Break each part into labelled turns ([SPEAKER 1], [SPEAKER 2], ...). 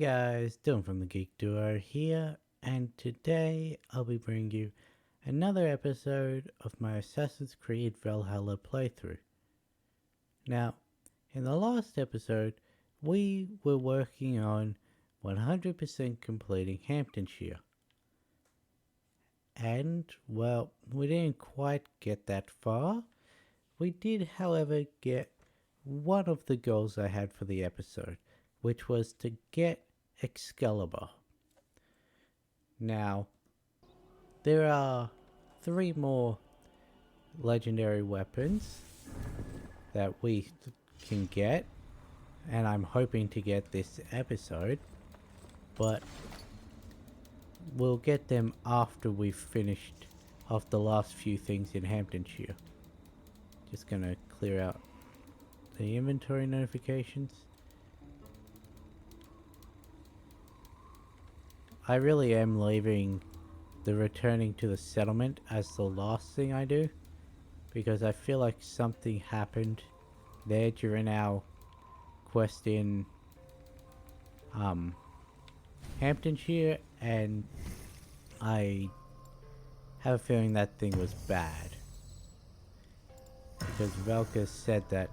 [SPEAKER 1] Guys, Dylan from the Geek Duo here, and today I'll be bringing you another episode of my Assassin's Creed Valhalla playthrough. Now, in the last episode, we were working on 100% completing Hamptonshire. And, well, we didn't quite get that far. We did, however, get one of the goals I had for the episode, which was to get Excalibur. Now, there are 3 more legendary weapons that we can get, and I'm hoping to get this episode, but we'll get them after we've finished off the last few things in Hamptonshire. Just gonna clear out the inventory notifications. I really am leaving the returning to the settlement as the last thing I do, because I feel like something happened there during our quest in Hamptonshire, and I have a feeling that thing was bad, because Velka said that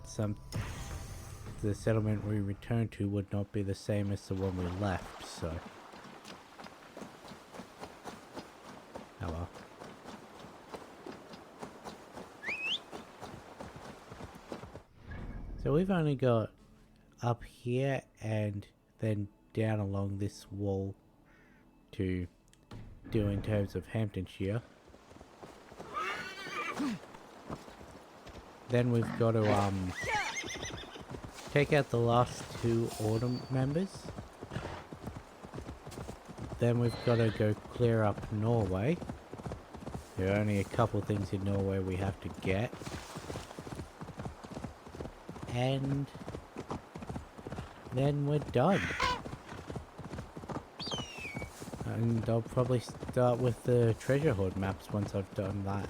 [SPEAKER 1] the settlement we returned to would not be the same as the one we left, so oh well. So we've only got up here and then down along this wall to do in terms of Hamptonshire. Then we've got to take out the last 2 Autumn members. Then we've got to go clear up Norway. There are only a couple things in Norway we have to get. And then we're done. And I'll probably start with the treasure hoard maps once I've done that.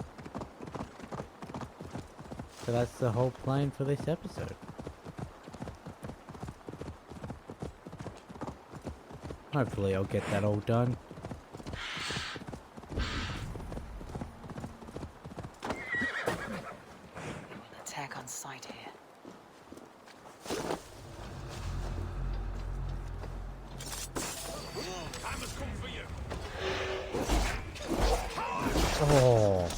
[SPEAKER 1] So that's the whole plan for this episode. Hopefully I'll get that all done.
[SPEAKER 2] Attack on sight here.
[SPEAKER 3] Time has come for you.
[SPEAKER 1] Oh.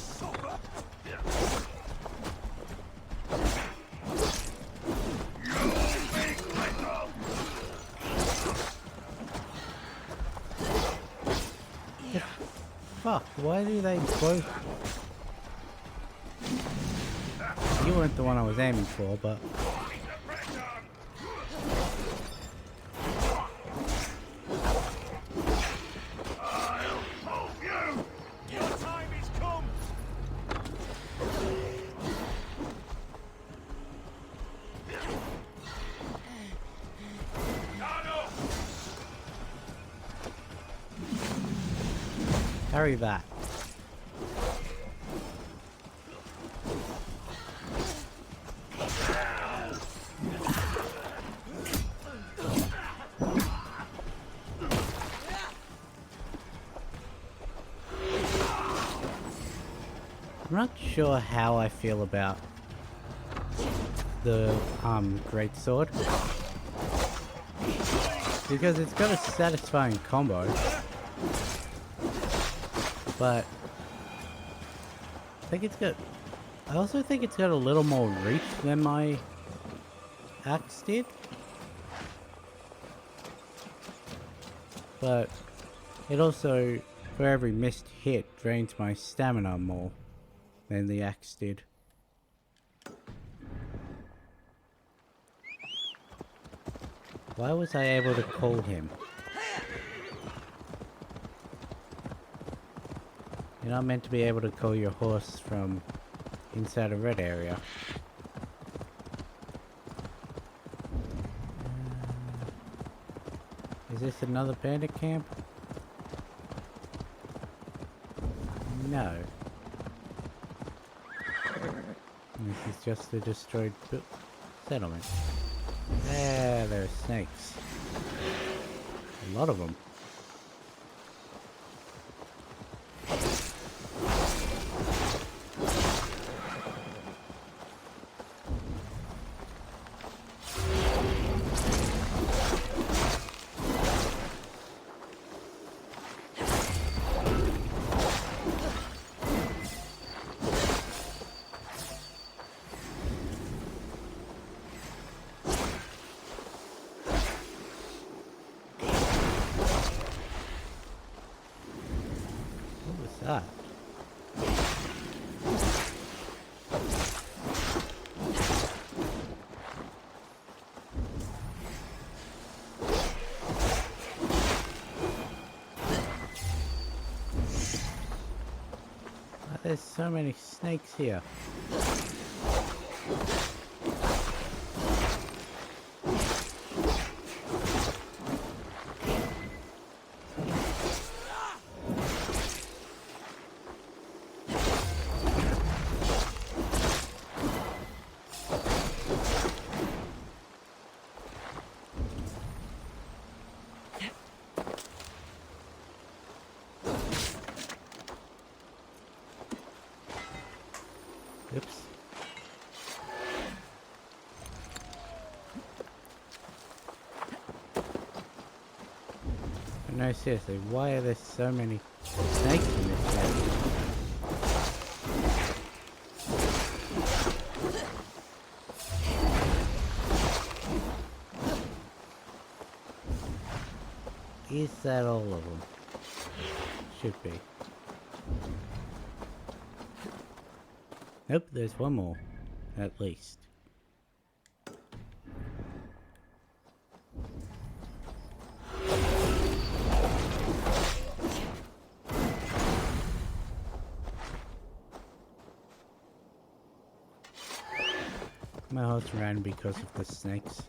[SPEAKER 1] Fuck, why do they both... You weren't the one I was aiming for, but...
[SPEAKER 3] Your time is come.
[SPEAKER 1] Carry that. I'm not sure how I feel about the greatsword, because it's got a satisfying combo, but I also think it's got a little more reach than my axe did, but it also, for every missed hit, drains my stamina more than the axe did. Why was I able to call him? You're not meant to be able to call your horse from inside a red area. Is this another bandit camp? No. This is just a destroyed settlement. There are snakes. A lot of them. What was that? Why there's so many snakes here. Oops. But no, seriously, why are there so many snakes in this game? Is that all of them? Should be. Nope, there's one more. At least. My horse ran because of the snakes.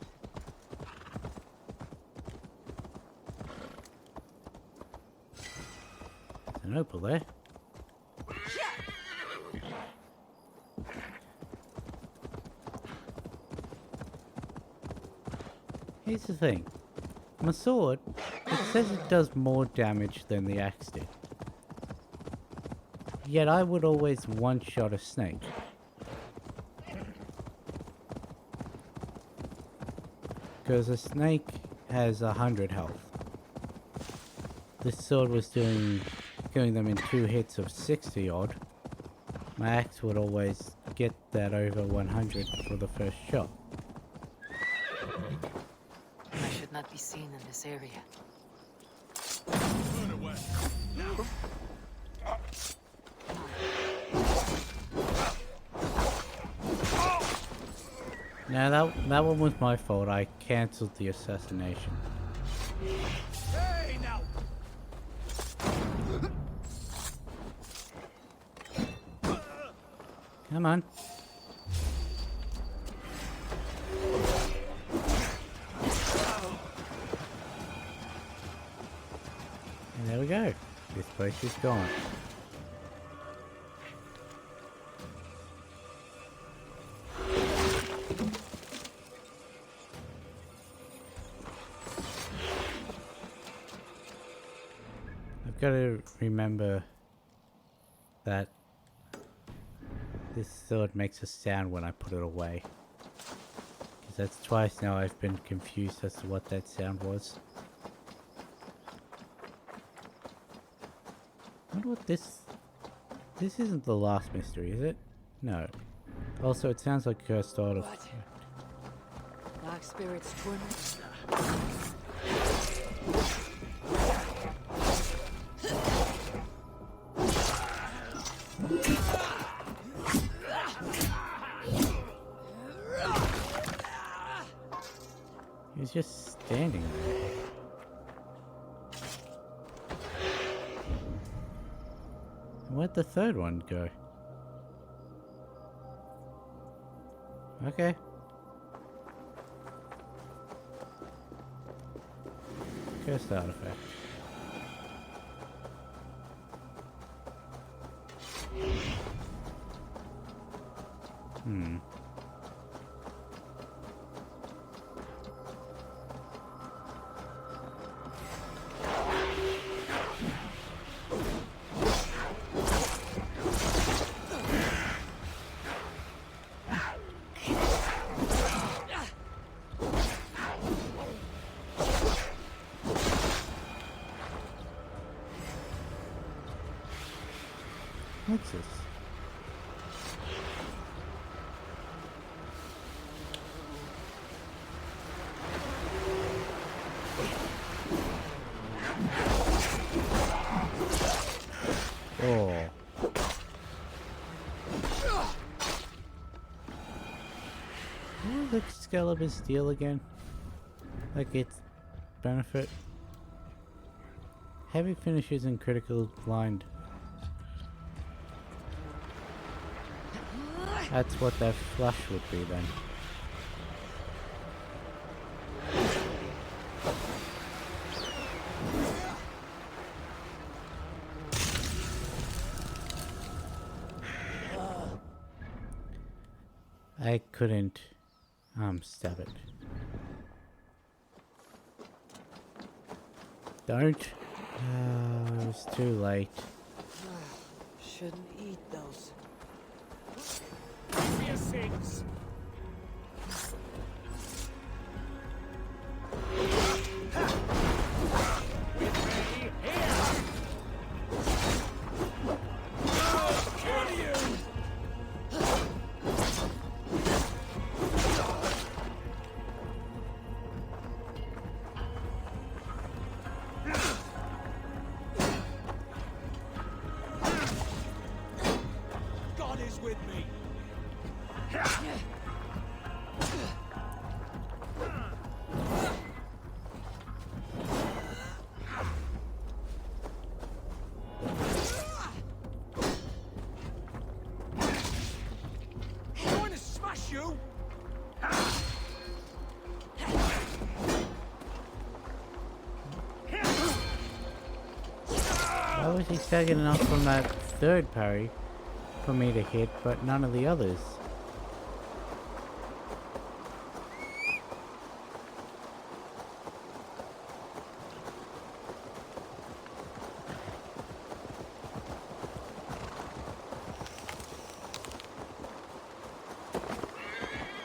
[SPEAKER 1] There's an opal there. Here's the thing. My sword, it says it does more damage than the axe did. Yet I would always one-shot a snake. Because a snake has 100 health. This sword was killing them in 2 hits of 60 odd. My axe would always get that over 100 for the first shot.
[SPEAKER 2] I should not be seen in this area.
[SPEAKER 3] Turn away. Now.
[SPEAKER 1] Now that one was my fault. I cancelled the assassination.
[SPEAKER 3] Hey, now.
[SPEAKER 1] Come on. And there we go. This place is gone. I've got to remember that this sword makes a sound when I put it away. Because that's twice now I've been confused as to what that sound was. I wonder what this isn't the last mystery, is it? No. Also, it sounds like cursed order.
[SPEAKER 2] What? Dark spirits torment.
[SPEAKER 1] He's just standing there. Where'd the third one go? Okay. Cursed artifact. What's this? Oh. What does Excalibur's steal again? Like its benefit? Heavy finishes and critical blind. That's what that flush would be then. I couldn't stab it. Don't. It was too late.
[SPEAKER 2] Shouldn't eat those.
[SPEAKER 3] For your sins. With me here. Kill you. God is with me. I'm going to smash you.
[SPEAKER 1] Why was he tagging enough from that third parry for me to hit, but none of the others?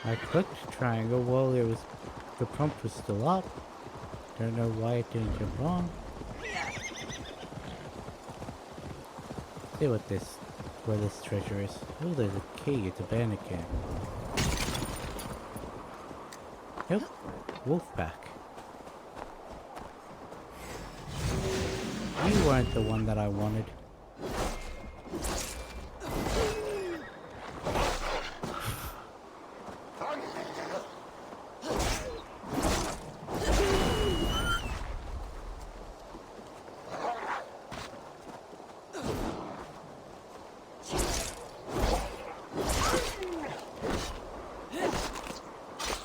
[SPEAKER 1] I clicked triangle while it was the prompt was still up. Don't know why it didn't jump on. See what where this treasure is. Oh, there's a key. It's a bandit camp. Yep, wolf pack. You weren't the one that I wanted.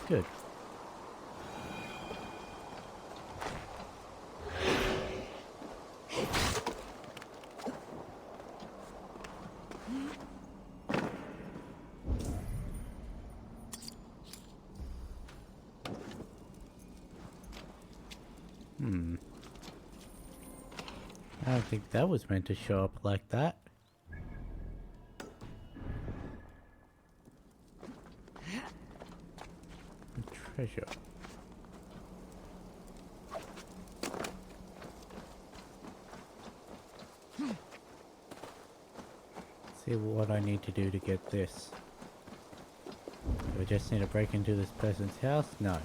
[SPEAKER 1] Good. I don't think that was meant to show up like that. A treasure. See what I need to do to get this. Do I just need to break into this person's house? No.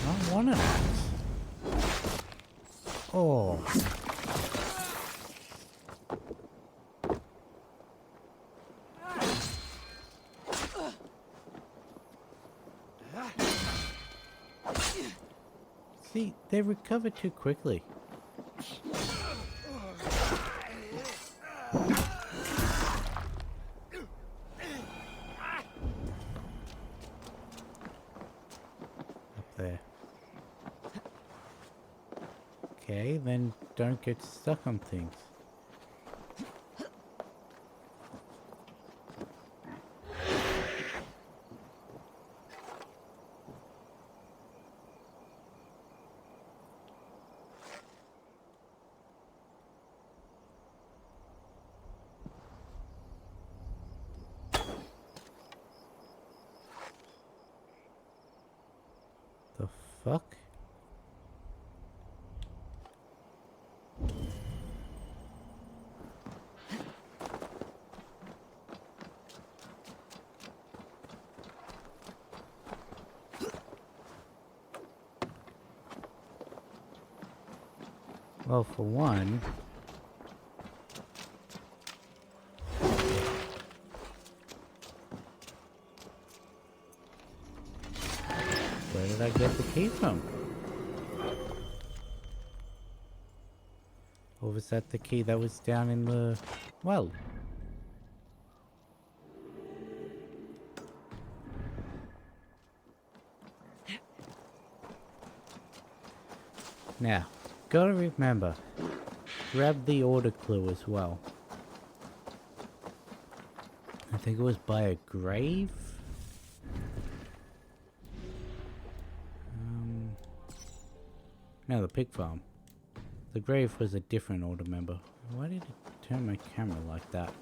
[SPEAKER 1] I want an axe. Oh. See, they recover too quickly. Up there. Okay, then don't get stuck on things. fuck? Well, for one, where did I get the key from? Or was that the key that was down in the well? Now, gotta remember, grab the order clue as well. I think it was by a grave? No, the pig farm. The grave was a different order member. Why did it turn my camera like that?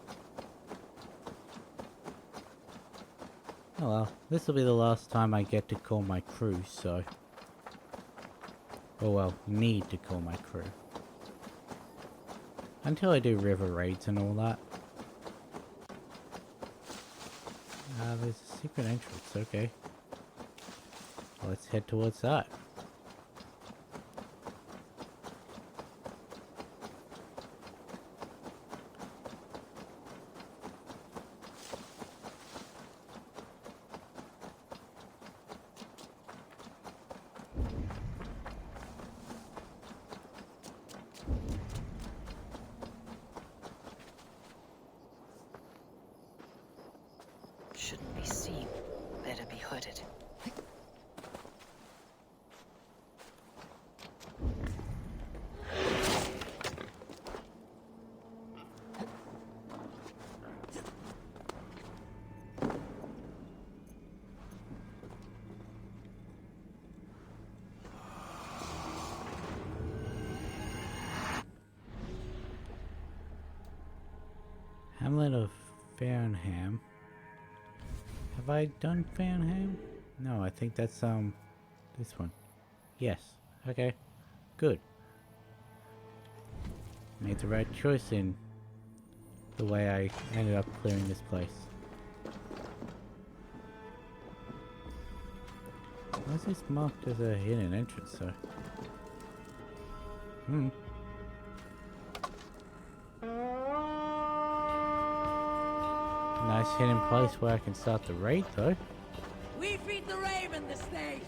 [SPEAKER 1] Oh well, this will be the last time I get to call my crew, so... Oh well, need to call my crew. Until I do river raids and all that. There's a secret entrance, okay. Let's head towards that.
[SPEAKER 2] Shouldn't be seen. Better be hooded.
[SPEAKER 1] Hamlet of Farnham. Have I done Farnham? No, I think that's this one. Yes. Okay. Good. Made the right choice in the way I ended up clearing this place. Why is this marked as a hidden entrance though? Nice hidden place where I can start the raid though.
[SPEAKER 2] We feed the raven this day.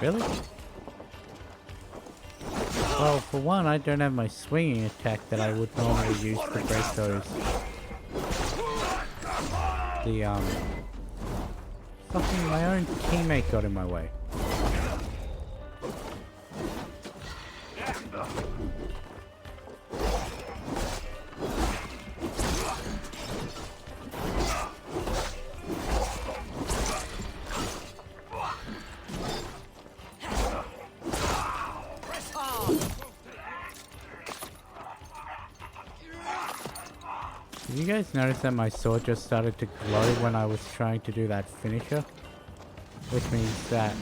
[SPEAKER 1] Really? Well, for one, I don't have my swinging attack that I would normally use to break those. Fucking my own teammate got in my way. Did you guys notice that my sword just started to glow when I was trying to do that finisher? Which means that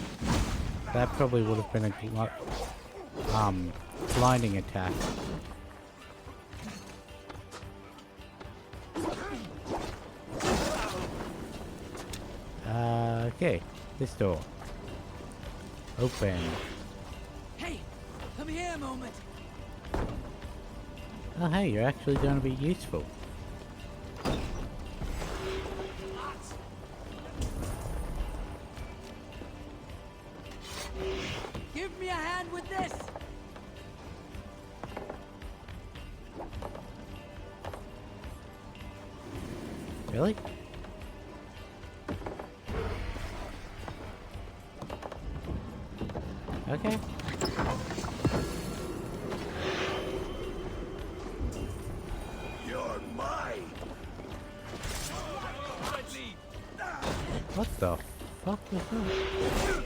[SPEAKER 1] that probably would have been a blinding attack. Okay, this door. Open.
[SPEAKER 2] Hey, come here a moment.
[SPEAKER 1] Oh hey, you're actually going to be useful.
[SPEAKER 2] Give me a hand with this.
[SPEAKER 1] Really? Okay. the fuck was that?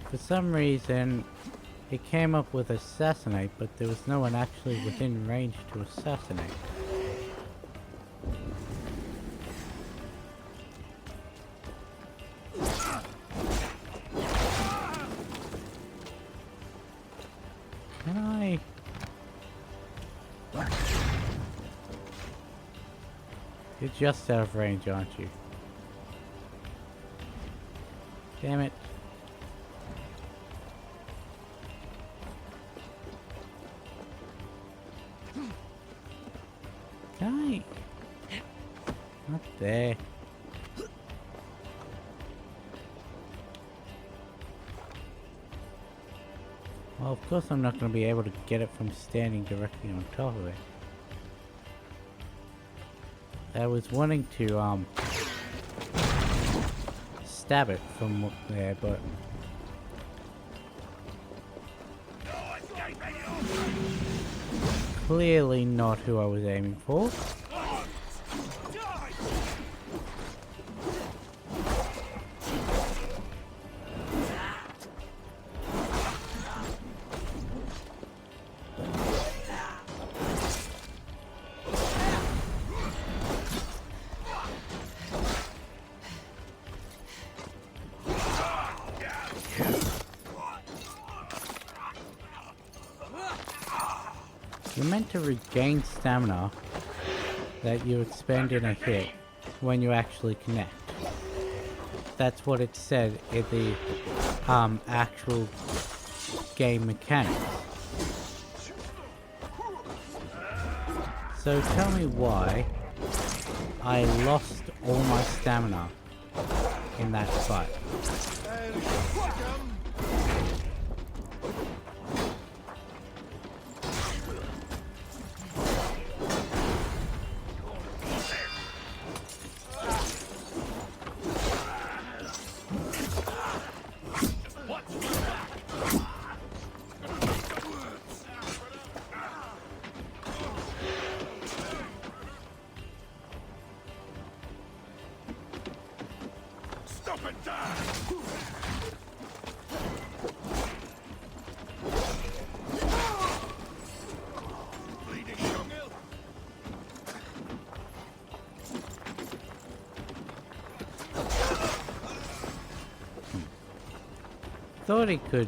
[SPEAKER 1] For some reason, it came up with assassinate, but there was no one actually within range to assassinate. Can I? You're just out of range, aren't you? Damn it. Can I? Not there. Well, of course I'm not going to be able to get it from standing directly on top of it. I was wanting to, stab it from up there, but... clearly not who I was aiming for. You're meant to regain stamina that you expend in a hit when you actually connect. That's what it said in the actual game mechanics. So tell me why I lost all my stamina in that fight. Thought he could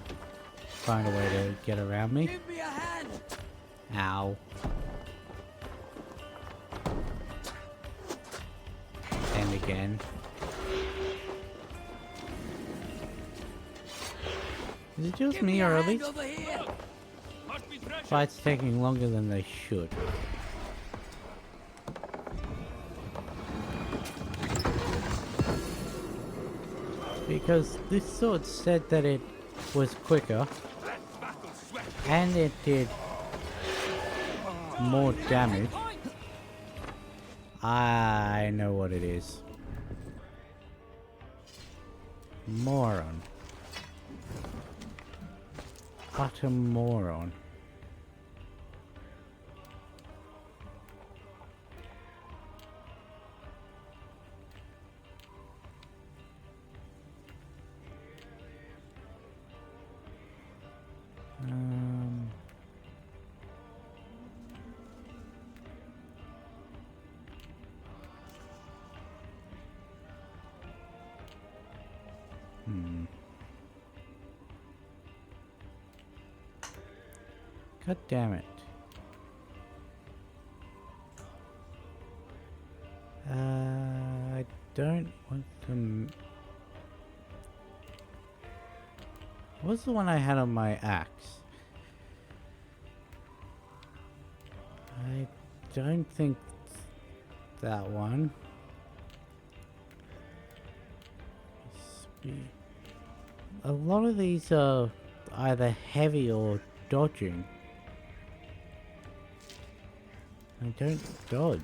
[SPEAKER 1] find a way to get around me.
[SPEAKER 3] Give me a hand.
[SPEAKER 1] Ow. And again. Is it just me, or at least
[SPEAKER 3] Over here.
[SPEAKER 1] fights taking longer than they should? Because this sword said that it was quicker and it did more damage. I know what it is. Moron. Utter moron. God damn it. I don't want to... What's the one I had on my axe? I don't think that one. A lot of these are either heavy or dodging. I don't dodge.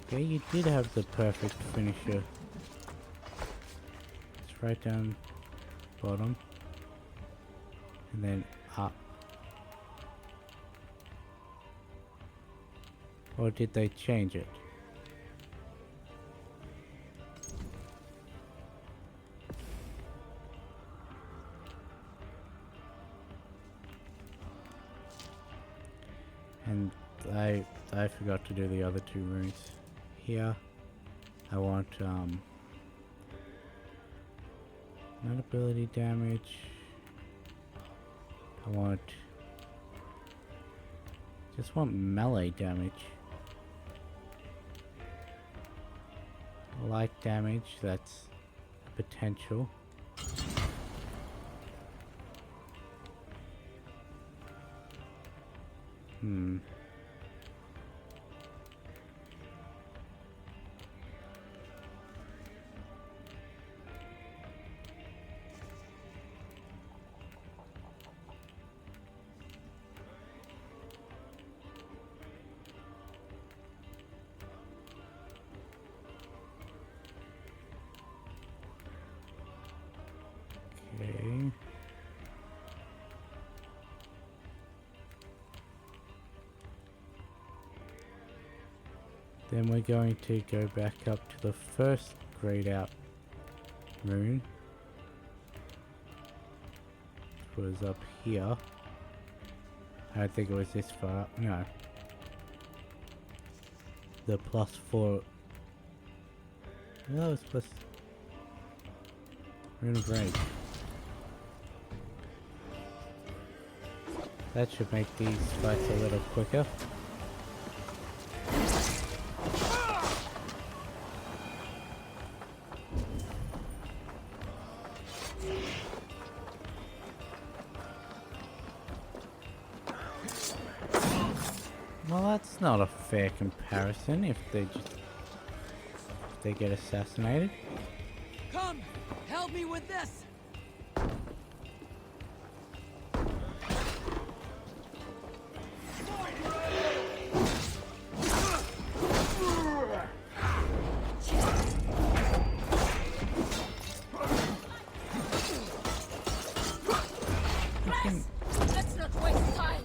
[SPEAKER 1] Yeah, you did have the perfect finisher. It's right down bottom. And then up. Or did they change it? And I forgot to do the other two runes. Here, I want not ability damage. I just want melee damage. Light damage, that's potential. Okay. Then we're going to go back up to the first grayed out rune, which was up here. I don't think it was this far up. No. The +4. No, it's plus rune of rage. That should make these fights a little quicker. Well, that's not a fair comparison if they get assassinated.
[SPEAKER 3] Come, help me with this.
[SPEAKER 2] Let's not waste time.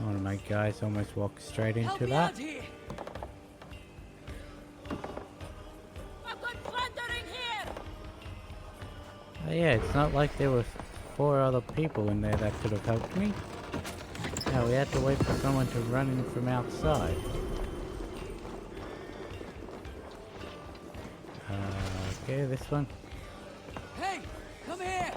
[SPEAKER 1] One of my guys almost walked straight
[SPEAKER 3] Help
[SPEAKER 1] into
[SPEAKER 3] me
[SPEAKER 1] that.
[SPEAKER 3] out here.
[SPEAKER 2] I've got plundering here.
[SPEAKER 1] Oh yeah, it's not like there were 4 other people in there that could have helped me. No, we had to wait for someone to run in from outside. Okay, this one.
[SPEAKER 3] Hey, come here.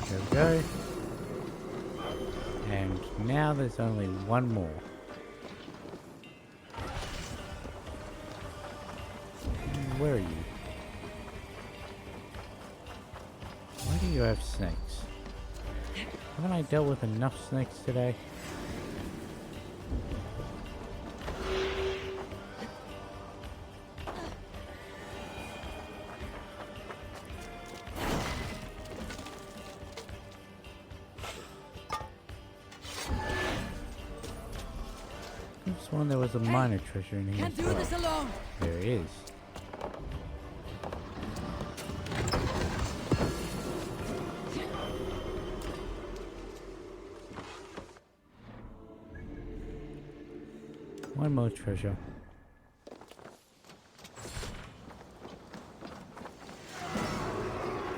[SPEAKER 1] There we go. And now there's only one more. Where are you? Why do you have snakes? Haven't I dealt with enough snakes today? I could have sworn there was a minor treasure in here.
[SPEAKER 3] Can't
[SPEAKER 1] as
[SPEAKER 3] do
[SPEAKER 1] well.
[SPEAKER 3] this alone.
[SPEAKER 1] There is. One more treasure.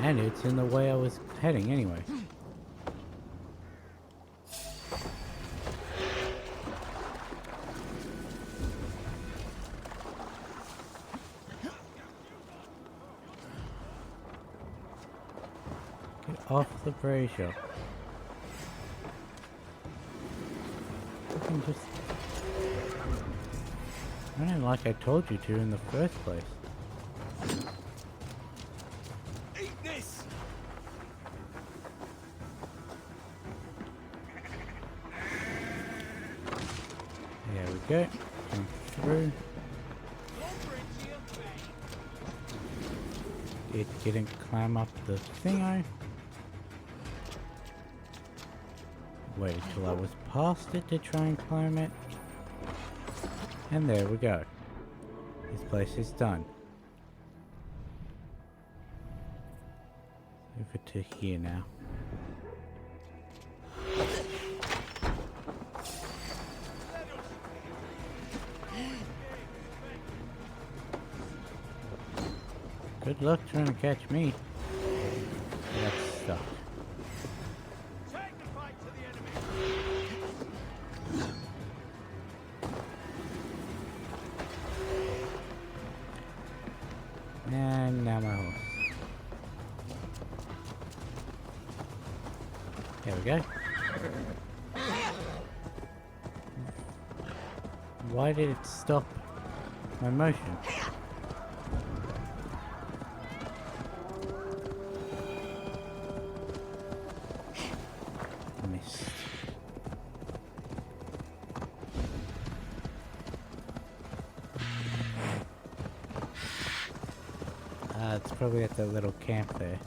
[SPEAKER 1] And it's in the way I was heading anyway. Get off the brazier. I can just... I didn't like I told you to in the first place.
[SPEAKER 3] Eat this!
[SPEAKER 1] There we go. Come through. It didn't climb up the thingo. Wait till I was past it to try and climb it. And there we go. This place is done. Over to here now. Good luck trying to catch me. That's stuck. And now my horse. There we go. Why did it stop my motion? Missed. It's probably at the little camp there.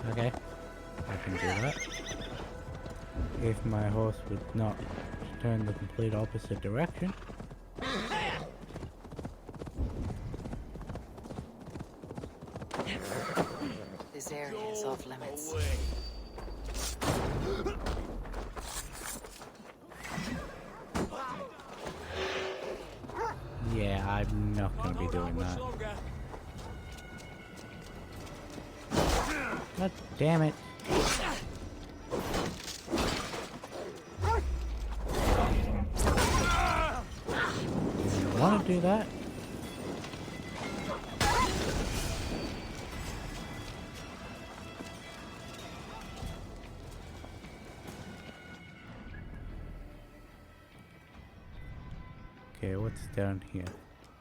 [SPEAKER 1] Okay, I can do that. If my horse would not turn the complete opposite direction.
[SPEAKER 2] This area is off limits.
[SPEAKER 1] Yeah, I'm not gonna be doing that. God damn it. You wanna do that? Okay, what's down here?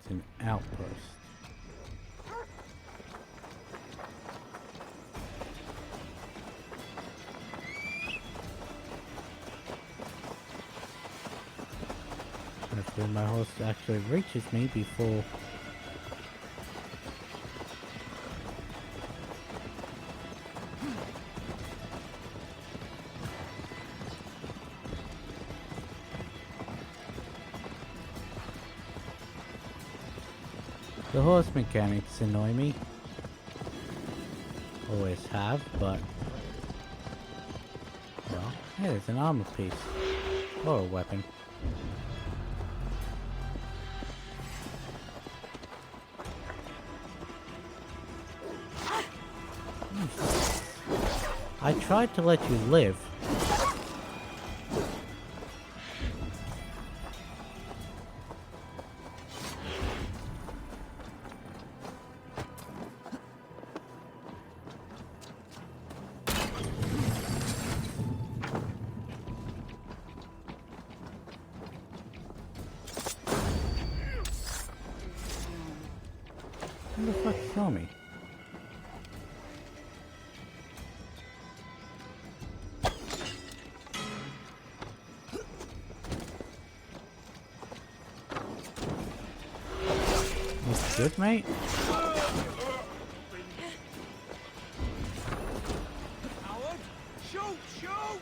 [SPEAKER 1] It's an outpost. Hopefully my horse actually reaches me before the horse mechanics annoy me. Always have, but well, hey, there's an armor piece or a weapon. I tried to let you live. Who the fuck saw me? That's good, mate.
[SPEAKER 3] Howard, shoot, shoot!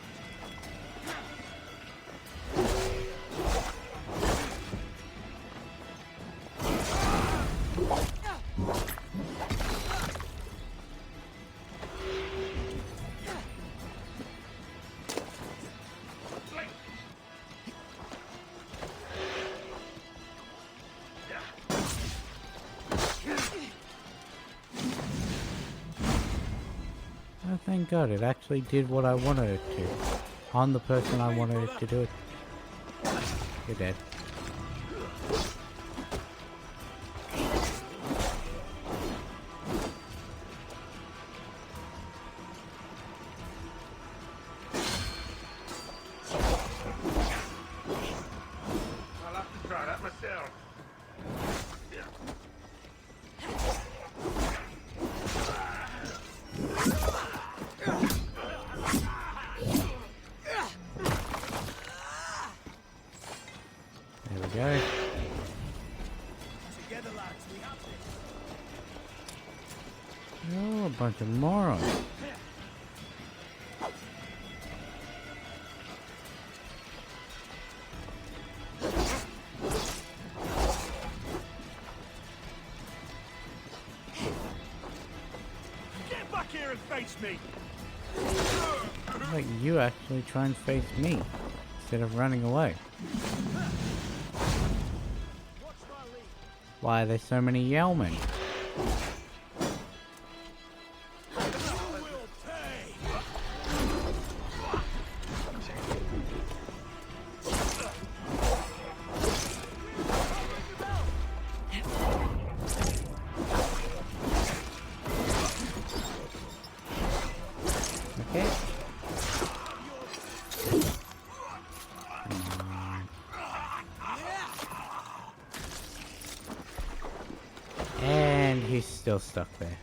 [SPEAKER 1] Oh, thank God, it actually did what I wanted it to. On the person I wanted it to do it. You're dead.
[SPEAKER 4] I'll have to try that
[SPEAKER 1] we go.
[SPEAKER 3] Together, lads, we have this.
[SPEAKER 1] Oh, a bunch of morons.
[SPEAKER 3] Get back here and face me.
[SPEAKER 1] Like you actually try and face me instead of running away.
[SPEAKER 3] Watch my lead.
[SPEAKER 1] Why are there so many Yeomen?
[SPEAKER 3] You will pay.
[SPEAKER 1] Okay. And he's still stuck there.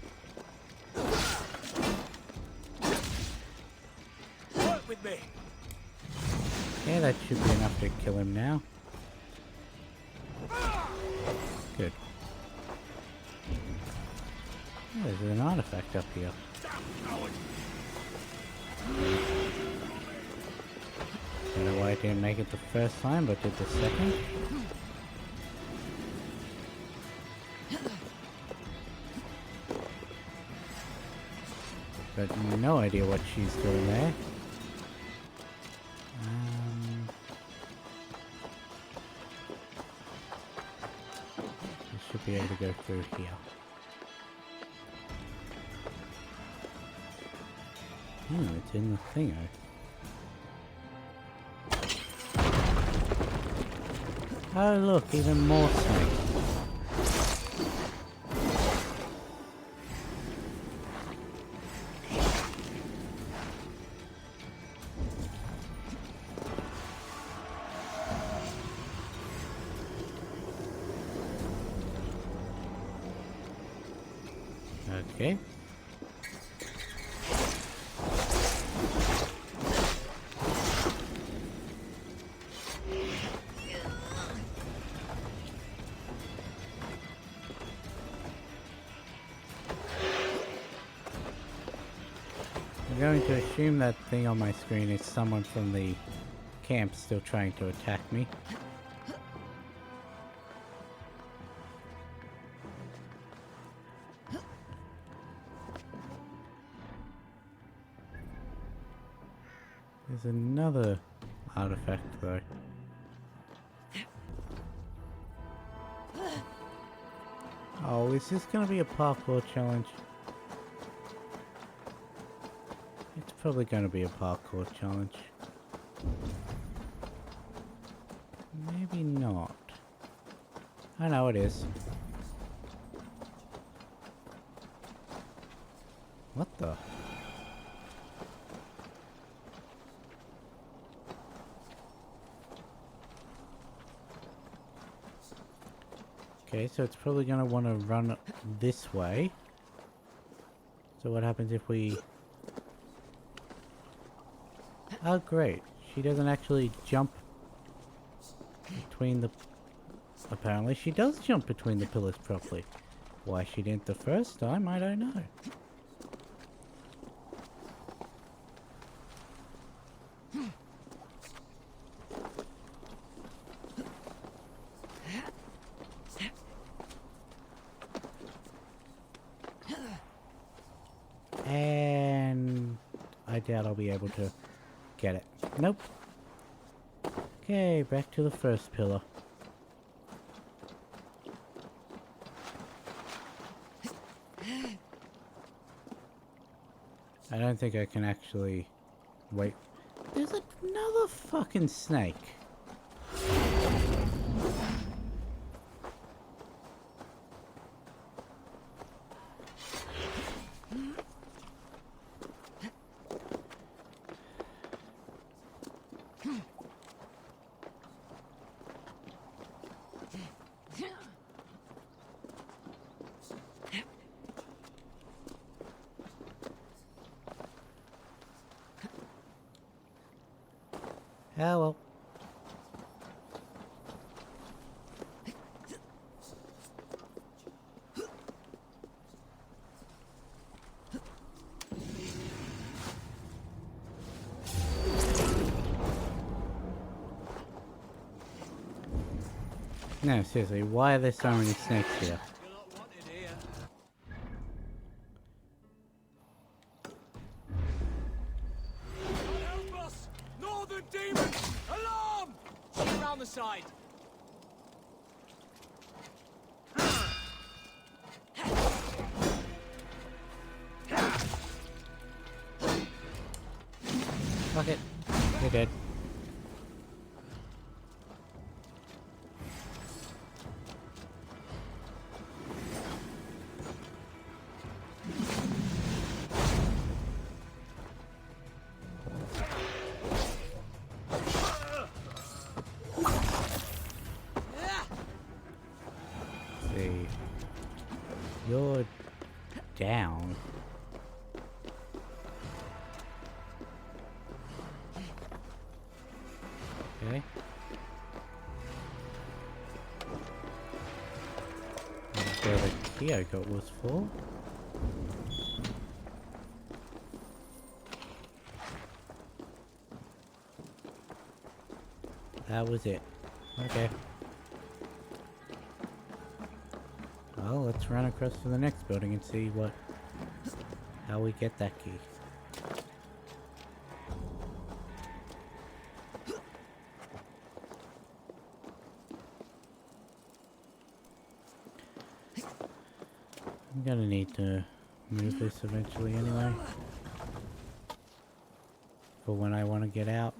[SPEAKER 3] Work with me.
[SPEAKER 1] Yeah, that should be enough to kill him now. Good. Oh, there's an artifact up here. Don't know why I didn't make it the first time, but did the second. But no idea what she's doing there. I should be able to go through here. It's in the thingo. Oh look, even more snakes. Okay. I'm going to assume that thing on my screen is someone from the camp still trying to attack me. There's another artifact though. Oh, is this gonna be a parkour challenge? It's probably gonna be a parkour challenge. Maybe not. I know it is. What the? Okay, so it's probably gonna want to run this way. So what happens if we... Oh great, she doesn't actually jump between the... Apparently she does jump between the pillars properly. Why she didn't the first time, I don't know. And I doubt I'll be able to get it. Nope. Okay, back to the first pillar. I don't think I can actually... Wait. There's another fucking snake. Oh well. No, seriously, why are there so many snakes here?
[SPEAKER 3] You're not wanted here. Help us! Northern demons! Alarm! See around the side.
[SPEAKER 1] Fuck it. You're dead. See. You're down. Okay. That's where the key I got was for. That was it. Okay. Well, let's run across to the next building and see how we get that key. I'm gonna need to move this eventually anyway. For when I want to get out.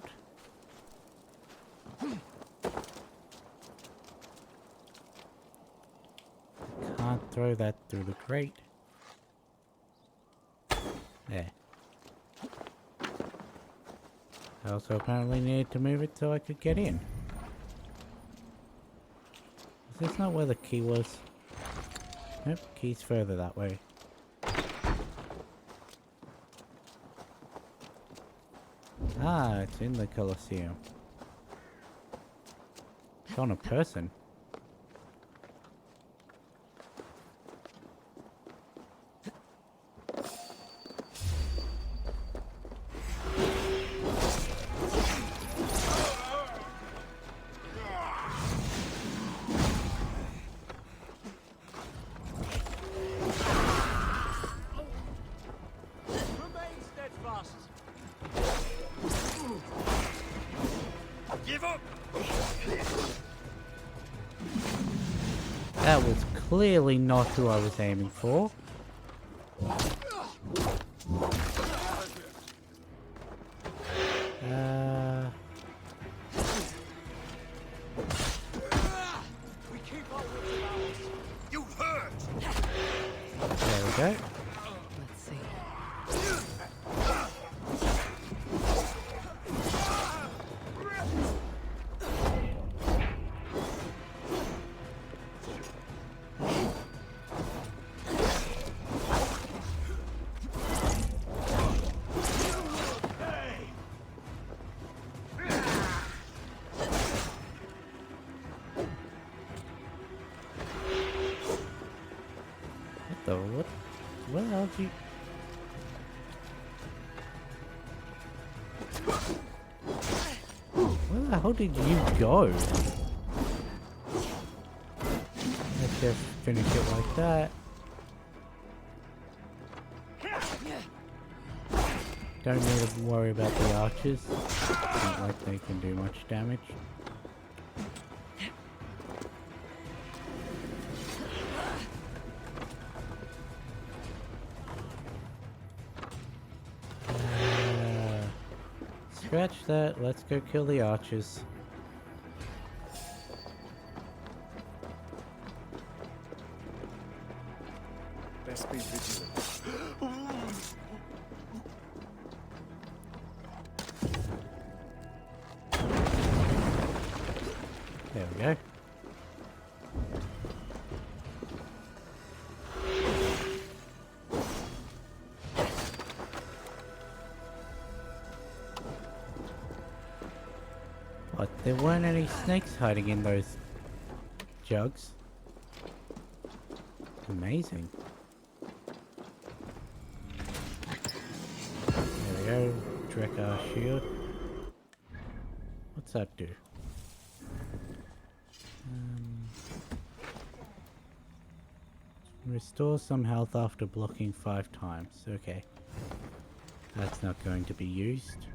[SPEAKER 1] Can't throw that through the crate. There. I also apparently needed to move it so I could get in. Is this not where the key was? Nope, key's further that way. Ah, it's in the Colosseum. It's on a person.
[SPEAKER 3] Remain steadfast. Give up!
[SPEAKER 1] That was clearly not who I was aiming for.
[SPEAKER 3] We keep our wits about us. You hurt!
[SPEAKER 1] There we go.
[SPEAKER 2] Let's see.
[SPEAKER 1] What? Where the hell did you... Where the hell did you go? Let's just finish it like that. Don't need to worry about the archers. Not like they can do much damage. Scratch that, let's go kill the archers.
[SPEAKER 3] Best be vigilant.
[SPEAKER 1] There we go. But there weren't any snakes hiding in those jugs. Amazing. There we go. Drekar shield. What's that do? Restore some health after blocking 5 times. Okay. That's not going to be used.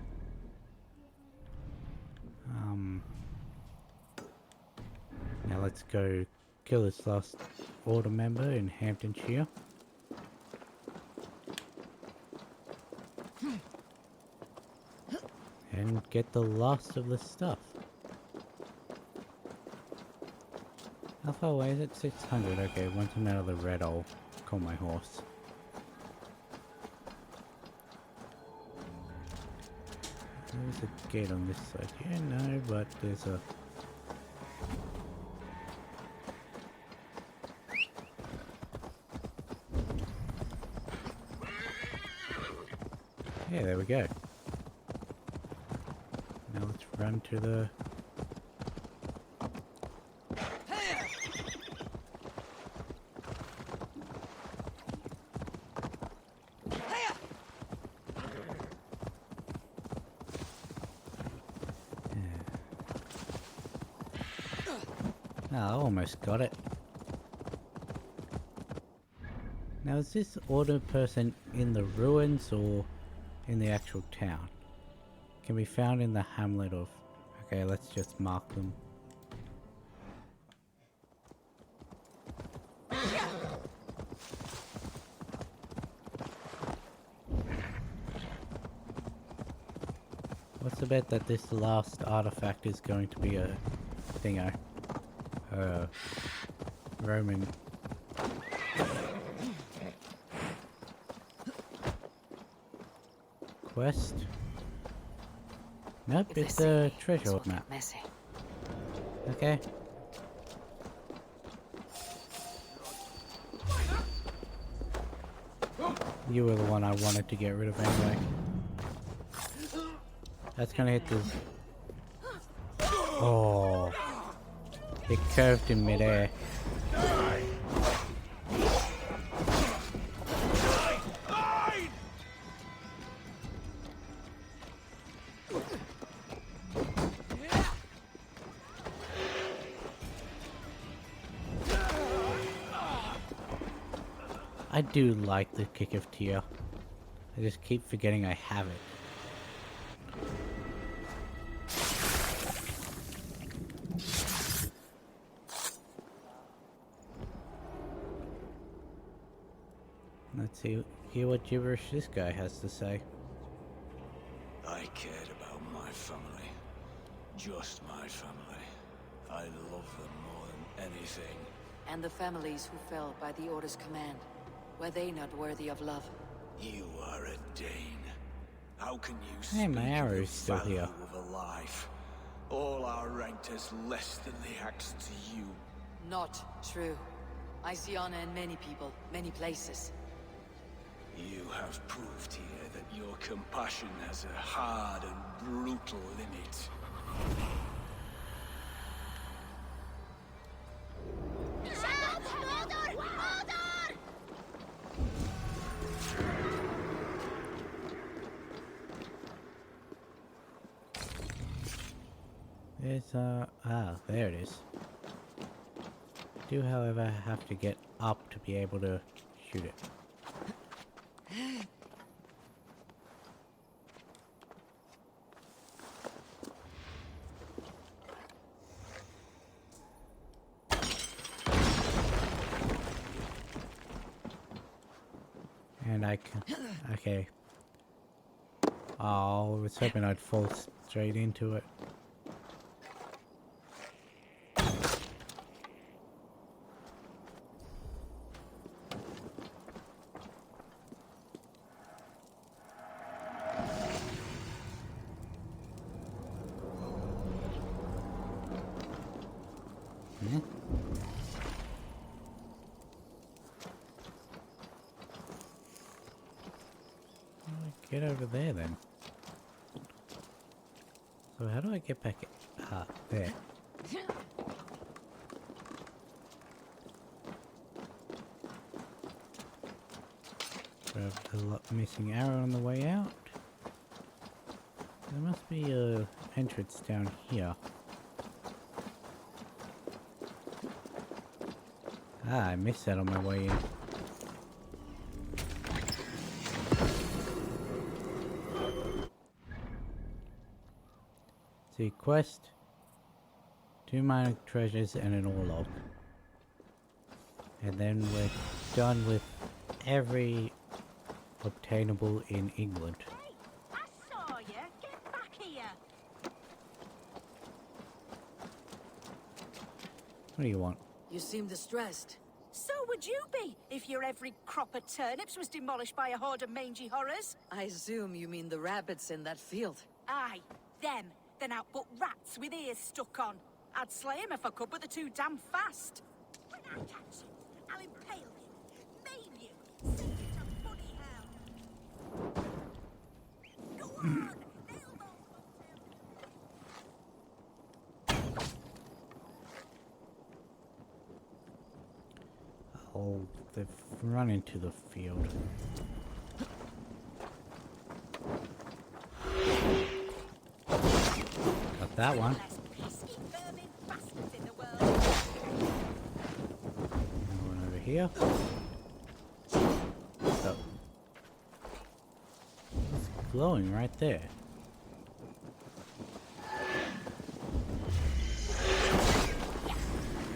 [SPEAKER 1] Now let's go kill this last order member in Hamptonshire. And get the last of the stuff. How far away is it? 600. Okay, once I'm out of the red, I'll call my horse. There's a gate on this side here. No, but there's a... Yeah, there we go. Now let's run to the... I almost got it. Now is this order person in the ruins or in the actual town? Can be found in the hamlet of... Okay, let's just mark them. What's the bet that this last artifact is going to be a thingo? Roman. Quest? Nope, it's a treasure map.
[SPEAKER 2] Messy.
[SPEAKER 1] Okay. You were the one I wanted to get rid of anyway. That's gonna hit this. Oh. It curved in midair. I do like the kick of tear. I just keep forgetting I have it. Let's hear what gibberish this guy has to say.
[SPEAKER 3] I cared about my family. Just my family. I love them more than anything.
[SPEAKER 2] And the families who fell by the Order's command. Were they not worthy of love?
[SPEAKER 3] You are a Dane. How can you
[SPEAKER 1] Hey, my
[SPEAKER 3] speak of
[SPEAKER 1] arrow's
[SPEAKER 3] the
[SPEAKER 1] still
[SPEAKER 3] value
[SPEAKER 1] here.
[SPEAKER 3] of a life? All are ranked as less than the axe to you.
[SPEAKER 2] Not true. I see honor in many people, many places.
[SPEAKER 3] You have proved here that your compassion has a hard and brutal limit.
[SPEAKER 1] There's there it is. Do however have to get up to be able to shoot it. And I can... Okay. Oh, I was hoping I'd fall straight into it. Hmm? Get over there then. So how do I get back? Ah, there. Grab the missing arrow on the way out. There must be a entrance down here. Ah, I missed that on my way in. See, quest, 2 minor treasures and an ore log. And then we're done with every obtainable in England.
[SPEAKER 4] Hey, I saw you. Get back here.
[SPEAKER 1] What do you want?
[SPEAKER 2] You seem distressed.
[SPEAKER 4] So would you be if your every crop of turnips was demolished by a horde of mangy horrors?
[SPEAKER 2] I assume you mean the rabbits in that field.
[SPEAKER 4] Aye, them. They're now but rats with ears stuck on. I'd slay 'em if I could, but they're too damn fast. When I catch you, I'll impale you, maim you, send you to bloody hell. Go on, nail
[SPEAKER 1] Oh, they've run into the field. Got that one.
[SPEAKER 4] less pesky vermin bastards in the world.
[SPEAKER 1] And one over here. Oh. It's glowing right there.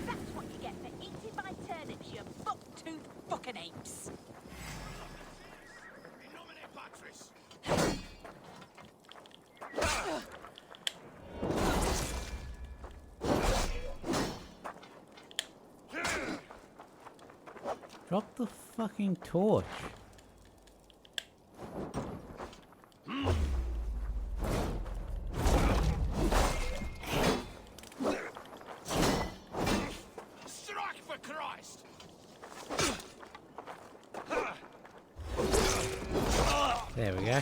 [SPEAKER 4] That's what you get for eating my turnips, you buck-toothed fucking apes.
[SPEAKER 1] Drop the fucking torch.
[SPEAKER 3] Strike for Christ!
[SPEAKER 1] There we go.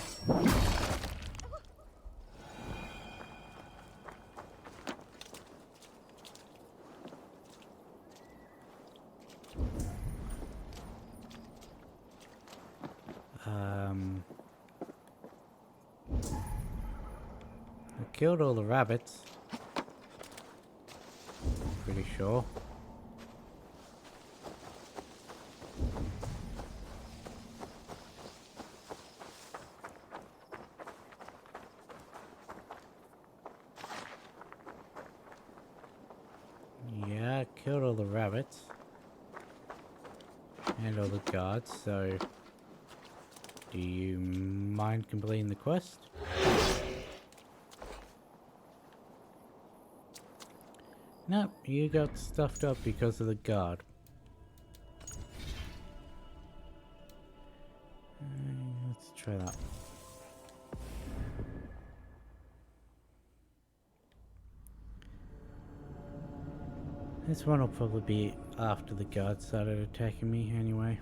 [SPEAKER 1] I killed all the rabbits. Pretty sure. Yeah, I killed all the rabbits. And all the guards, so... Do you mind completing the quest? Nope, you got stuffed up because of the guard. Let's try that. This one will probably be after the guard started attacking me anyway.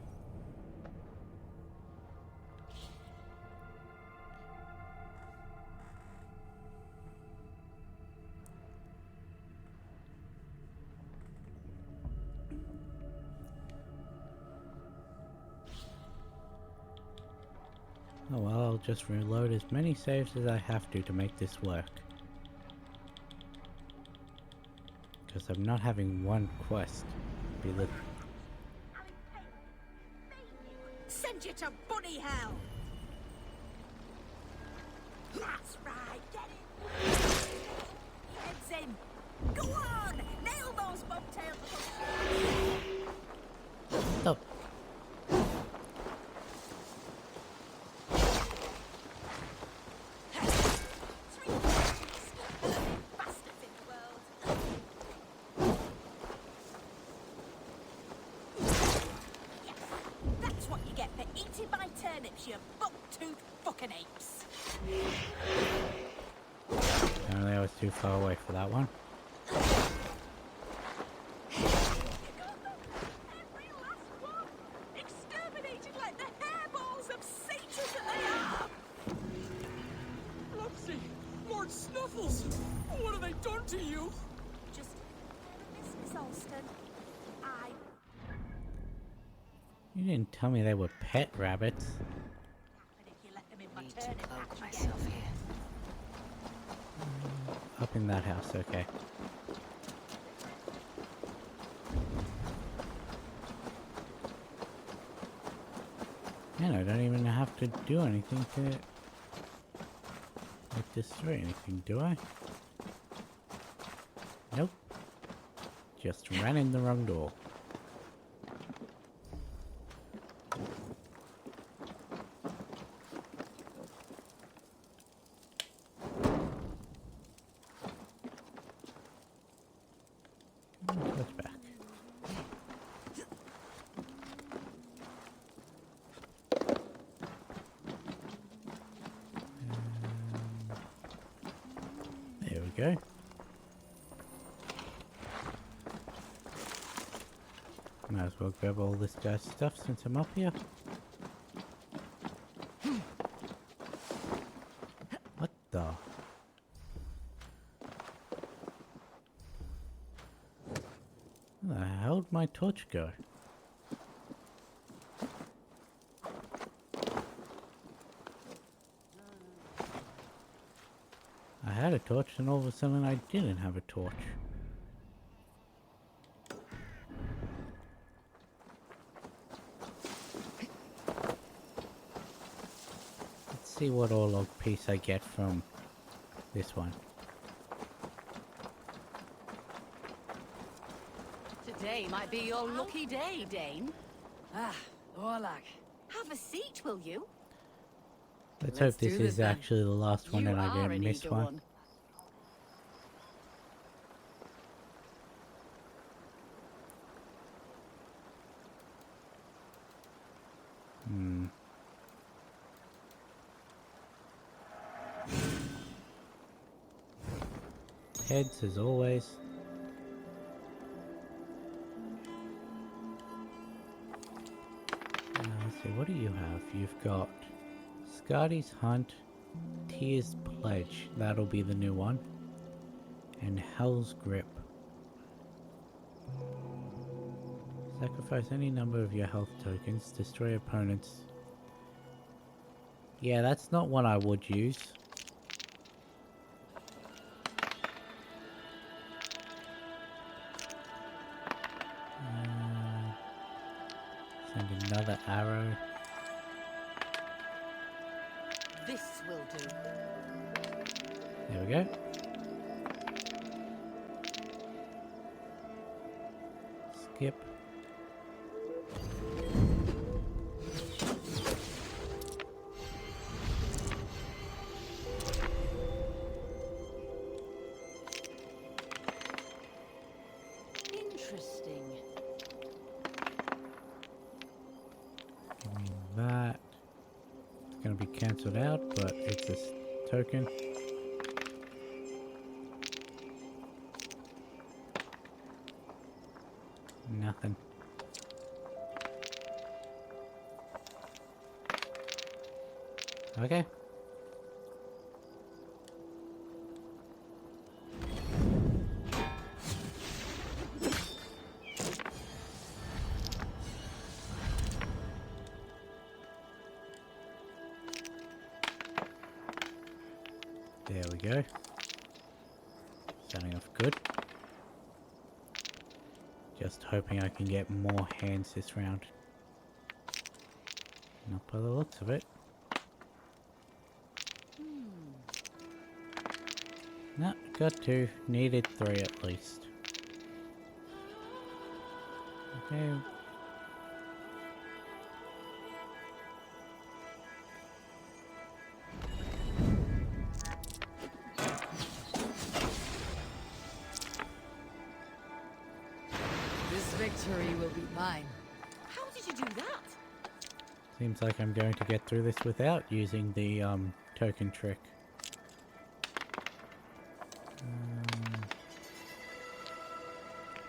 [SPEAKER 1] Oh well, I'll just reload as many saves as I have to make this work. Because I'm not having one quest be the...
[SPEAKER 4] Send you to bunny hell! That's right, get it! Heads in! Go on! Nail those bobtails!
[SPEAKER 1] Stop!
[SPEAKER 4] Bastards in the world! Yes, that's what you get for eating my turnips, you buck-toothed fucking apes!
[SPEAKER 1] Apparently I was too far away for that one.
[SPEAKER 4] Every last one! Exterminated like the hairballs of Satan that they are!
[SPEAKER 5] Lopsy! Lord Snuffles! What have they done to you?
[SPEAKER 4] Just Miss Alston. I
[SPEAKER 1] You didn't tell me they were pet rabbits.
[SPEAKER 4] happen if you let them in my
[SPEAKER 2] Need to
[SPEAKER 4] turnip
[SPEAKER 2] cloak
[SPEAKER 4] patch again.
[SPEAKER 2] myself here.
[SPEAKER 1] Up in that house, okay. Man, I don't even have to do anything to... like destroy anything, do I? Just ran in the wrong door. Touch back. There we go. Might as well grab all this guy's stuff since I'm up here. What the? Where the hell did my torch go? I had a torch and all of a sudden I didn't have a torch. Let's see what all log piece I get from this one.
[SPEAKER 4] Today might be your lucky day, Dane.
[SPEAKER 2] Ah, Orlak.
[SPEAKER 4] Have a seat, will you?
[SPEAKER 1] Let's
[SPEAKER 2] Let's
[SPEAKER 1] hope this
[SPEAKER 2] do this
[SPEAKER 1] is
[SPEAKER 2] then.
[SPEAKER 1] actually the last one
[SPEAKER 4] You
[SPEAKER 1] and I
[SPEAKER 4] are
[SPEAKER 1] don't
[SPEAKER 4] an
[SPEAKER 1] miss
[SPEAKER 4] eager
[SPEAKER 1] one. Hmm. Heads as always. Let's see, what do you have? You've got Scotty's Hunt, Tears Pledge, that'll be the new one, and Hell's Grip. Sacrifice any number of your health tokens, destroy opponents. Yeah, that's not one I would use. Send another arrow.
[SPEAKER 4] This will do.
[SPEAKER 1] There we go. Skip.
[SPEAKER 4] Interesting.
[SPEAKER 1] Give me that. It's gonna be cancelled out, but it's a token. Nothing. Okay. There we go. Starting off good. Just hoping I can get more hands this round. Not by the looks of it. No, got 2. Needed 3 at least. Okay.
[SPEAKER 2] This victory will be mine.
[SPEAKER 4] How did you do that?
[SPEAKER 1] Seems like I'm going to get through this without using the token trick.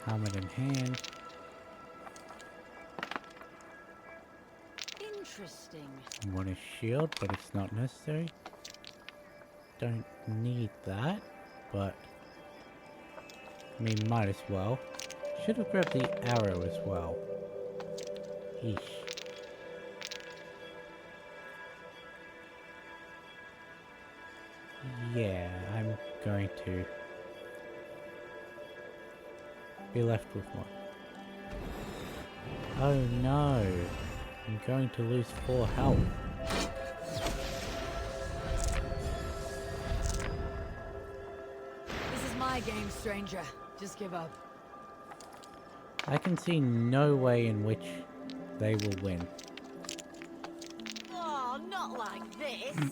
[SPEAKER 1] Helmet in hand.
[SPEAKER 4] Interesting.
[SPEAKER 1] Want a shield, but it's not necessary. Don't need that, but I mean, might as well. Should have grabbed the arrow as well. Eesh. Yeah, I'm going to be left with one. Oh no! I'm going to lose 4 health.
[SPEAKER 2] This is my game, stranger. Just give up.
[SPEAKER 1] I can see no way in which they will win.
[SPEAKER 4] Oh, not like this.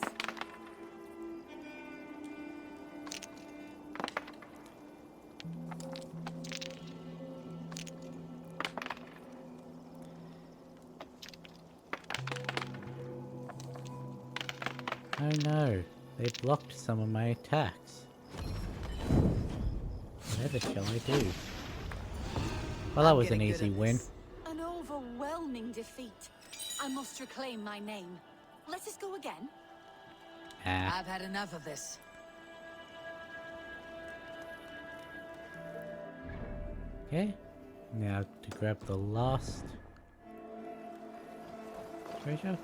[SPEAKER 1] Oh no, they blocked some of my attacks. Whatever shall I do? Well, that
[SPEAKER 2] I'm
[SPEAKER 1] was an
[SPEAKER 2] getting good
[SPEAKER 1] easy
[SPEAKER 2] at
[SPEAKER 1] win.
[SPEAKER 2] this.
[SPEAKER 4] An overwhelming defeat. I must reclaim my name. Let us go again.
[SPEAKER 1] Ah,
[SPEAKER 2] I've had enough of this.
[SPEAKER 1] okay. Now to grab the last treasure.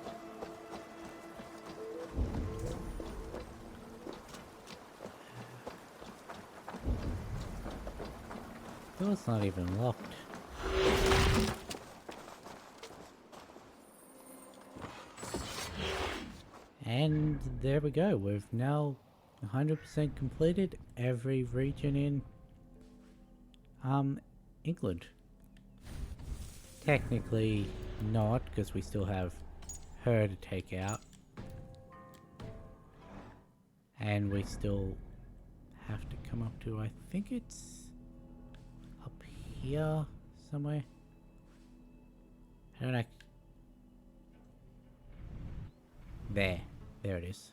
[SPEAKER 1] Door's not even locked. And there we go. We've now 100% completed every region in England. Technically not, because we still have her to take out. And we still have to come up to, I think it's up here somewhere. I don't know. There it is.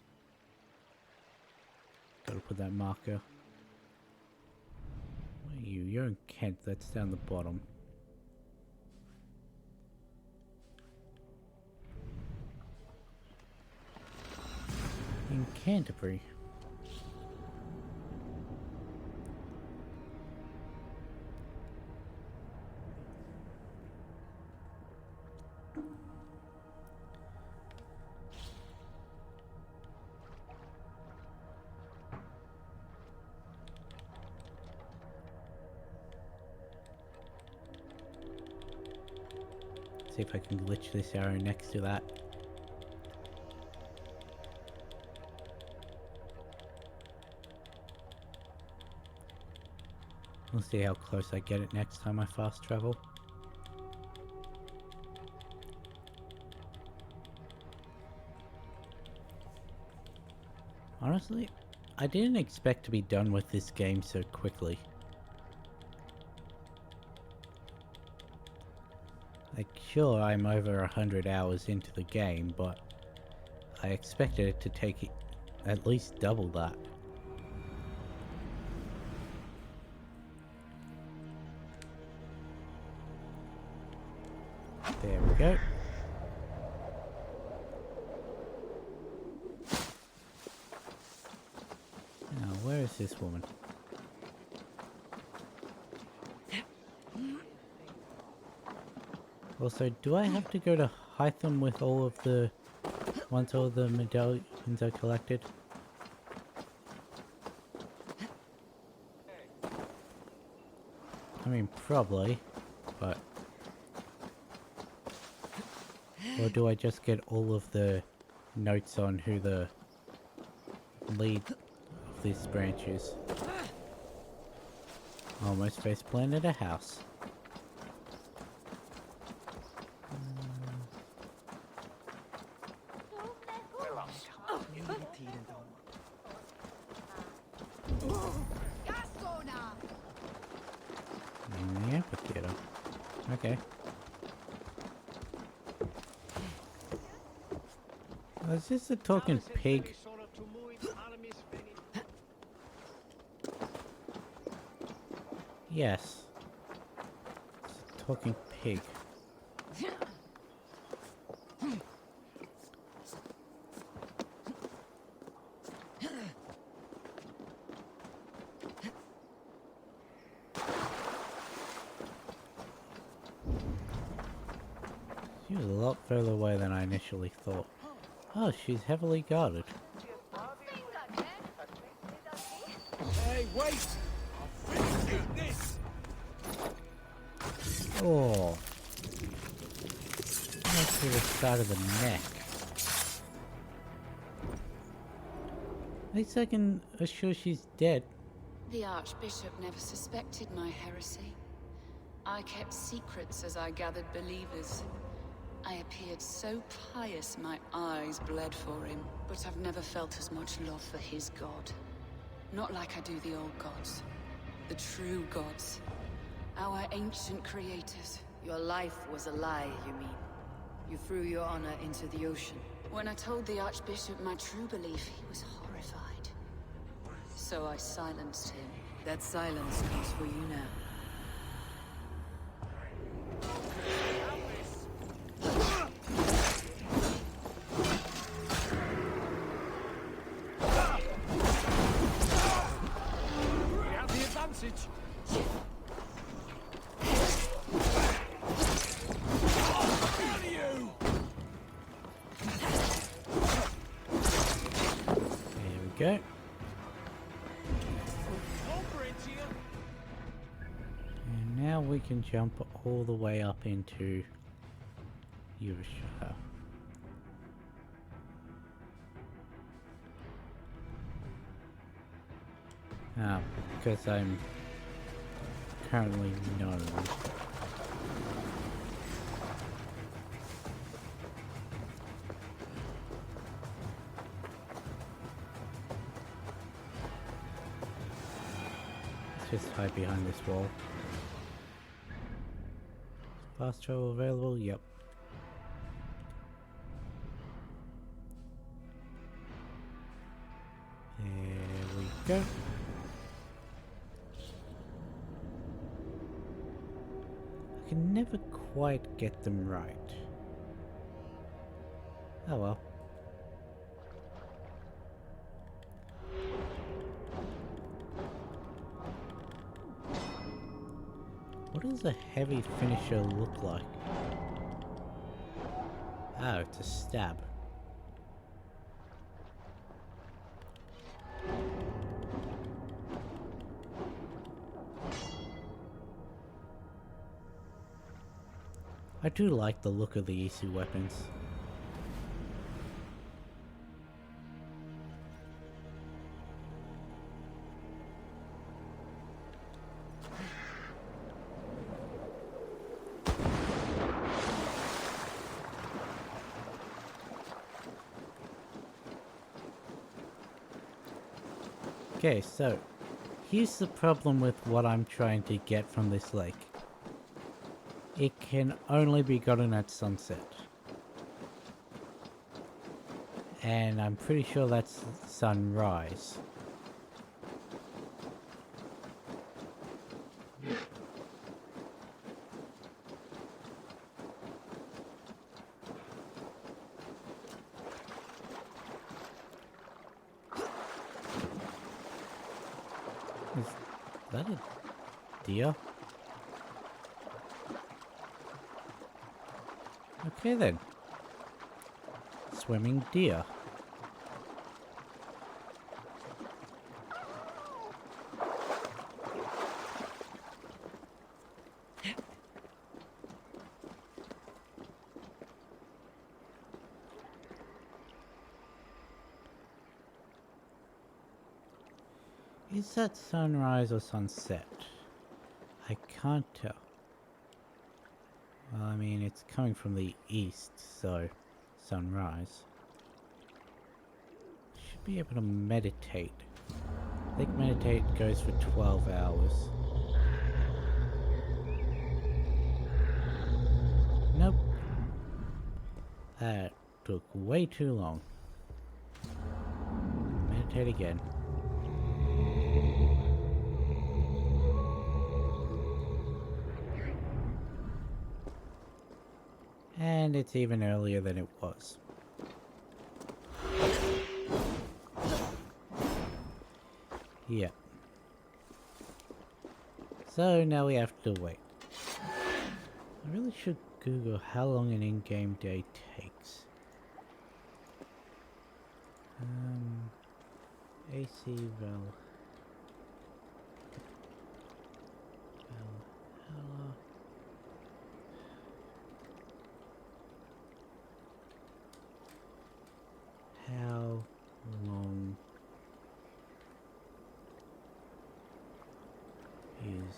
[SPEAKER 1] Gotta put that marker. Where are you? You're in Kent, that's down the bottom. In Canterbury. See if I can glitch this arrow next to that. We'll see how close I get it next time I fast travel. Honestly, I didn't expect to be done with this game so quickly. Like, sure, I'm over 100 hours into the game, but I expected it to take at least double that. There we go. Now, where is this woman? Also, do I have to go to Hytham with all of the... once all the medallions are collected? I mean, probably, but... Or do I just get all of the notes on who the lead of this branch is? Almost face planted a house. In the amphitheater. Okay. Is this a talking pig? Yes. It's a talking pig. She was a lot further away than I initially thought. Oh, she's heavily guarded.
[SPEAKER 5] Hey, wait! I'll finish you this!
[SPEAKER 1] Oh. Right through the side of the neck. At least I can assure she's dead.
[SPEAKER 2] The Archbishop never suspected my heresy. I kept secrets as I gathered believers. I appeared so pious my eyes bled for him. But I've never felt as much love for his god. Not like I do the old gods. The true gods. Our ancient creators.
[SPEAKER 6] Your life was a lie, you mean? You threw your honor into the ocean.
[SPEAKER 2] When I told the Archbishop my true belief, he was horrified. So I silenced him.
[SPEAKER 6] That silence comes for you now.
[SPEAKER 5] We have the advantage.
[SPEAKER 1] There we go. And now we can jump all the way up into Yorkshire. Because I'm currently known. Let's just hide behind this wall. Fast travel available? Yep. There we go. I can never quite get them right. Oh well. What does a heavy finisher look like? Oh, it's a stab. I do like the look of the easy weapons. Okay, so here's the problem with what I'm trying to get from this lake. It can only be gotten at sunset. And I'm pretty sure that's sunrise. Is that a deer? Okay then. Swimming deer. Is that sunrise or sunset? I can't tell. Well, I mean, it's coming from the east, so sunrise. Should be able to meditate. I think meditate goes for 12 hours. Nope. That took way too long. Meditate again. And it's even earlier than it was. Yeah. So now we have to wait. I really should Google how long an in-game day takes. AC Valhalla. How long is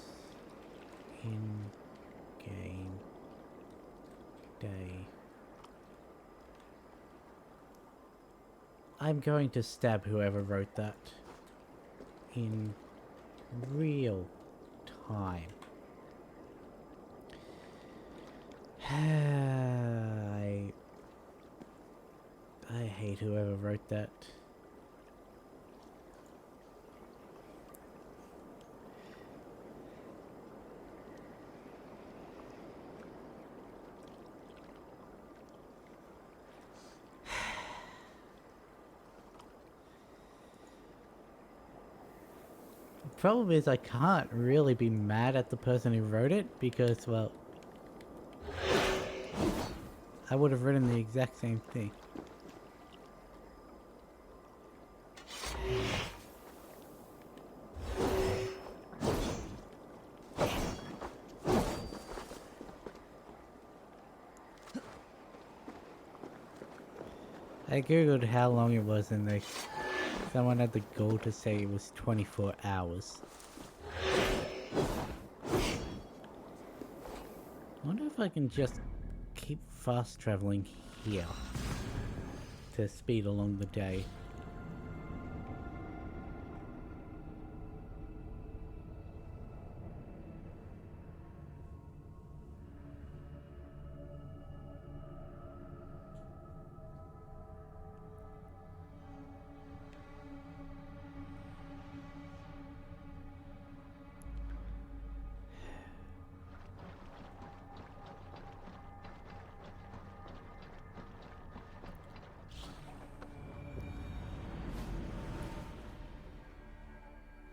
[SPEAKER 1] in day. I'm going to stab whoever wrote that in real time. I hate whoever wrote that. The problem is I can't really be mad at the person who wrote it because, well, I would have written the exact same thing. I googled how long it was and someone had the goal to say it was 24 hours. I wonder if I can just keep fast traveling here to speed along the day.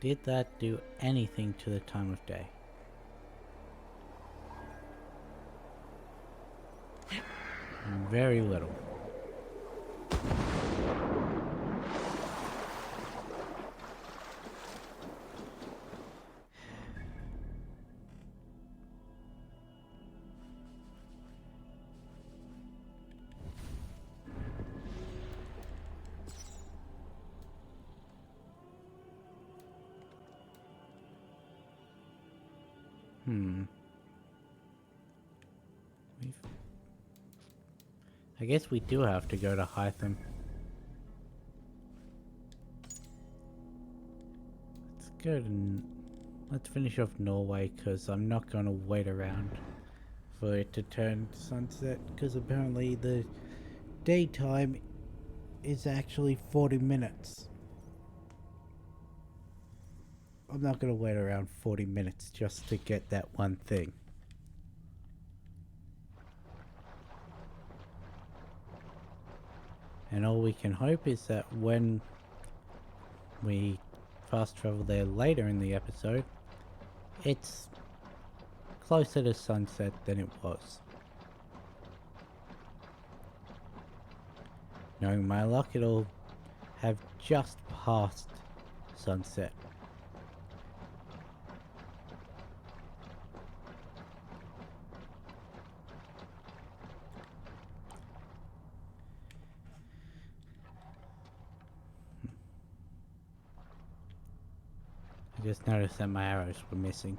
[SPEAKER 1] Did that do anything to the time of day? Very little. I guess we do have to go to Hytham. Let's finish off Norway, because I'm not going to wait around for it to turn sunset, because apparently the daytime is actually 40 minutes. I'm not going to wait around 40 minutes just to get that one thing. And all we can hope is that when we fast travel there later in the episode, it's closer to sunset than it was. Knowing my luck, it'll have just passed sunset. I just noticed that my arrows were missing.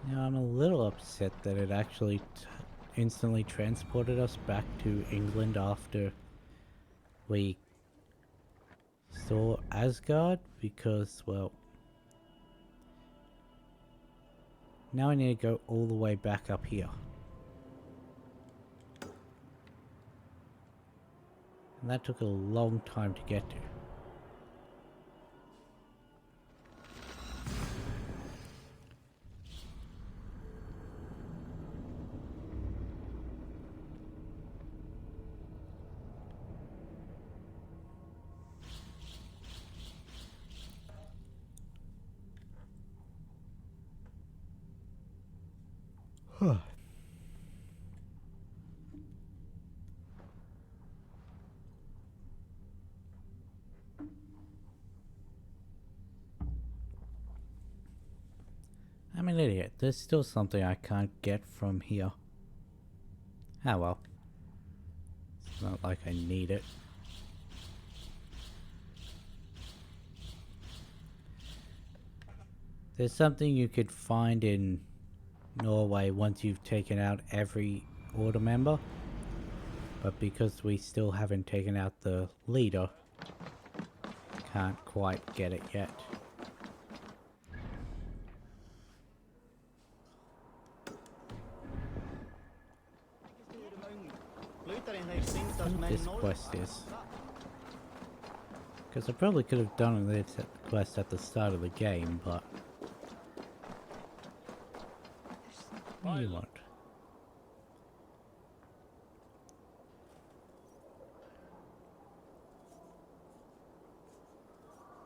[SPEAKER 1] Now I'm a little upset that it actually instantly transported us back to England after we saw Asgard, because, well, now I need to go all the way back up here. And that took a long time to get to. I'm an idiot. There's still something I can't get from here. Ah well. Not like I need it. There's something you could find in Norway once you've taken out every order member. But because we still haven't taken out the leader, can't quite get it yet. I think this quest is. Because I probably could have done this quest at the start of the game, but... What do you want?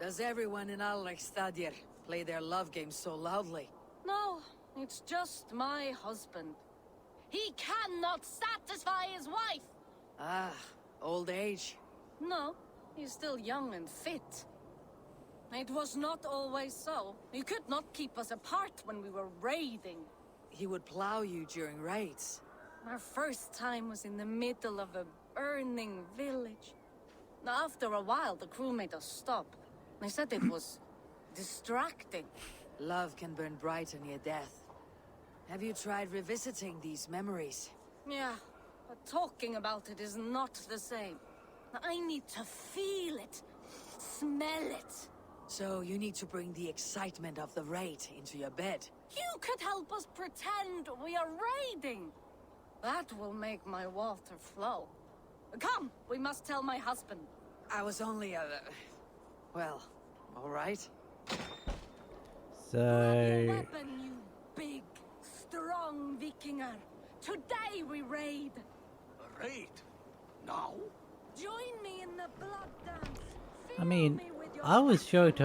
[SPEAKER 6] Does everyone in Alexstadir play their love game so loudly?
[SPEAKER 7] No, it's just my husband. He cannot satisfy his wife!
[SPEAKER 6] Ah, old age.
[SPEAKER 7] No, he's still young and fit. It was not always so. He could not keep us apart when we were raiding.
[SPEAKER 6] He would plow you during raids.
[SPEAKER 7] Our first time was in the middle of a burning village. After a while, the crew made us stop. They said it was distracting.
[SPEAKER 6] Love can burn brighter near death. Have you tried revisiting these memories?
[SPEAKER 7] Yeah, but talking about it is not the same. I need to feel it, smell it.
[SPEAKER 6] So you need to bring the excitement of the raid into your bed.
[SPEAKER 7] You could help us pretend we are raiding. That will make my water flow. Come, we must tell my husband.
[SPEAKER 6] I was only well, all right.
[SPEAKER 1] So...
[SPEAKER 7] Weapon, you big, strong Vikinger. Today we raid.
[SPEAKER 3] A raid? Now?
[SPEAKER 7] Join me in the blood dance.
[SPEAKER 1] I mean,
[SPEAKER 7] Fill me with your
[SPEAKER 1] I was going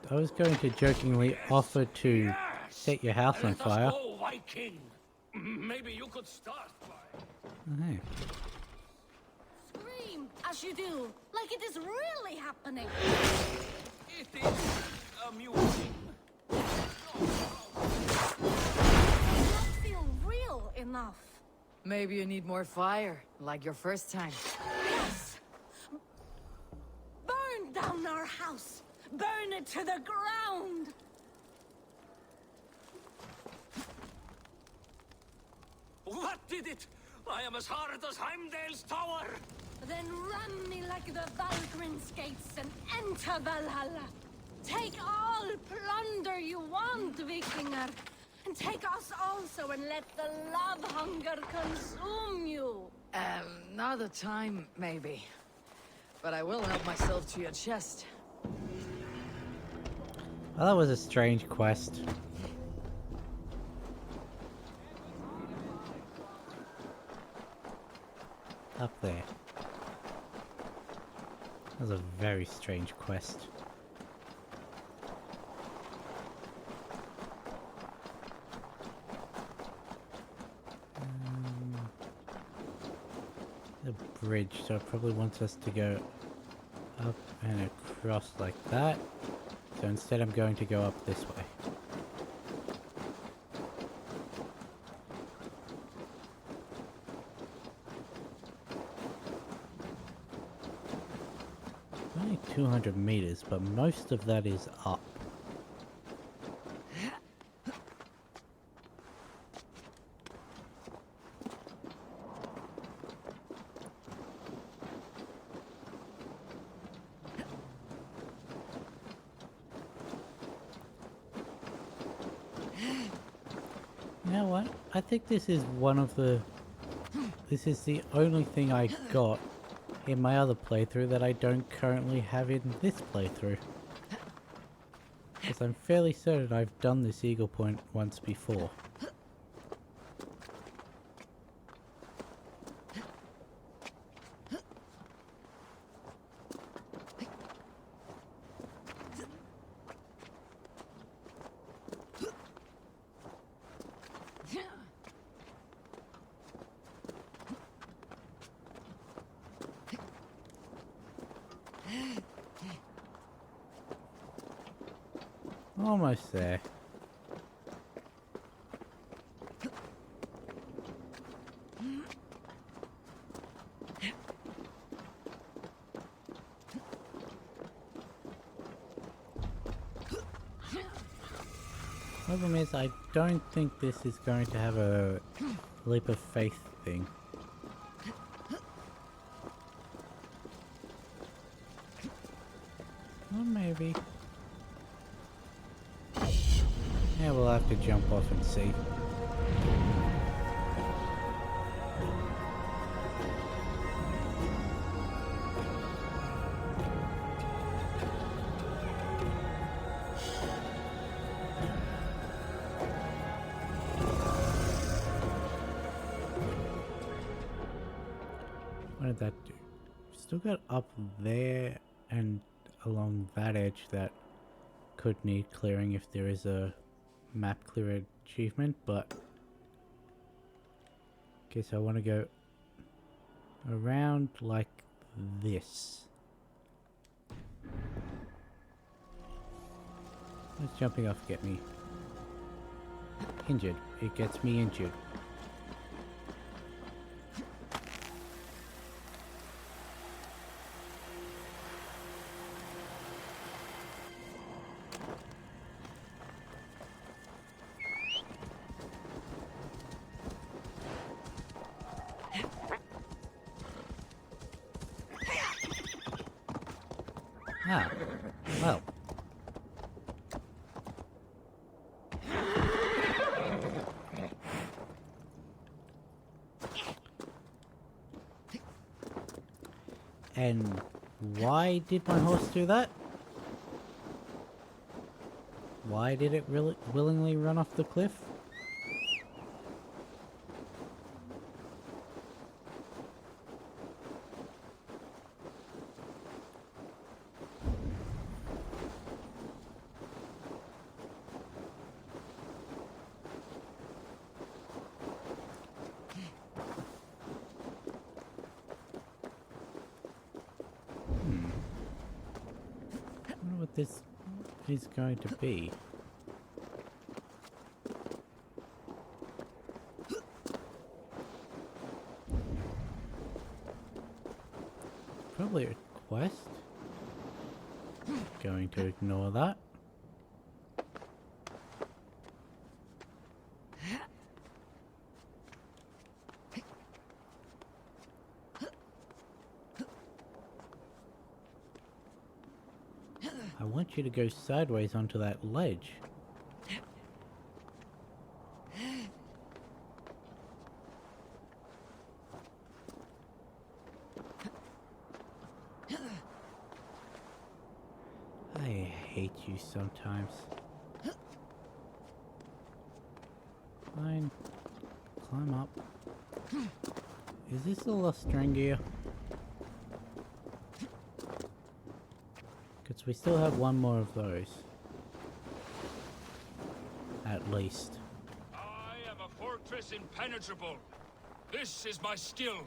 [SPEAKER 7] passions.
[SPEAKER 1] to jokingly offer to
[SPEAKER 3] Yes!
[SPEAKER 1] set your house on
[SPEAKER 3] Let us
[SPEAKER 1] fire.
[SPEAKER 3] go, Viking. Maybe you could start by...
[SPEAKER 1] Hey.
[SPEAKER 7] Scream as you do, like it is really happening.
[SPEAKER 3] It is amusing.
[SPEAKER 7] Does not feel real enough.
[SPEAKER 6] Maybe you need more fire, like your first time.
[SPEAKER 7] Yes. Burn down our house. Burn it to the ground.
[SPEAKER 3] What did it? I am as hard as Heimdall's tower.
[SPEAKER 7] Then run me like the Valgrim's gates and enter Valhalla. Take all plunder you want, Vikinger. And take us also and let the love hunger consume you.
[SPEAKER 6] Not the time, maybe. But I will help myself to your chest.
[SPEAKER 1] Well, that was a strange quest. Up there. That was a very strange quest. The bridge, so it probably wants us to go up and across like that. So instead I'm going to go up this way. Only 200 meters, but most of that is up. You know what? I think this is one of the... This is the only thing I got in my other playthrough that I don't currently have in this playthrough. Because I'm fairly certain I've done this Eagle Point once before. Almost there. Problem is, I don't think this is going to have a leap of faith thing. Or maybe. Yeah, we'll have to jump off and see. What did that do? Still got up there and along that edge that could need clearing if there is a map clear achievement, but guess I want to go around like this. What's jumping off get me? Injured. It gets me injured. Ah, well. And why did my horse do that? Why did it really willingly run off the cliff? I wonder what this is going to be. Probably a quest. Going to ignore that. I want you to go sideways onto that ledge. I hate you sometimes. Fine. Climb up. Is this the Lostrangia? Because we still have one more of those. At least.
[SPEAKER 5] I am a fortress impenetrable. This is my skill.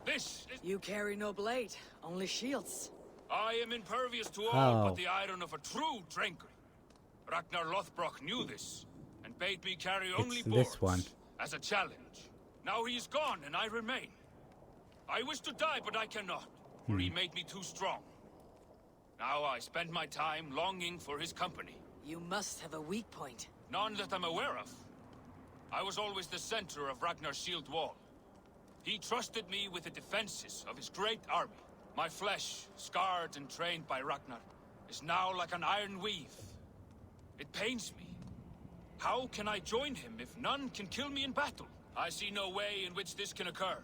[SPEAKER 5] This is...
[SPEAKER 6] You carry no blade, only shields.
[SPEAKER 5] I am impervious to all
[SPEAKER 1] Oh.
[SPEAKER 5] but the iron of a true drinker. Ragnar Lothbrok knew this, and bade me carry only
[SPEAKER 1] It's
[SPEAKER 5] boards
[SPEAKER 1] this one.
[SPEAKER 5] as a challenge. Now he is gone, and I remain. I wish to die, but I cannot, for he made me too strong. Now I spend my time longing for his company.
[SPEAKER 6] You must have a weak point.
[SPEAKER 5] None that I'm aware of. I was always the center of Ragnar's shield wall. He trusted me with the defenses of his great army. My flesh, scarred and trained by Ragnar, is now like an iron weave. It pains me. How can I join him if none can kill me in battle? I see no way in which this can occur.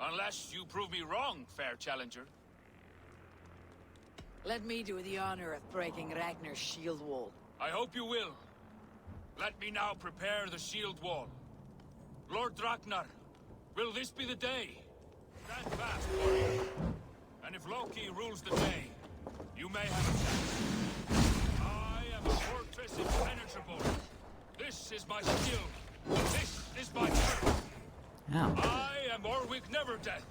[SPEAKER 5] Unless you prove me wrong, fair challenger.
[SPEAKER 6] Let me do the honor of breaking Ragnar's shield wall.
[SPEAKER 5] I hope you will. Let me now prepare the shield wall. Lord Ragnar, will this be the day? Stand fast, warrior. And if Loki rules the day, you may have a chance. I am a fortress impenetrable. This is my skill. This is my curse.
[SPEAKER 1] Ow.
[SPEAKER 5] I am Orwig Neverdeath.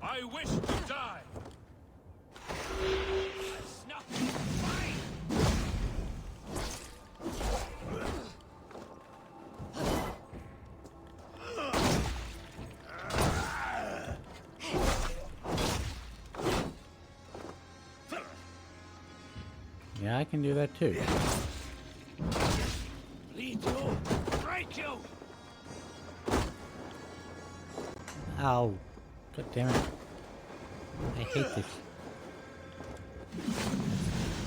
[SPEAKER 5] I wish to die. Snuff. Fine.
[SPEAKER 1] Yeah, I can do that too.
[SPEAKER 5] Please.
[SPEAKER 1] Ow. God damn it. I hate this.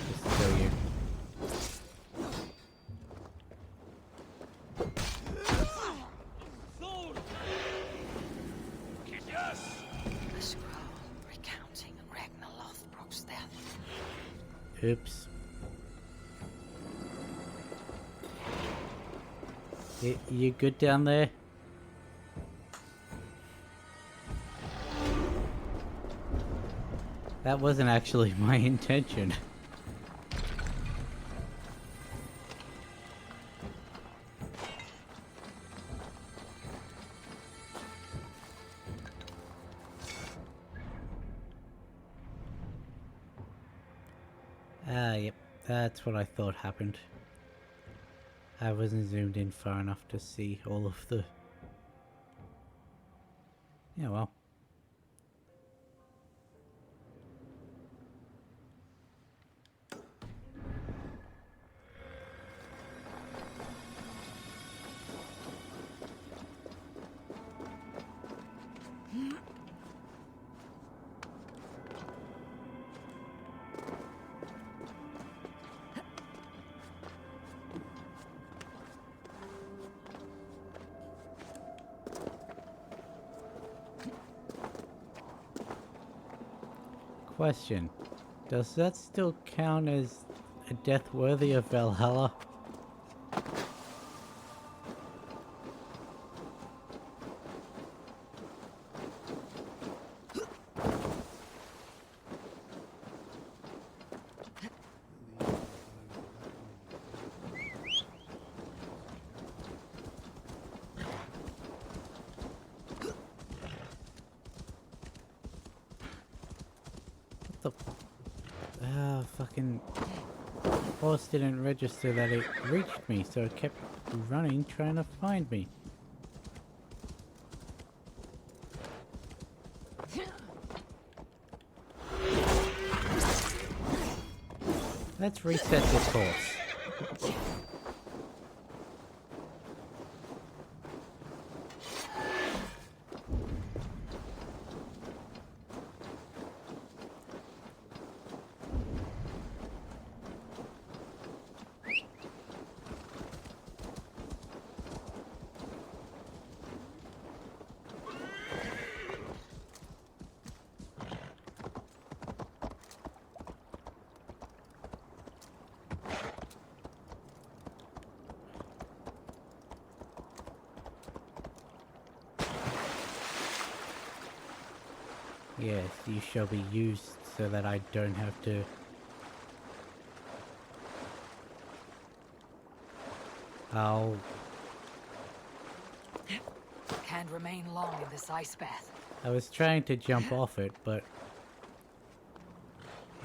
[SPEAKER 1] Just kill you.
[SPEAKER 6] A scroll recounting Ragnar Lothbrok's death.
[SPEAKER 1] Oops. You good down there? That wasn't actually my intention. Ah, yep. That's what I thought happened. I wasn't zoomed in far enough to see all of the... Yeah, well. Question. Does that still count as a death worthy of Valhalla? What the... Ah, fucking... horse didn't register that it reached me, so it kept running trying to find me. Let's reset this horse. Yes, you shall be used so that I don't have to... Oh.
[SPEAKER 6] Can't remain long in this ice bath.
[SPEAKER 1] I was trying to jump off it, but...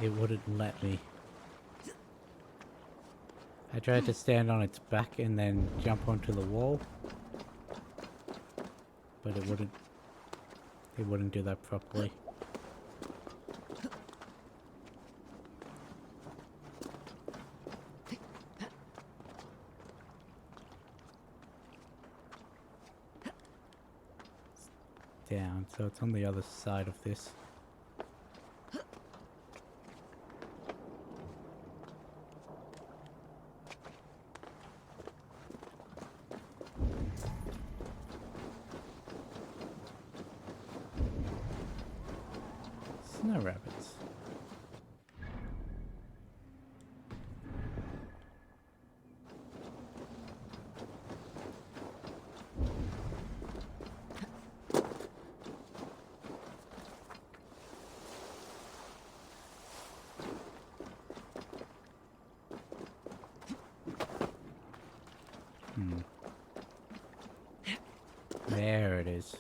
[SPEAKER 1] it wouldn't let me. I tried to stand on its back and then jump onto the wall. But it wouldn't... it wouldn't do that properly. Down, so it's on the other side of this. Snow rabbits. There it is.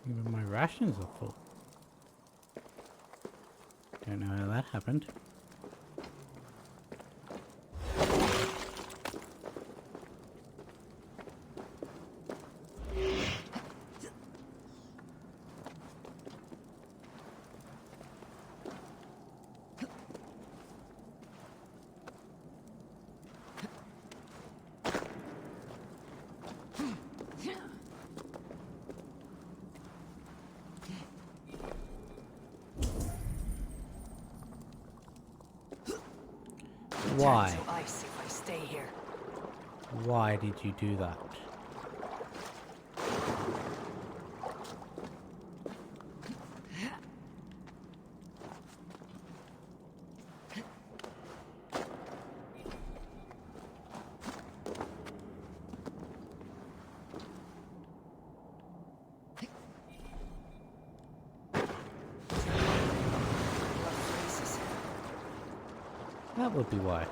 [SPEAKER 1] Even my rations are full. Don't know how that happened. Why?
[SPEAKER 6] Turn to ice if I stay here.
[SPEAKER 1] Why did you do that?
[SPEAKER 6] Blood freezes.
[SPEAKER 1] That would be why.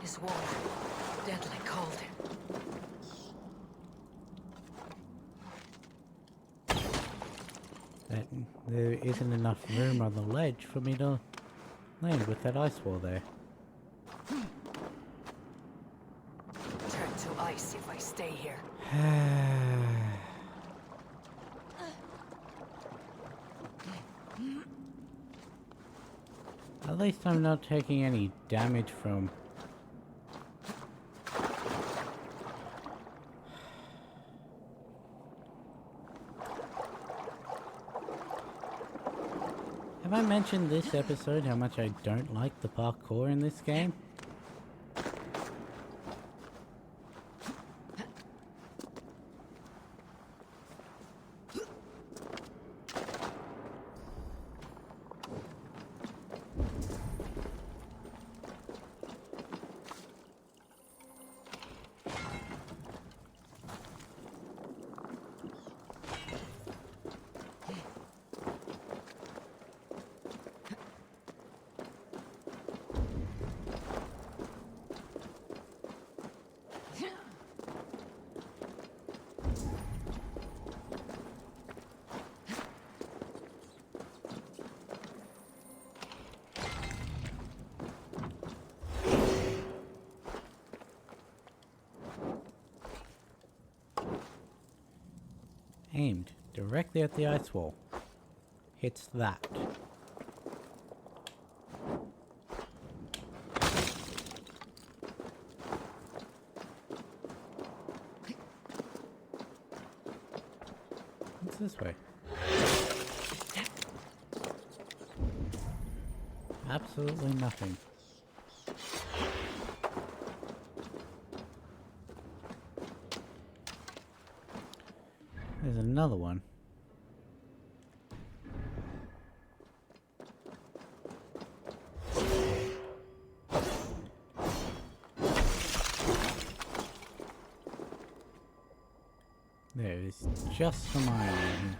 [SPEAKER 6] This water, deadly cold.
[SPEAKER 1] That there isn't enough room on the ledge for me to land with that ice wall there.
[SPEAKER 6] Turn to ice if I stay here.
[SPEAKER 1] At least I'm not taking any damage from... Have I mentioned this episode how much I don't like the parkour in this game? Aimed directly at the ice wall. Hits that. What's this way? Absolutely nothing. There's another one. There is just some iron.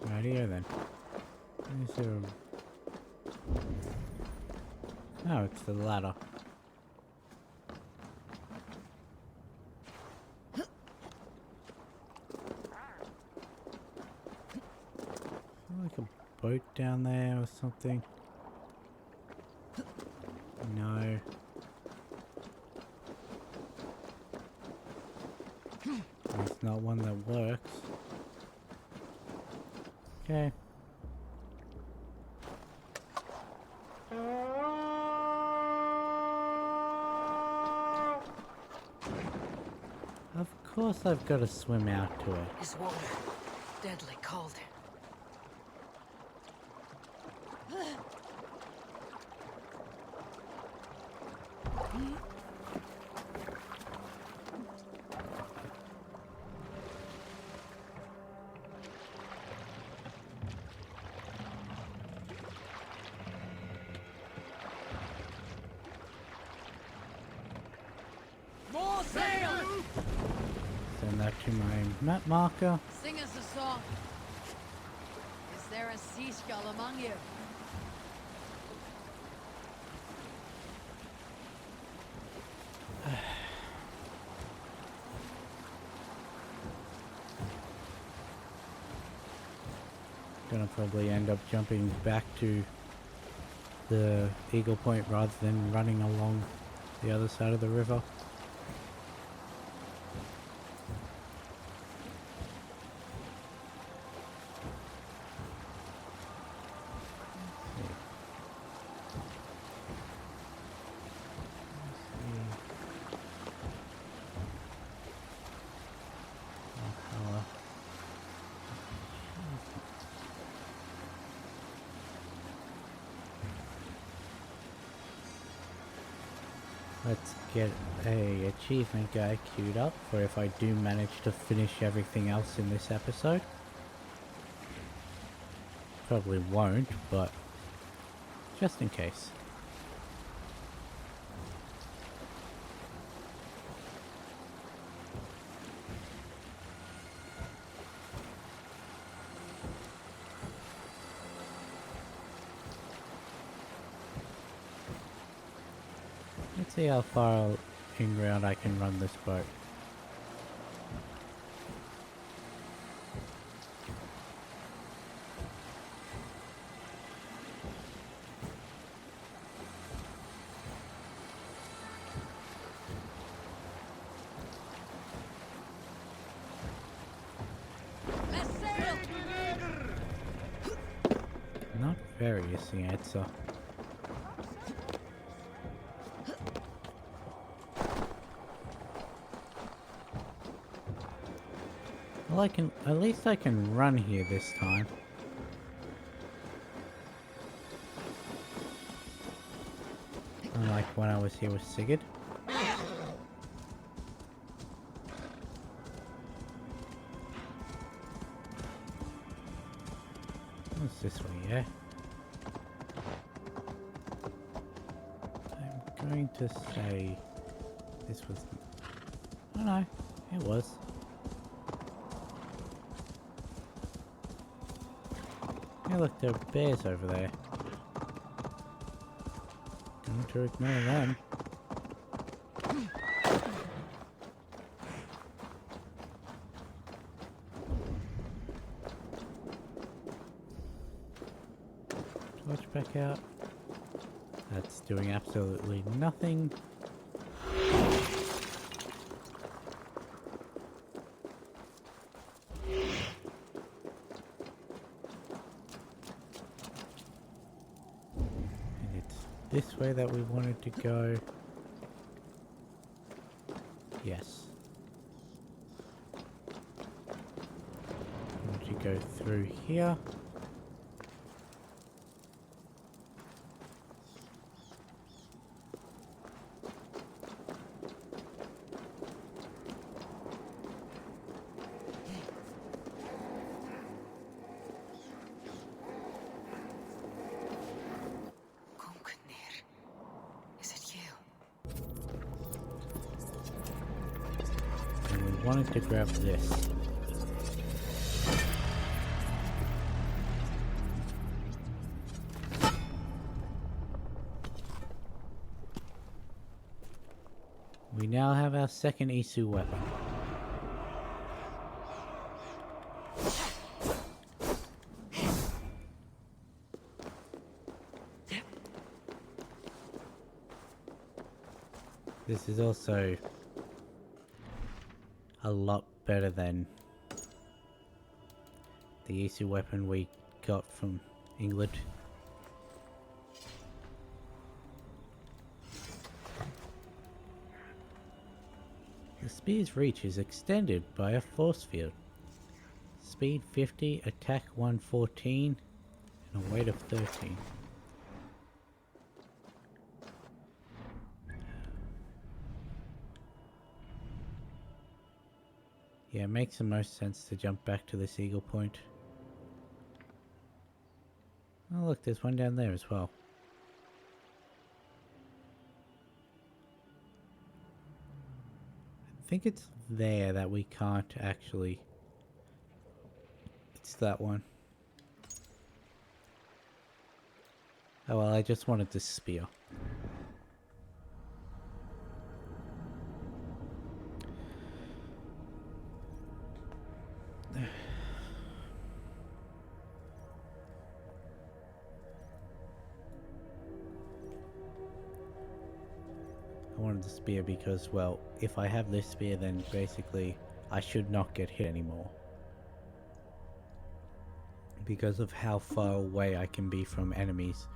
[SPEAKER 1] Rightio then. Is there a... Oh, it's the ladder. Like a boat down there or something. No. It's not one that works. Okay. Of course I've got to swim out to it.
[SPEAKER 6] This water, deadly cold.
[SPEAKER 7] More sail!
[SPEAKER 1] Send that to my map marker.
[SPEAKER 7] Sing us a song. Is there a sea skull among you?
[SPEAKER 1] Gonna probably end up jumping back to the Eagle Point rather than running along the other side of the river. Let's get a achievement guide queued up for if I do manage to finish everything else in this episode. Probably won't, but just in case. Let's see how far inground I can run this boat. Not very is the answer. Well, at least I can run here this time. Unlike when I was here with Sigurd. What's this way, yeah? I'm going to say this was... Oh no, it was. Hey look, there are bears over there. Don't to ignore them. Torch back out. That's doing absolutely nothing. This way that we wanted to go. Yes. I want to go through here. Wanted to grab this. We now have our second Isu weapon. This is also a lot better than the Isu weapon we got from England. The spear's reach is extended by a force field. Speed 50, attack 114, and a weight of 13. Yeah, it makes the most sense to jump back to this Eagle Point. Oh look, there's one down there as well. I think it's there that we can't actually... It's that one. Oh well, I just wanted this spear. I wanted the spear because, well, if I have this spear, then basically I should not get hit anymore. Because of how far away I can be from enemies.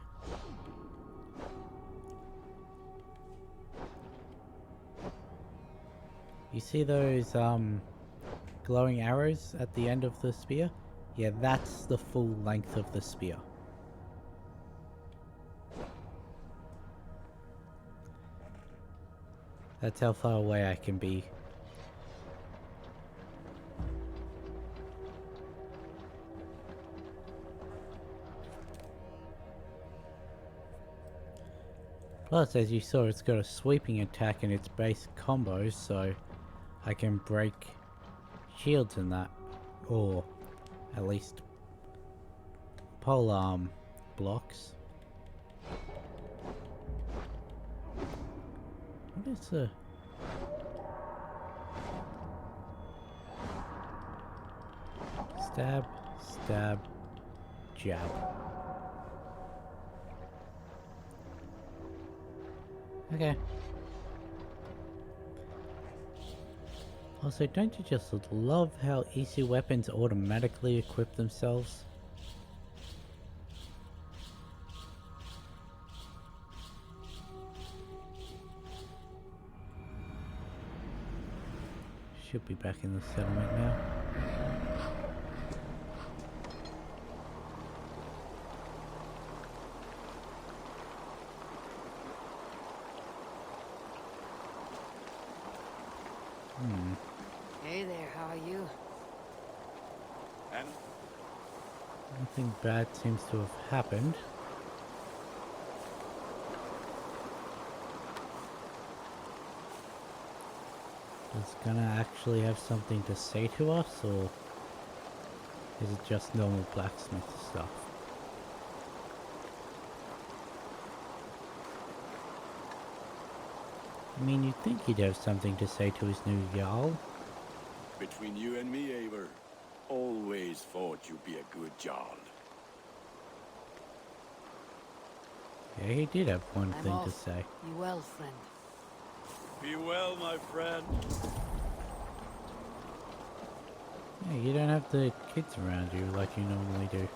[SPEAKER 1] You see those glowing arrows at the end of the spear? Yeah, that's the full length of the spear. That's how far away I can be. Plus, as you saw, it's got a sweeping attack in its base combos, so I can break shields in that. Or at least polearm blocks. What is the... Stab, stab, jab. Okay. Also, don't you just love how easy weapons automatically equip themselves? Should be back in the settlement now.
[SPEAKER 6] Hey there, how are you?
[SPEAKER 3] And
[SPEAKER 1] Nothing bad seems to have happened. Is gonna actually have something to say to us, or is it just normal blacksmith stuff? I mean, you'd think he'd have something to say to his new Jarl.
[SPEAKER 3] between you and me, Eivor, always thought you'd be a good Jarl.
[SPEAKER 1] Yeah, he did have one
[SPEAKER 6] I'm
[SPEAKER 1] thing
[SPEAKER 6] off.
[SPEAKER 1] to say.
[SPEAKER 6] You well, friend?
[SPEAKER 3] Be well, my friend.
[SPEAKER 1] Yeah, you don't have the kids around you like you normally do.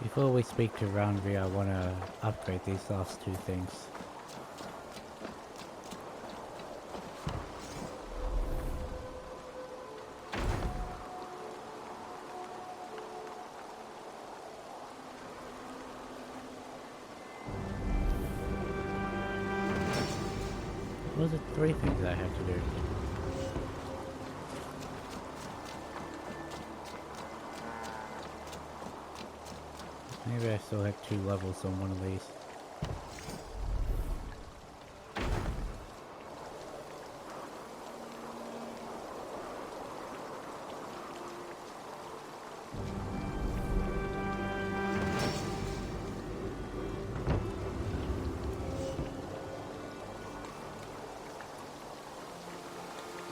[SPEAKER 1] Before we speak to Roundry, I want to upgrade these last two things. What was it? 3 things I had to do. Maybe I still have 2 levels on one of these.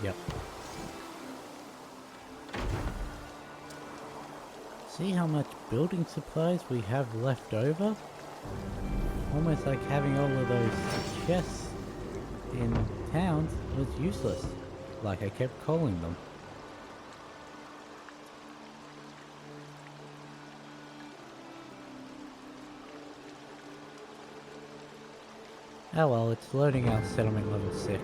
[SPEAKER 1] Yep. See how much building supplies we have left over? Almost like having all of those chests in towns was useless, like I kept calling them. Oh well, it's loading our settlement level 6.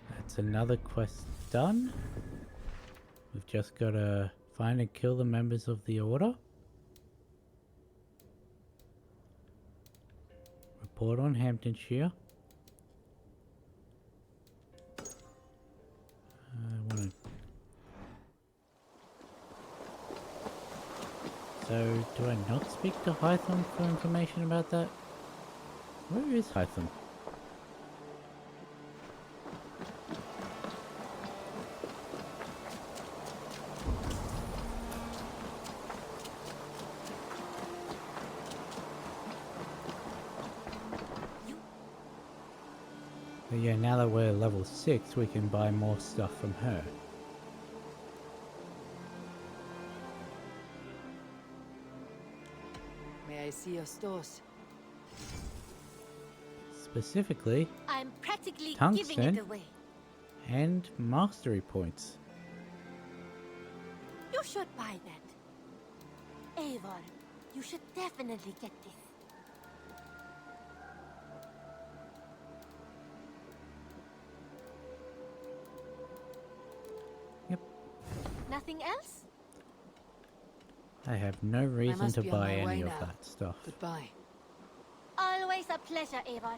[SPEAKER 1] That's another quest done. We've just got to find and kill the members of the Order. Report on Hamptonshire. I want to... So, do I not speak to Hytham for information about that? Where is Hytham? But yeah, now that we're level 6, we can buy more stuff from her.
[SPEAKER 6] May I see your stores?
[SPEAKER 1] Specifically,
[SPEAKER 7] I'm practically giving
[SPEAKER 1] Tungsten?
[SPEAKER 7] it away.
[SPEAKER 1] and mastery points.
[SPEAKER 7] You should buy that. Eivor, you should definitely get this.
[SPEAKER 1] Yep.
[SPEAKER 7] Nothing else?
[SPEAKER 1] I have no reason
[SPEAKER 6] must
[SPEAKER 1] to
[SPEAKER 6] be on
[SPEAKER 1] buy
[SPEAKER 6] my way
[SPEAKER 1] any of
[SPEAKER 6] now.
[SPEAKER 1] that stuff.
[SPEAKER 6] Goodbye.
[SPEAKER 7] Always a pleasure, Eivor.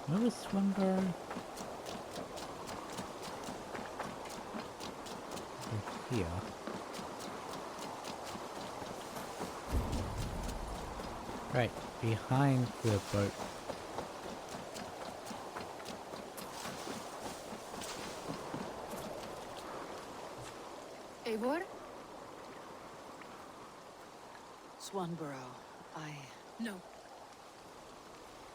[SPEAKER 1] Where was Swinburne? Here. Right, behind the boat.
[SPEAKER 6] Eivor? Swanborough,
[SPEAKER 8] No.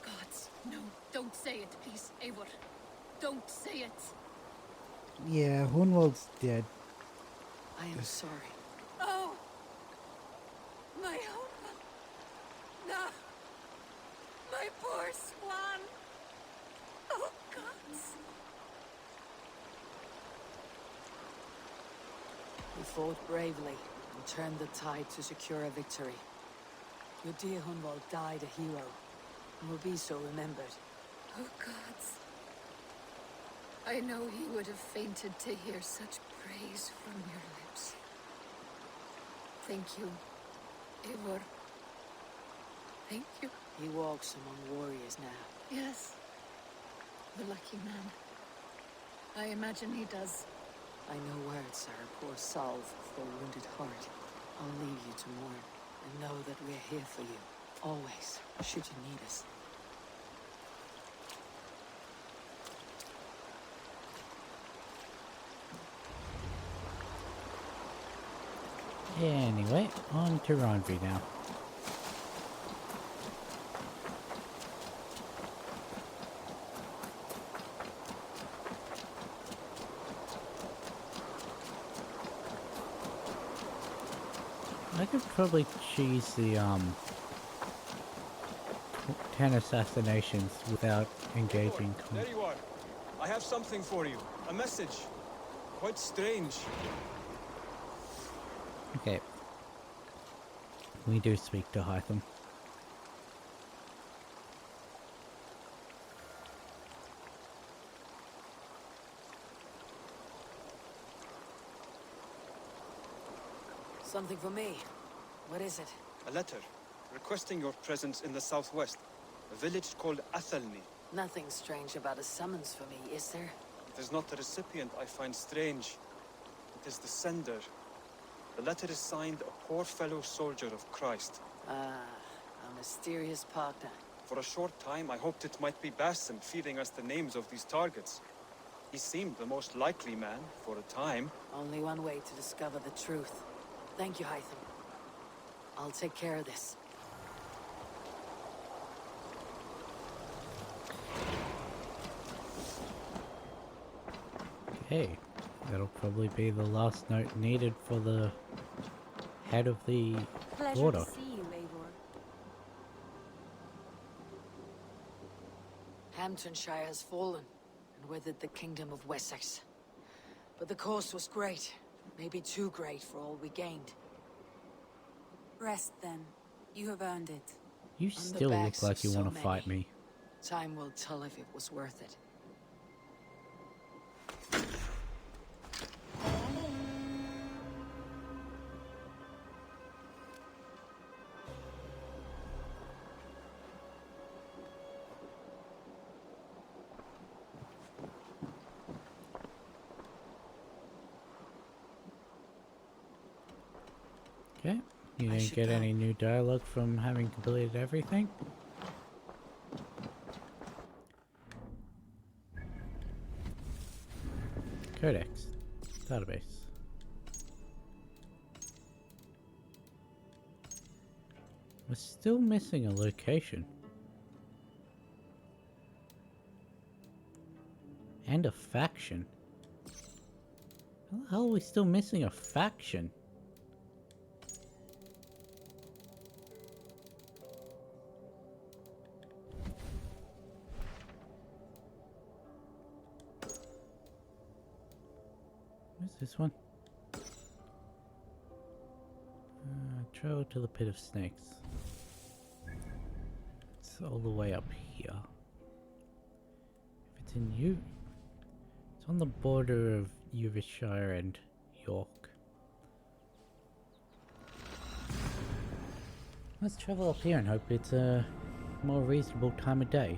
[SPEAKER 8] Gods, no. Don't say it, please, Eivor. Don't say it.
[SPEAKER 1] Yeah, Hornwald's dead.
[SPEAKER 6] I am sorry.
[SPEAKER 8] Oh! My hope. No! My poor swan! Oh, gods!
[SPEAKER 6] You fought bravely and turned the tide to secure a victory. Your dear Hunwald died a hero and will be so remembered.
[SPEAKER 8] Oh, gods. I know he would have fainted to hear such praise from your lips. Thank you, Eivor. Thank you.
[SPEAKER 6] He walks among warriors now.
[SPEAKER 8] Yes. The lucky man. I imagine he does.
[SPEAKER 6] I know words are a poor salve for a wounded heart. I'll leave you to mourn, and know that we're here for you, always, should you need us.
[SPEAKER 1] Anyway, on to Ronvi now. I could probably choose the 10 assassinations without engaging
[SPEAKER 9] There you are. I have something for you. A message. Quite strange.
[SPEAKER 1] Okay. We do speak to Hytham.
[SPEAKER 6] Something for me. What is it?
[SPEAKER 9] A letter requesting your presence in the southwest. A village called Athelney.
[SPEAKER 6] Nothing strange about a summons for me, is there?
[SPEAKER 9] It is not the recipient I find strange. It is the sender. The letter is signed a poor fellow soldier of Christ.
[SPEAKER 6] Ah, a mysterious partner.
[SPEAKER 9] For a short time, I hoped it might be Basim feeding us the names of these targets. He seemed the most likely man, for a time.
[SPEAKER 6] Only one way to discover the truth. Thank you, Hytham. I'll take care of this.
[SPEAKER 1] Okay. That'll probably be the last note needed for the head of the
[SPEAKER 4] Pleasure
[SPEAKER 1] order.
[SPEAKER 4] to see you, Eivor.
[SPEAKER 6] Hamptonshire has fallen, and with it the kingdom of Wessex. But the cost was great. Maybe too great for all we gained.
[SPEAKER 4] Rest then. You have earned it.
[SPEAKER 1] You
[SPEAKER 6] On the
[SPEAKER 1] still look
[SPEAKER 6] backs
[SPEAKER 1] like
[SPEAKER 6] of
[SPEAKER 1] you
[SPEAKER 6] so
[SPEAKER 1] want to fight
[SPEAKER 6] many.
[SPEAKER 1] me.
[SPEAKER 6] Time will tell if it was worth it.
[SPEAKER 1] Okay. You
[SPEAKER 6] I
[SPEAKER 1] didn't
[SPEAKER 6] should
[SPEAKER 1] get
[SPEAKER 6] go.
[SPEAKER 1] any new dialogue from having completed everything? Codex. Database. We're still missing a location. And a faction. How the hell are we still missing a faction? This one? Travel to the pit of snakes. It's all the way up here. If it's in it's on the border of Yorkshire and York. Let's travel up here and hope it's a more reasonable time of day.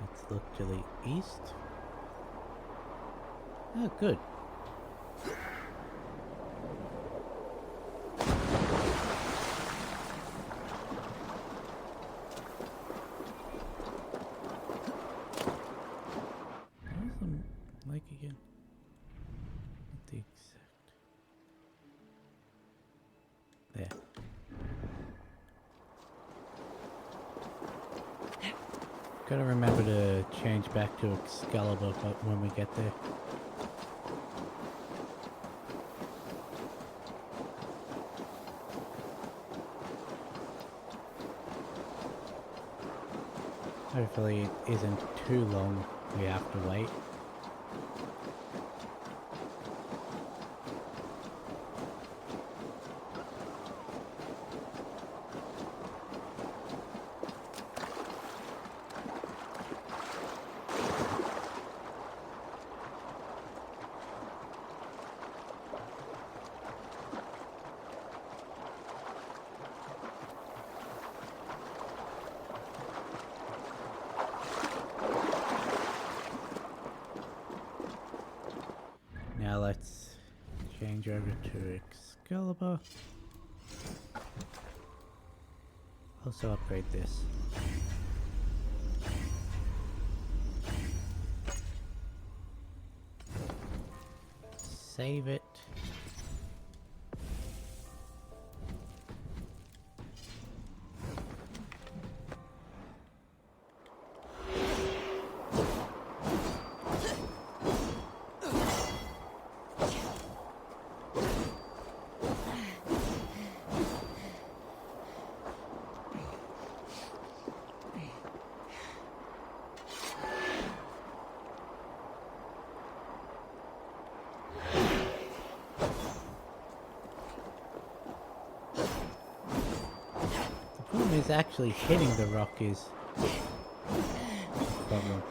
[SPEAKER 1] Let's look to the east. Oh, good. Where's the lake again? Not the exact. There. Gotta remember to change back to Excalibur when we get there. Hopefully it isn't too long we have to wait. Now let's change over to Excalibur. Also upgrade this. Save it. The problem is actually hitting the rock is a problem.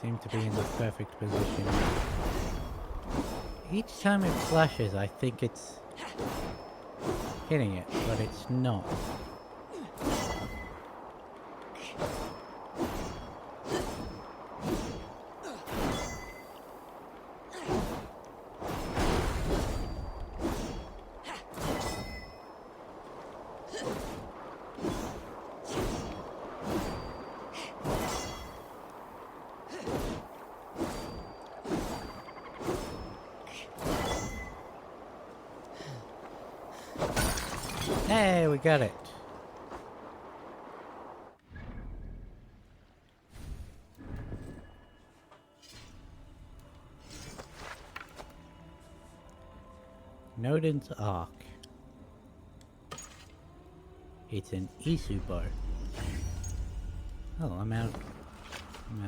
[SPEAKER 1] Seem to be in the perfect position. Each time it flashes, I think it's hitting it, but it's not. Hey, we got it. Nodin's Arc. It's an Isu bow. Oh, I'm out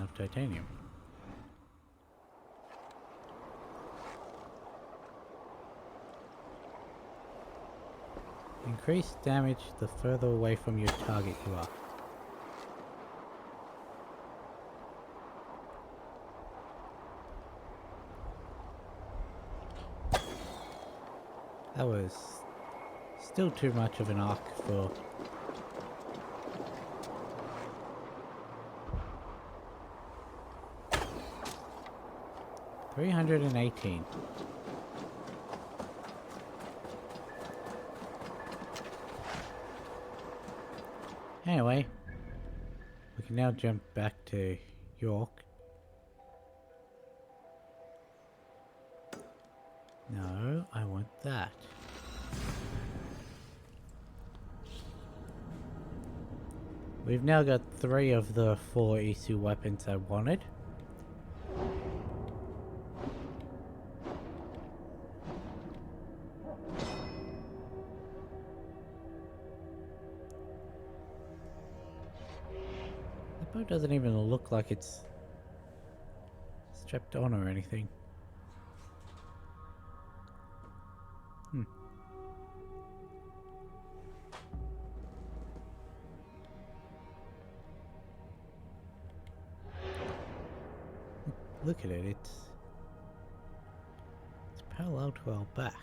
[SPEAKER 1] of titanium. Increase damage the further away from your target you are. That was still too much of an arc for... $318. Anyway, we can now jump back to York. No, I want that. We've now got 3 of the 4 Isu weapons I wanted. The boat doesn't even look like it's strapped on or anything. Look at it, it's parallel to our back.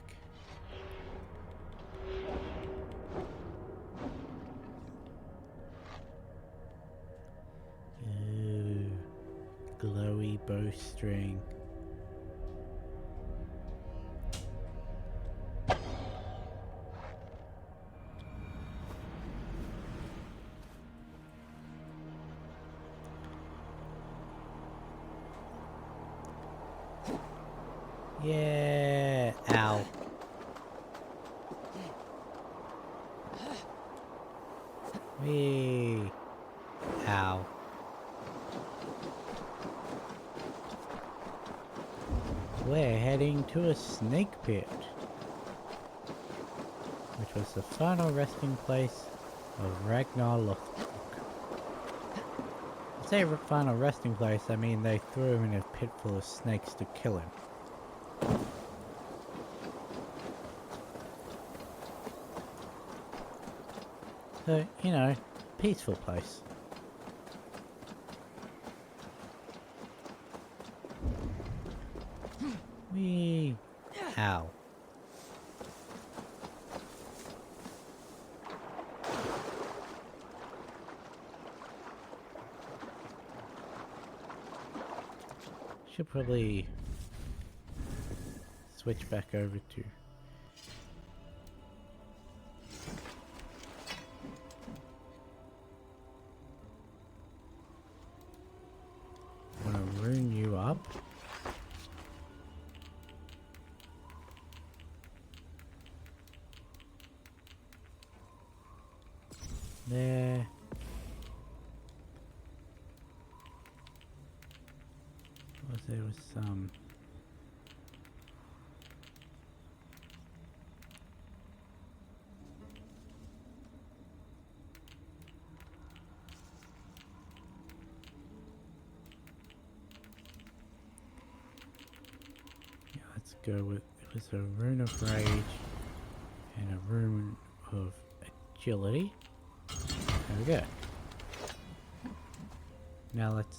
[SPEAKER 1] Ooh, glowy bowstring. Yeah, ow. Wee. Ow. We're heading to a snake pit, which was the final resting place of Ragnar Lothbrok. I say final resting place, I mean they threw him in a pit full of snakes to kill him. So, you know, peaceful place. Wee. Ow. Should probably switch back over to rune you up. There. There was some. Let's go with, it was a rune of rage and a rune of agility. There we go. Now let's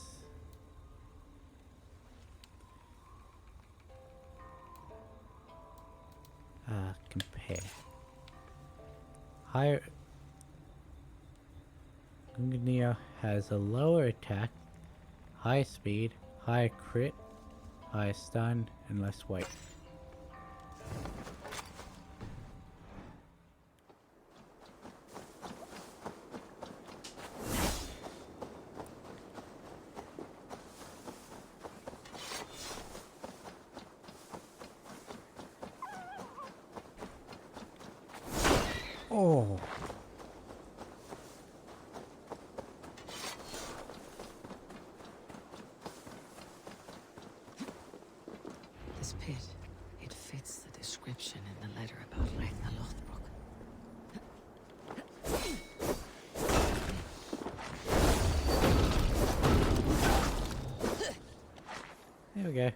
[SPEAKER 1] compare. Higher Gungnir has a lower attack, higher speed, higher crit, higher stun, and less weight. Oh.
[SPEAKER 6] This pit, it fits the description in the letter about Ragnar Lothbrok.
[SPEAKER 1] There we go.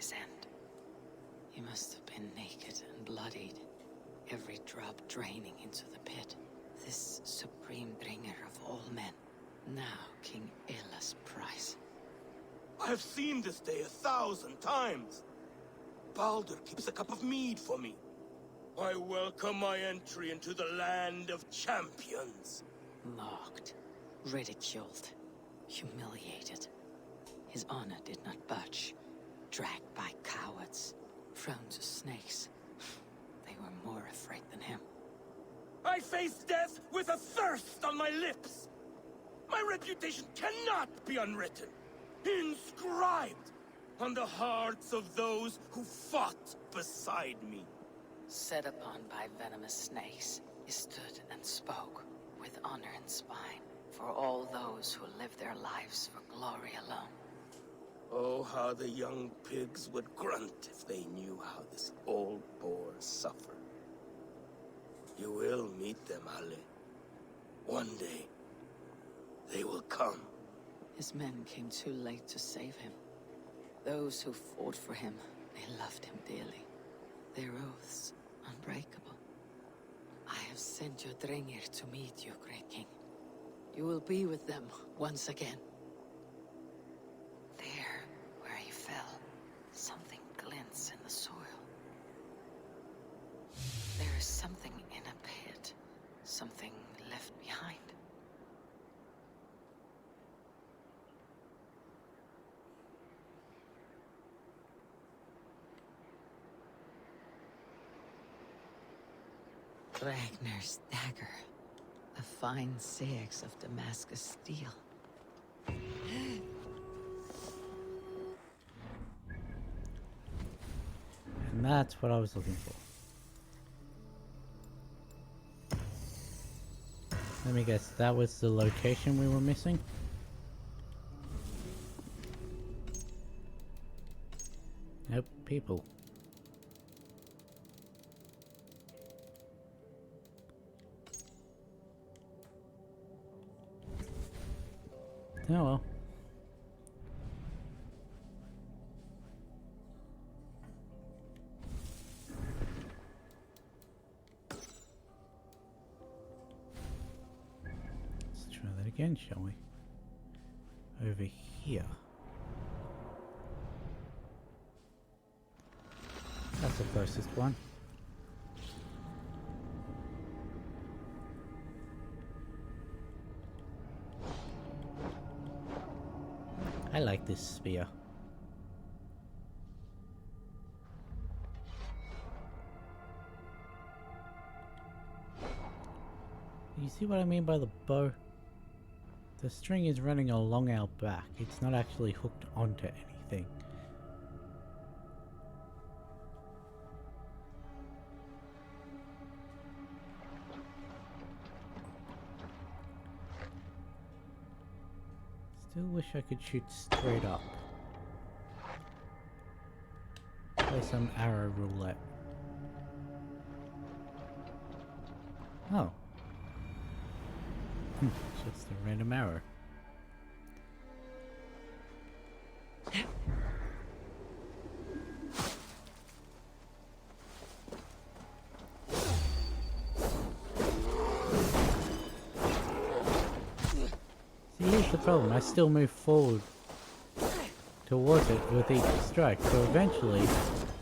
[SPEAKER 6] his end. He must have been naked and bloodied, every drop draining into the pit. This supreme bringer of all men, now King Ella's prize.
[SPEAKER 3] I have seen this day 1,000 times. Baldur keeps a cup of mead for me. I welcome my entry into the land of champions.
[SPEAKER 6] Mocked, ridiculed, humiliated. His honor did not budge. Dragged by cowards, thrown to snakes. They were more afraid than him.
[SPEAKER 3] I face death with a thirst on my lips. My reputation cannot be unwritten, inscribed on the hearts of those who fought beside me.
[SPEAKER 6] Set upon by venomous snakes, he stood and spoke, with honor in spine, for all those who live their lives for glory alone.
[SPEAKER 3] Oh, how the young pigs would grunt if they knew how this old boar suffered. You will meet them, Ale. One day, they will come.
[SPEAKER 6] His men came too late to save him. Those who fought for him, they loved him dearly. Their oaths unbreakable. I have sent your Drengir to meet you, great king. You will be with them once again. There, where he fell, something glints in the soil. There is something in a pit, something left behind. Ragnar's dagger. A fine seax of Damascus steel.
[SPEAKER 1] And that's what I was looking for. Let me guess, that was the location we were missing? Nope, people. Oh well. Let's try that again, shall we? Over here. That's the closest one. I like this spear. You see what I mean by the bow? The string is running along our back. It's not actually hooked onto anything. Still wish I could shoot straight up. Play some arrow roulette. Oh. Just a random arrow. See, here's the problem. I still move forward towards it with each strike. So eventually,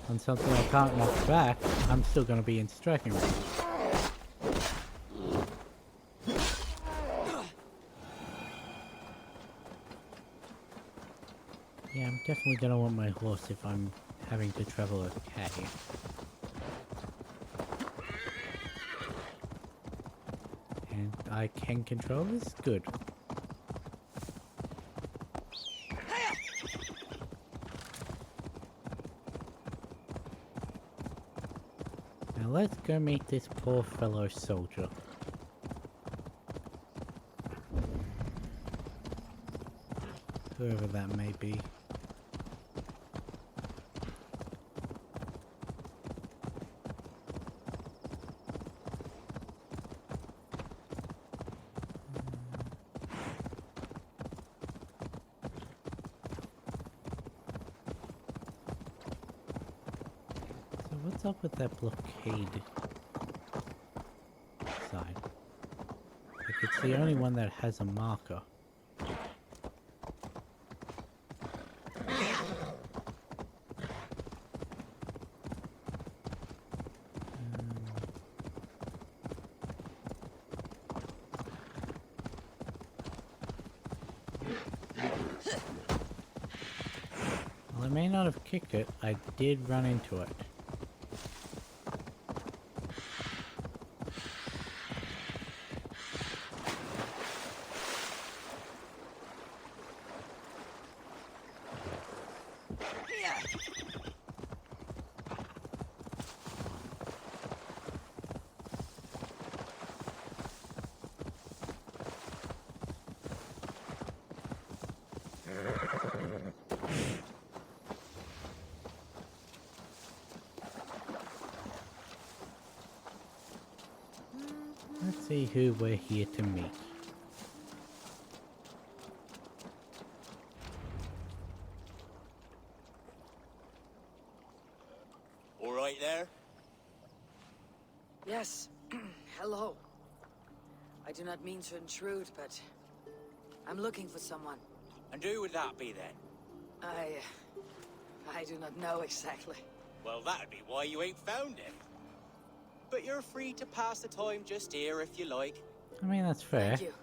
[SPEAKER 1] on something I can't knock back, I'm still going to be in striking range. Yeah, I'm definitely going to want my horse if I'm having to travel a cave. And I can control this? Good. Now let's go meet this poor fellow soldier. Whoever that may be. What's up with that blockade sign? Like it's the only one that has a marker. Well, I may not have kicked it, I did run into it. Let's see who we're here to meet.
[SPEAKER 10] All right there?
[SPEAKER 6] Yes. Hello. I do not mean to intrude, but I'm looking for someone.
[SPEAKER 10] And who would that be then?
[SPEAKER 6] I do not know exactly.
[SPEAKER 10] Well, that'd be why you ain't found it. But you're free to pass the time just here if you like.
[SPEAKER 1] I mean, that's fair.
[SPEAKER 6] Thank you.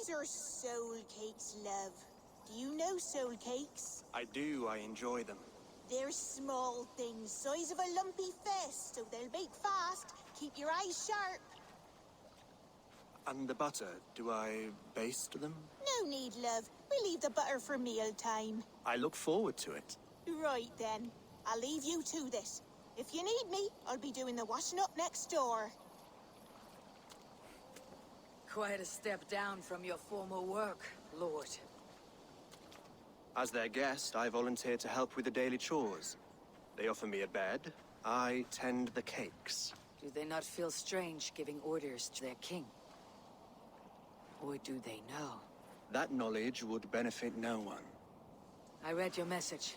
[SPEAKER 4] These are soul cakes, love. Do you know soul cakes?
[SPEAKER 9] I do, I enjoy them.
[SPEAKER 4] They're small things, size of a lumpy fist, so they'll bake fast. Keep your eyes sharp.
[SPEAKER 9] And the butter, do I baste them?
[SPEAKER 4] No need, love. We leave the butter for meal time.
[SPEAKER 9] I look forward to it.
[SPEAKER 4] Right then. I'll leave you to this. If you need me, I'll be doing the washing up next door.
[SPEAKER 6] Quite a step down from your former work, Lord.
[SPEAKER 9] As their guest, I volunteer to help with the daily chores. They offer me a bed. I tend the cakes.
[SPEAKER 6] Do they not feel strange giving orders to their king? Or do they know?
[SPEAKER 9] That knowledge would benefit no one.
[SPEAKER 6] I read your message.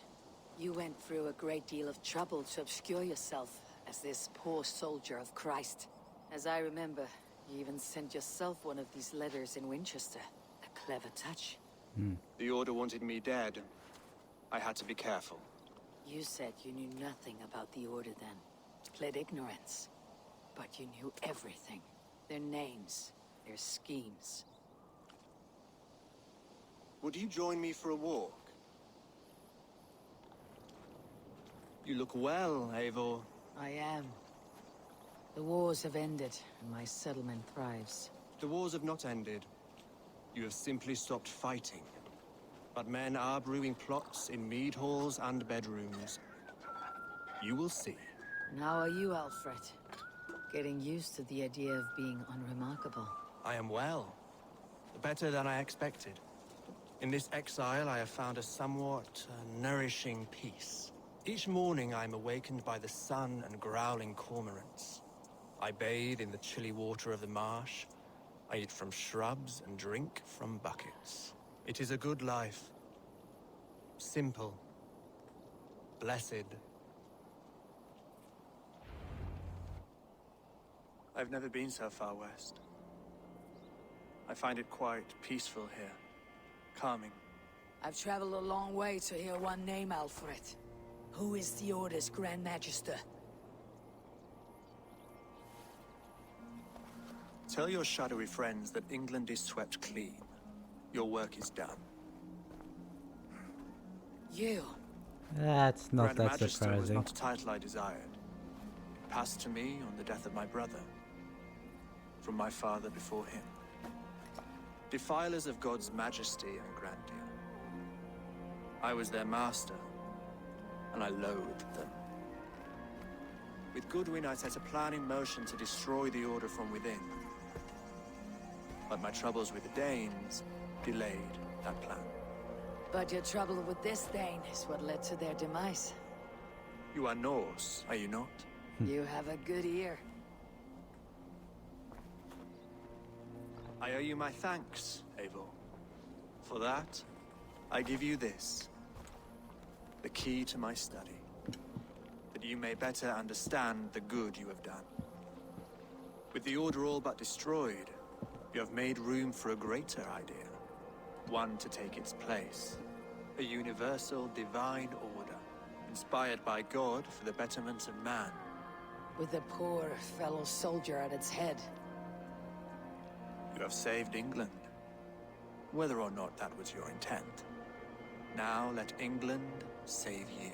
[SPEAKER 6] You went through a great deal of trouble to obscure yourself as this poor soldier of Christ. As I remember, you even sent yourself one of these letters in Winchester. A clever touch.
[SPEAKER 9] The Order wanted me dead. I had to be careful.
[SPEAKER 6] You said you knew nothing about the Order then. Pled ignorance. But you knew everything. Their names, their schemes.
[SPEAKER 9] Would you join me for a walk? You look well, Eivor.
[SPEAKER 6] I am. The wars have ended, and my settlement thrives.
[SPEAKER 9] The wars have not ended. You have simply stopped fighting. But men are brewing plots in mead halls and bedrooms. You will see.
[SPEAKER 6] And how are you, Alfred? Getting used to the idea of being unremarkable.
[SPEAKER 9] I am well. Better than I expected. In this exile, I have found a somewhat nourishing peace. Each morning, I am awakened by the sun and growling cormorants. I bathe in the chilly water of the marsh. I eat from shrubs and drink from buckets. It is a good life. Simple. Blessed. I've never been so far west. I find it quite peaceful here. Calming.
[SPEAKER 6] I've traveled a long way to hear one name, Alfred. Who is the Order's Grand Magister?
[SPEAKER 9] Tell your shadowy friends that England is swept clean. Your work is done.
[SPEAKER 6] You?
[SPEAKER 1] That's not
[SPEAKER 9] Grand
[SPEAKER 1] that
[SPEAKER 9] Magister was
[SPEAKER 1] surprising.
[SPEAKER 9] not a title I desired. It passed to me on the death of my brother. From my father before him. Defilers of God's majesty and grandeur. I was their master, and I loathed them. With Goodwin, I set a plan in motion to destroy the Order from within. but my troubles with the Danes delayed that plan.
[SPEAKER 6] But your trouble with this Dane is what led to their demise.
[SPEAKER 9] You are Norse, are you not?
[SPEAKER 6] You have a good ear.
[SPEAKER 9] I owe you my thanks, Eivor. For that, I give you this. The key to my study. That you may better understand the good you have done. With the Order all but destroyed, you have made room for a greater idea. One to take its place. A universal divine order, inspired by God for the betterment of man.
[SPEAKER 6] With a poor fellow soldier at its head.
[SPEAKER 9] You have saved England. Whether or not that was your intent. Now let England save you.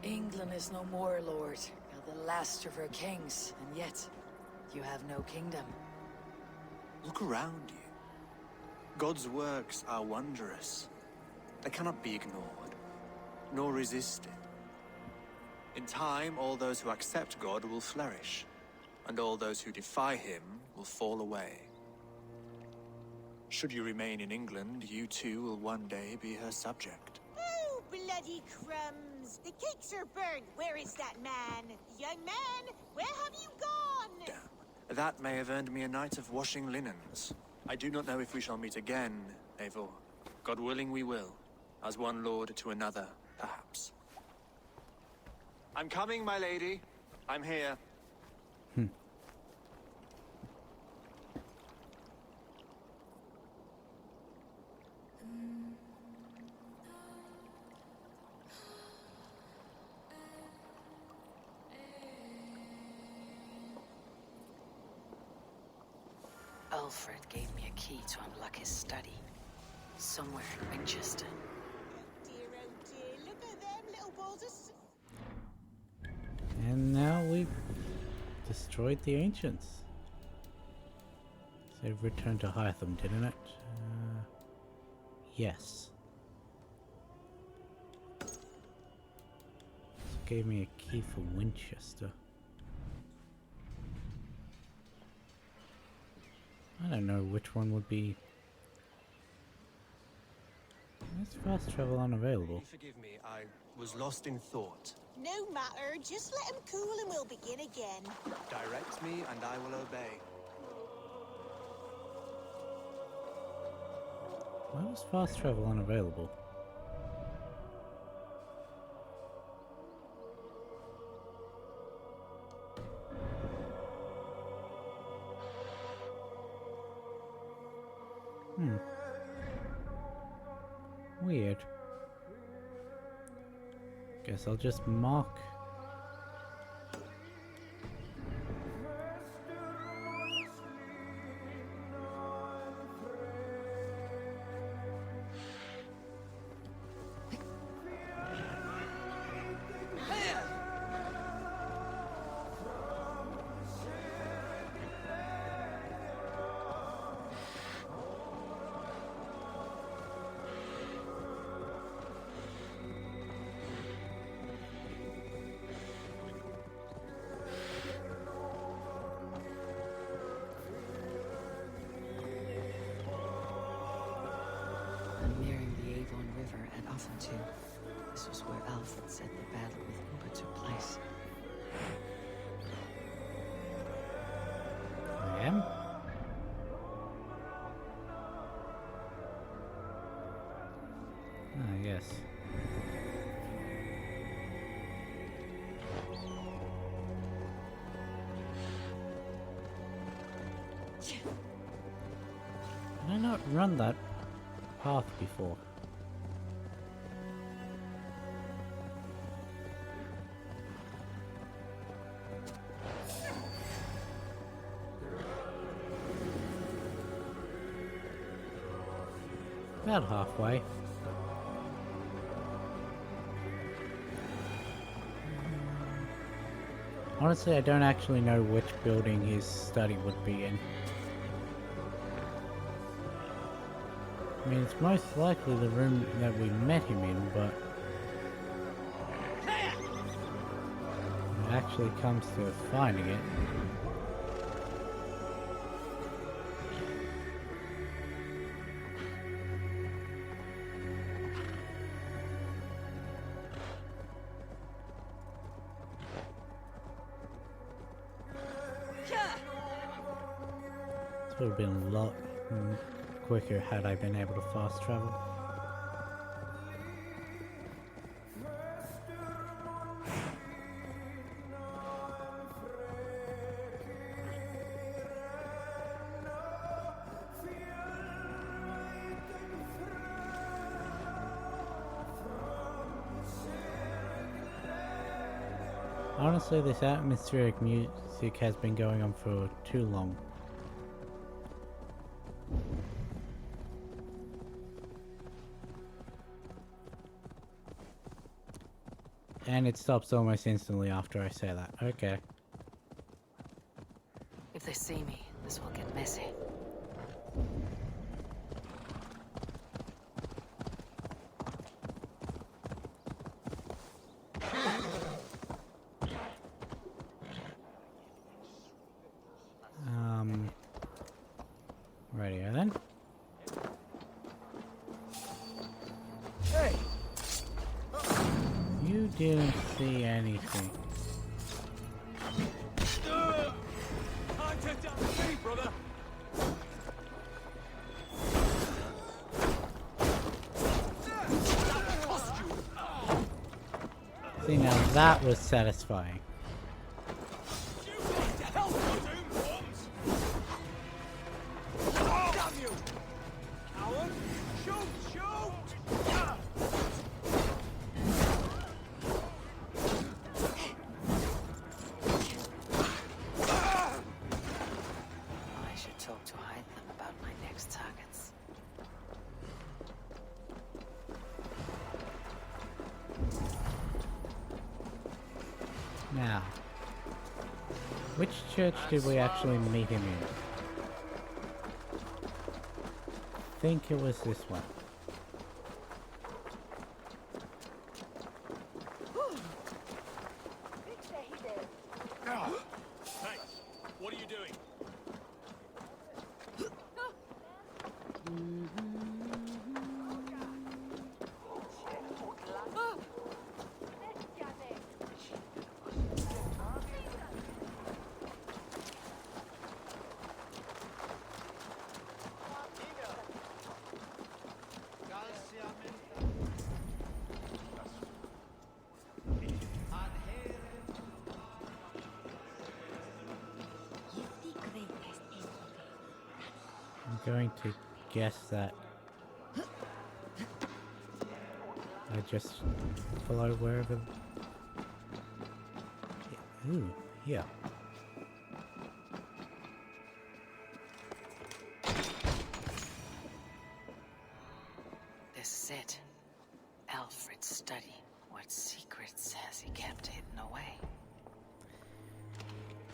[SPEAKER 6] England is no more, Lord. You're the last of her kings, and yet you have no kingdom.
[SPEAKER 9] Look around you. God's works are wondrous. They cannot be ignored, nor resisted. In time, all those who accept God will flourish, and all those who defy him will fall away. Should you remain in England, you too will one day be her subject.
[SPEAKER 4] Oh, bloody crumbs! The cakes are burned. Where is that man? Young man, where have you gone?
[SPEAKER 9] Damn. That may have earned me a night of washing linens. I do not know if we shall meet again, Eivor. God willing, we will. As one lord to another, perhaps. I'm coming, my lady. I'm here.
[SPEAKER 6] Alfred gave me a key to unlock his study. Somewhere in Winchester.
[SPEAKER 4] Dear, oh dear, look at them little balls of...
[SPEAKER 1] And now we've destroyed the ancients. So it returned to Hytham, didn't it? Yes. So it gave me a key for Winchester. I don't know which one would be. Is fast travel unavailable?
[SPEAKER 9] Forgive me, I was lost in thought.
[SPEAKER 4] No matter, just let him cool and we'll begin again.
[SPEAKER 9] Direct me and I will obey.
[SPEAKER 1] Why was fast travel unavailable? Weird. Guess I'll just mark.
[SPEAKER 6] I'm nearing the Avon River at Offentu. This was where Alfred said the battle with Uber took place.
[SPEAKER 1] I am? Ah, yes. Did I not run that path before? About halfway. Honestly, I don't actually know which building his study would be in. I mean, it's most likely the room that we met him in, but when it actually comes to finding it, Would have been a lot quicker had I been able to fast travel. Honestly, this atmospheric music has been going on for too long. And it stops almost instantly after I say that. Okay.
[SPEAKER 6] If they see me, this will get messy.
[SPEAKER 1] Radio then.
[SPEAKER 9] Hey!
[SPEAKER 1] You didn't see anything.
[SPEAKER 9] Can't take down the tree, brother!
[SPEAKER 1] See, now that was satisfying.
[SPEAKER 6] I should talk to Hyde them about my next targets.
[SPEAKER 1] Now, which church did we actually meet him in? I think it was this one.
[SPEAKER 5] Hey, what are you doing?
[SPEAKER 1] I'm going to guess that I just follow wherever. Ooh, yeah.
[SPEAKER 6] This is it. Alfred's study. What secrets has he kept hidden away?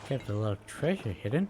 [SPEAKER 1] Kept a lot of treasure hidden.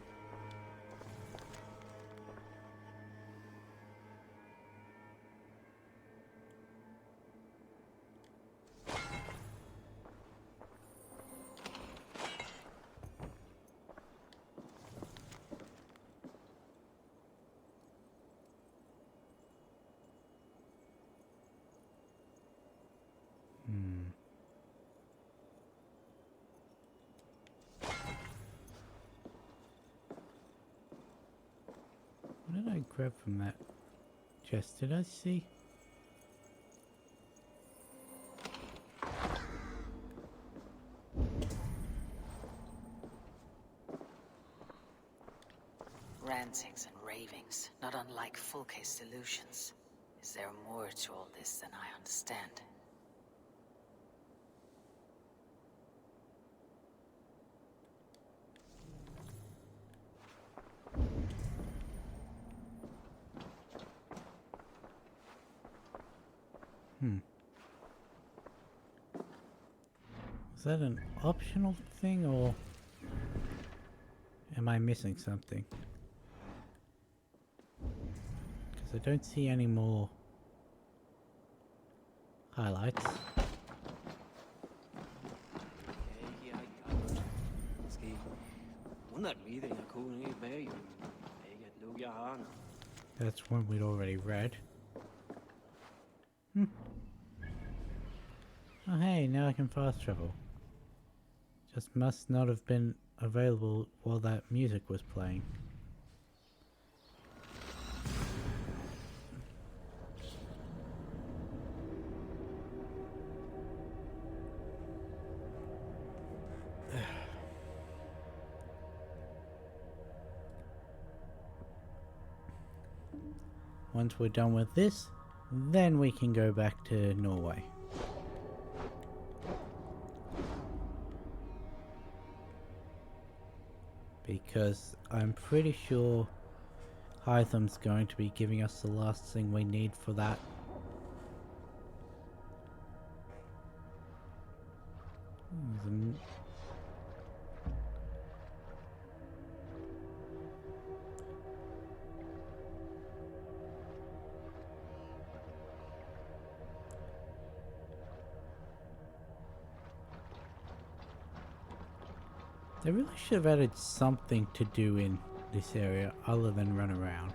[SPEAKER 1] What did I grab from that chest? Did I see?
[SPEAKER 6] Rantings and ravings, not unlike full case delusions. Is there more to all this than I understand?
[SPEAKER 1] Is that an optional thing, or am I missing something? Because I don't see any more highlights. That's one we'd already read. Oh hey, now I can fast travel. Just must not have been available while that music was playing. Once we're done with this, then we can go back to Norway. Because I'm pretty sure Hytham's going to be giving us the last thing we need for that. They really should have added something to do in this area other than run around.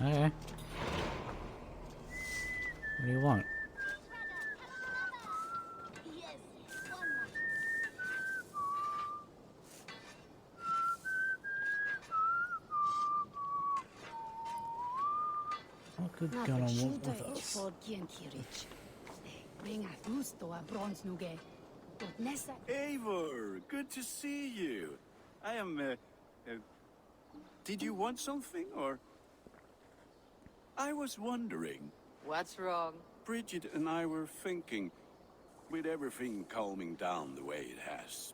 [SPEAKER 1] Okay. What do you want? What could go on with us?
[SPEAKER 11] Eivor, good to see you. I am, did you want something, or? I was wondering.
[SPEAKER 6] What's wrong?
[SPEAKER 11] Bridget and I were thinking, with everything calming down the way it has,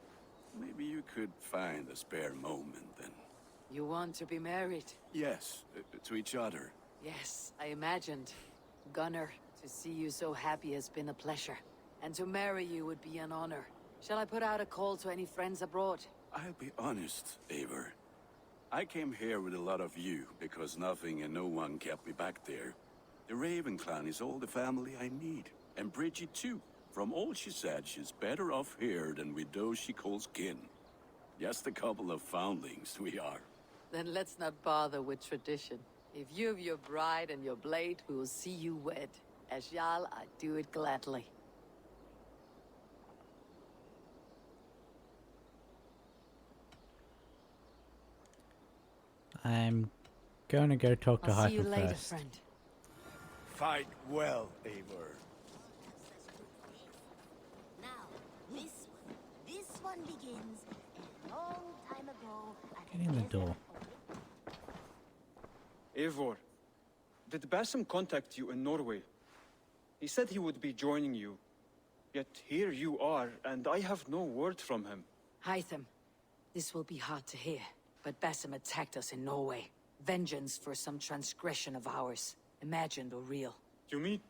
[SPEAKER 11] maybe you could find a spare moment and...
[SPEAKER 6] You want to be married?
[SPEAKER 11] Yes, to each other.
[SPEAKER 6] Yes, I imagined. Gunnar, to see you so happy has been a pleasure. And to marry you would be an honor. Shall I put out a call to any friends abroad?
[SPEAKER 11] I'll be honest, Eivor. I came here with a lot of you, because nothing and no one kept me back there. The Raven clan is all the family I need. And Bridget too. From all she said, she's better off here than with those she calls kin. Just a couple of foundlings we are.
[SPEAKER 6] Then let's not bother with tradition. If you have your bride and your blade, we will see you wed. As Jarl, I do it gladly.
[SPEAKER 1] I'm going to go talk to
[SPEAKER 6] I'll see you
[SPEAKER 1] Hytham
[SPEAKER 6] later,
[SPEAKER 1] first.
[SPEAKER 6] friend.
[SPEAKER 11] Fight well, Eivor.
[SPEAKER 12] Now, this one begins a long time ago.
[SPEAKER 1] Get in the door.
[SPEAKER 13] Eivor, did Basim contact you in Norway? He said he would be joining you. Yet here you are, and I have no word from him.
[SPEAKER 6] Hytham, this will be hard to hear, but Basim attacked us in Norway. Vengeance for some transgression of ours, imagined or real.
[SPEAKER 13] You mean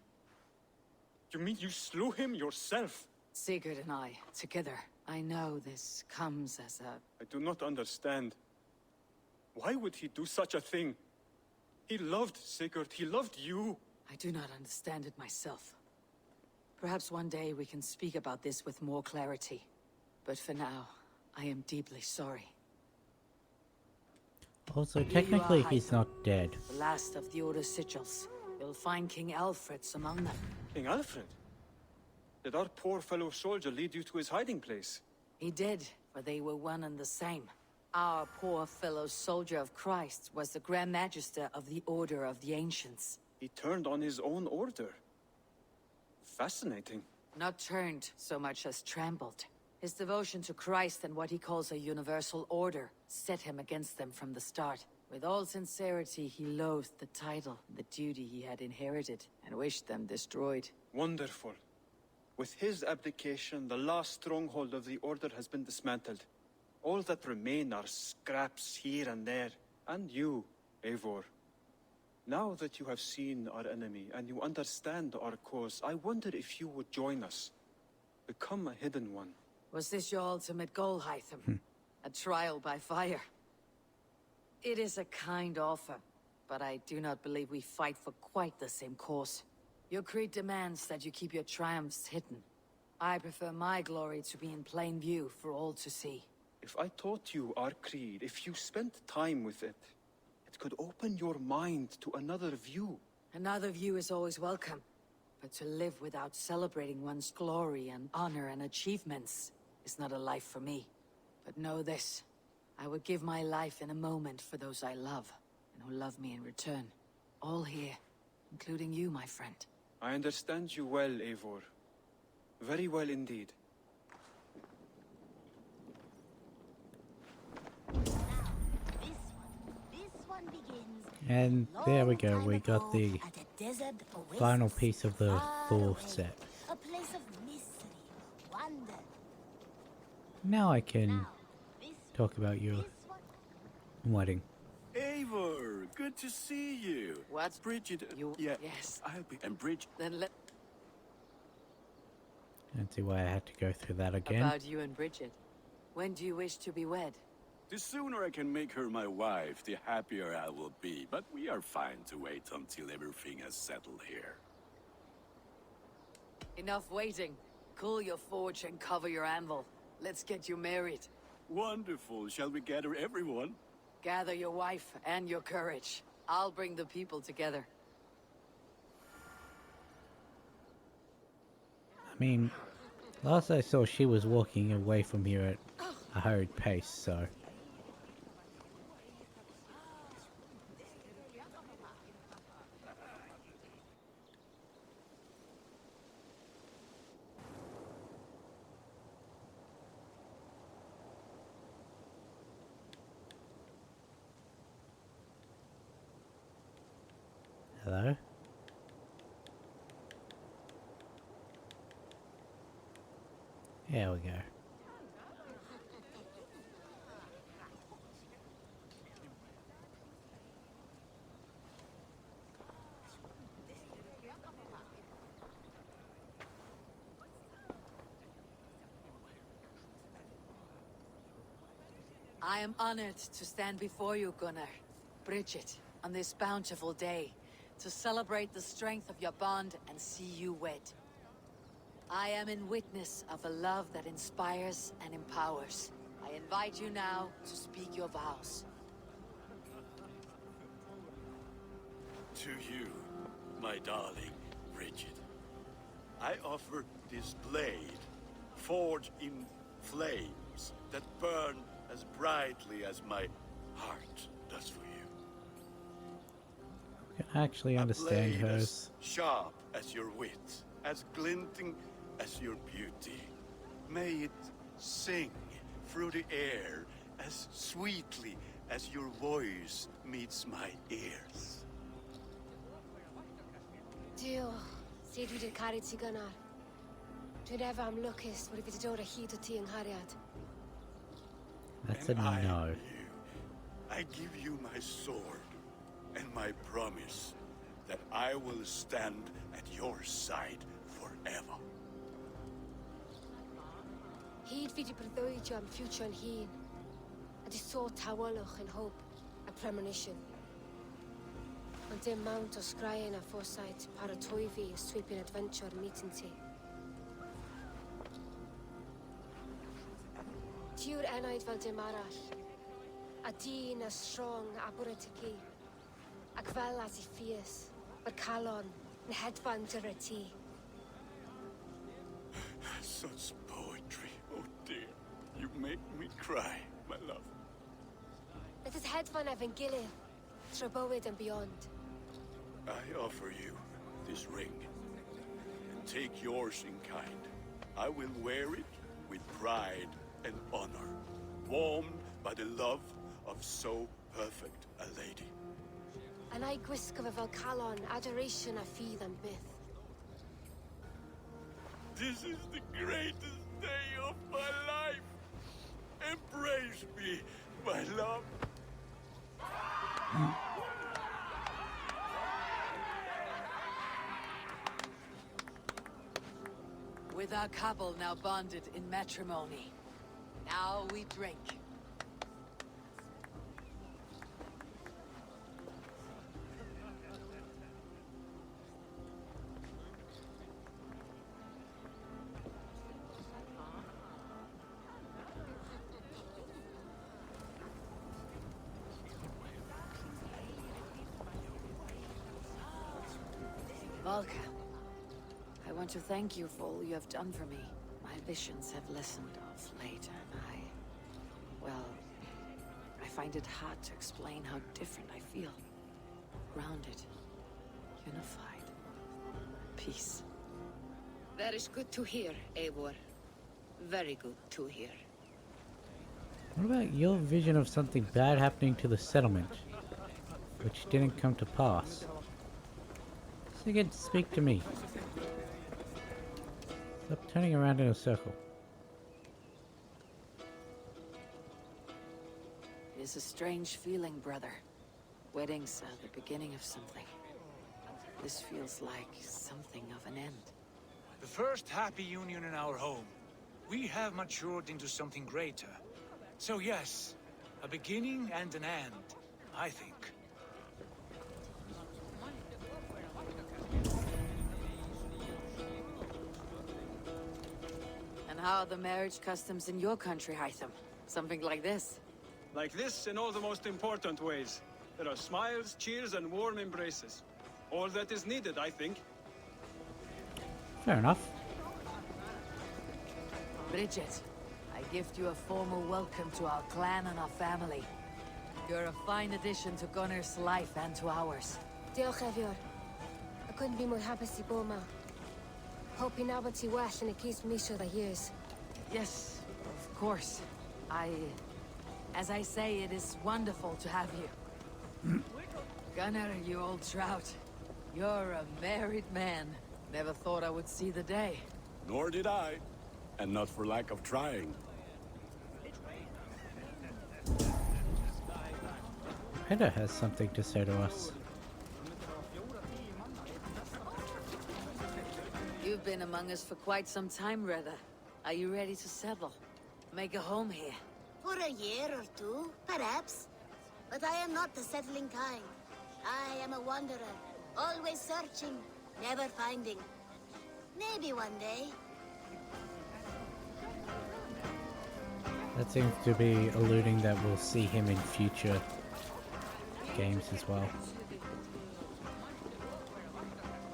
[SPEAKER 13] you slew him yourself?
[SPEAKER 6] Sigurd and I, together. I know this comes as a...
[SPEAKER 13] I do not understand. Why would he do such a thing? He loved Sigurd, he loved you.
[SPEAKER 6] I do not understand it myself. Perhaps one day we can speak about this with more clarity. But for now, I am deeply sorry.
[SPEAKER 1] Also,
[SPEAKER 6] Here you
[SPEAKER 1] technically,
[SPEAKER 6] are,
[SPEAKER 1] he's
[SPEAKER 6] Hytham.
[SPEAKER 1] not dead.
[SPEAKER 6] The last of the Order sigils. You'll find King Alfred's among them.
[SPEAKER 13] King Alfred? Did our poor fellow soldier lead you to his hiding place?
[SPEAKER 6] He did, for they were one and the same. Our poor fellow soldier of Christ was the Grand Magister of the Order of the Ancients.
[SPEAKER 13] He turned on his own order. Fascinating.
[SPEAKER 6] Not turned so much as trampled. His devotion to Christ and what he calls a universal order set him against them from the start. With all sincerity, he loathed the title, the duty he had inherited, and wished them destroyed.
[SPEAKER 13] Wonderful. With his abdication, the last stronghold of the Order has been dismantled. All that remain are scraps here and there. And you, Eivor. Now that you have seen our enemy and you understand our cause, I wonder if you would join us. Become a hidden one.
[SPEAKER 6] Was this your ultimate goal, Hytham? A trial by fire? It is a kind offer, but I do not believe we fight for quite the same cause. Your creed demands that you keep your triumphs hidden. I prefer my glory to be in plain view for all to see.
[SPEAKER 13] If I taught you our creed, if you spent time with it, it could open your mind to another view.
[SPEAKER 6] Another view is always welcome. But to live without celebrating one's glory and honor and achievements is not a life for me. But know this, I would give my life in a moment for those I love, and who love me in return. All here, including you, my friend.
[SPEAKER 13] I understand you well, Eivor. Very well indeed.
[SPEAKER 12] This one begins.
[SPEAKER 1] And there we go, we got the
[SPEAKER 12] At a desert oasis,
[SPEAKER 1] final piece of the
[SPEAKER 12] far
[SPEAKER 1] Thor
[SPEAKER 12] away.
[SPEAKER 1] set.
[SPEAKER 12] A place of mystery, wonder.
[SPEAKER 1] Now I can
[SPEAKER 12] Now, this
[SPEAKER 1] talk about your
[SPEAKER 12] this one.
[SPEAKER 1] wedding.
[SPEAKER 11] Eivor, good to see you.
[SPEAKER 6] What?
[SPEAKER 11] Bridget,
[SPEAKER 6] You-
[SPEAKER 11] yeah,
[SPEAKER 6] yes.
[SPEAKER 11] I'll be, and Bridget,
[SPEAKER 6] Then let...
[SPEAKER 1] Don't see why I had to go through that again.
[SPEAKER 6] About you and Bridget. When do you wish to be wed?
[SPEAKER 11] the sooner I can make her my wife, the happier I will be. But we are fine to wait until everything has settled here.
[SPEAKER 6] Enough waiting. Cool your forge and cover your anvil. Let's get you married.
[SPEAKER 11] Wonderful. Shall we gather everyone?
[SPEAKER 6] Gather your wife and your courage. I'll bring the people together.
[SPEAKER 1] I mean, last I saw she was walking away from here at a hurried pace, so... Hello? There we go.
[SPEAKER 6] I am honored to stand before you, Gunnar, Bridget, on this bountiful day, to celebrate the strength of your bond and see you wed. I am in witness of a love that inspires and empowers. I invite you now to speak your vows.
[SPEAKER 11] To you, my darling Bridget, I offer this blade, forged in flames that burn as brightly as my heart does for you.
[SPEAKER 1] I can actually
[SPEAKER 11] A
[SPEAKER 1] understand
[SPEAKER 11] blade
[SPEAKER 1] hers.
[SPEAKER 11] as sharp as your wit, as glinting as your beauty. May it sing through the air as sweetly as your voice meets my ears.
[SPEAKER 7] Dio, sé du de carit si gunnar. Dwi'n efa am lwcus bod I wedi dod â hyd o ti yng nghariad.
[SPEAKER 1] That's a
[SPEAKER 11] And I,
[SPEAKER 1] no.
[SPEAKER 11] I give you my sword and my promise that I will stand at your side forever.
[SPEAKER 7] Hyd fi di breuddwydio am ffiwtio yn hun. A di sôn tawelwch yn hope a premonition. Ond dim mount o sgraen a foresight paratoi fi a sweeping adventure meeting ti. Tiw'r enaid fel dim arall. A dyn a strong a bwrdd ty ci. Ac fel as I ffies, mae'r calon yn hedfan dyr y ti.
[SPEAKER 11] Such poetry, oh dear. You make me cry, my love.
[SPEAKER 7] Let us hedfan efo'n gilydd, tro bywyd and beyond.
[SPEAKER 11] I offer you this ring, and take yours in kind. I will wear it with pride and honor, warmed by the love of so perfect a lady.
[SPEAKER 7] And I gwisgo fe fel calon, adoration a ffydd am byth.
[SPEAKER 11] This is the greatest day of my life. Embrace me, my love.
[SPEAKER 6] With our couple now bonded in matrimony, now we drink. Valka, I want to thank you for all you have done for me. My visions have lessened of late, and well, I find it hard to explain how different I feel. Grounded, unified, peace.
[SPEAKER 2] That is good to hear, Eivor. Very good to hear.
[SPEAKER 1] What about your vision of something bad happening to the settlement, which didn't come to pass? Sigurd, speak to me. Stop turning around in a circle.
[SPEAKER 6] It is a strange feeling, brother. Weddings are the beginning of something. This feels like something of an end.
[SPEAKER 14] The first happy union in our home. We have matured into something greater. So yes, a beginning and an end, I think.
[SPEAKER 6] And how are the marriage customs in your country, Hytham? Something like this?
[SPEAKER 13] Like this in all the most important ways. There are smiles, cheers, and warm embraces. All that is needed, I think.
[SPEAKER 1] Fair enough.
[SPEAKER 6] Bridget, I gift you a formal welcome to our clan and our family. You're a fine addition to Gunnar's life and to ours.
[SPEAKER 7] Diolch Evior. I couldn't be more happy to bo ma. Hope you now but see well and it keeps me sure the years.
[SPEAKER 6] Yes, of course. As I say, it is wonderful to have you. Gunnar, you old trout. You're a married man. Never thought I would see the day.
[SPEAKER 11] Nor did I. And not for lack of trying.
[SPEAKER 1] Hedda has something to say to us.
[SPEAKER 6] You've been among us for quite some time, Reda. Are you ready to settle? Make a home here?
[SPEAKER 12] For a year or two, perhaps. But I am not the settling kind. I am a wanderer, always searching, never finding. Maybe one day.
[SPEAKER 1] That seems to be alluding that we'll see him in future games as well.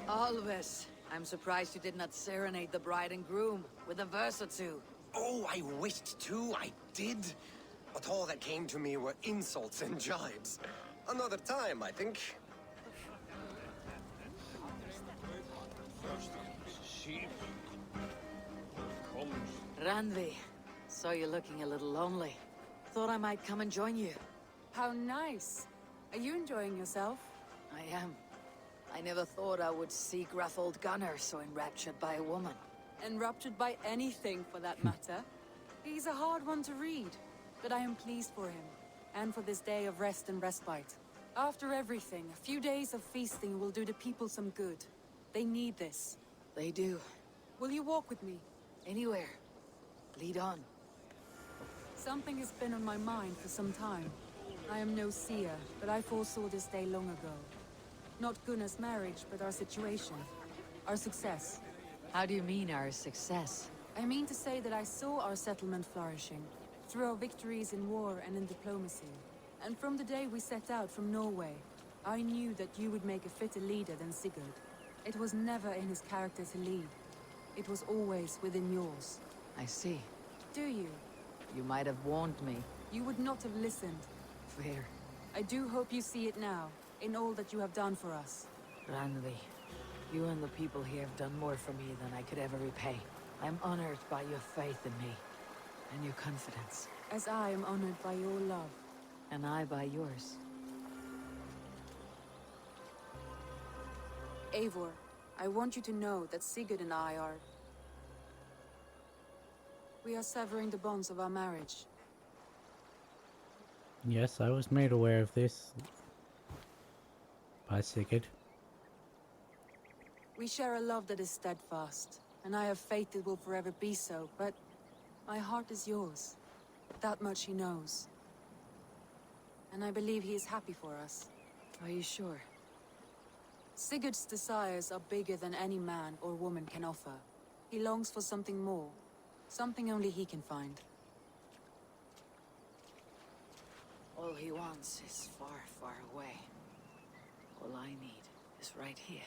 [SPEAKER 6] Always. I'm surprised you did not serenade the bride and groom with a verse or two.
[SPEAKER 15] Oh, I wished to, I did. But all that came to me were insults and jibes. Another time, I think.
[SPEAKER 6] Randvi, saw you looking a little lonely. Thought I might come and join you.
[SPEAKER 16] How nice. Are you enjoying yourself?
[SPEAKER 6] I am. I never thought I would see gruff old Gunnar so enraptured by a woman.
[SPEAKER 16] Enraptured by anything, for that matter. He's a hard one to read, but I am pleased for him, and for this day of rest and respite. After everything, a few days of feasting will do the people some good. They need this.
[SPEAKER 6] They do.
[SPEAKER 16] Will you walk with me?
[SPEAKER 6] Anywhere. Lead on.
[SPEAKER 16] Something has been on my mind for some time. I am no seer, but I foresaw this day long ago. Not Gunnar's marriage, but our situation. Our success.
[SPEAKER 6] How do you mean, our success?
[SPEAKER 16] I mean to say that I saw our settlement flourishing, through our victories in war and in diplomacy. And from the day we set out from Norway, I knew that you would make a fitter leader than Sigurd. It was never in his character to lead. It was always within yours.
[SPEAKER 6] I see.
[SPEAKER 16] Do you?
[SPEAKER 6] You might have warned me.
[SPEAKER 16] You would not have listened.
[SPEAKER 6] Fair.
[SPEAKER 16] I do hope you see it now, in all that you have done for us.
[SPEAKER 6] Randvi, you and the people here have done more for me than I could ever repay. I'm honored by your faith in me, and your confidence.
[SPEAKER 16] As I am honored by your love.
[SPEAKER 6] And I by yours.
[SPEAKER 16] Eivor, I want you to know that Sigurd and I are... We are severing the bonds of our marriage.
[SPEAKER 1] Yes, I was made aware of this by Sigurd.
[SPEAKER 16] We share a love that is steadfast, and I have faith it will forever be so, but my heart is yours. That much he knows. And I believe he is happy for us.
[SPEAKER 6] Are you sure?
[SPEAKER 16] Sigurd's desires are bigger than any man or woman can offer. He longs for something more. Something only he can find.
[SPEAKER 6] All he wants is far, far away. All I need is right here.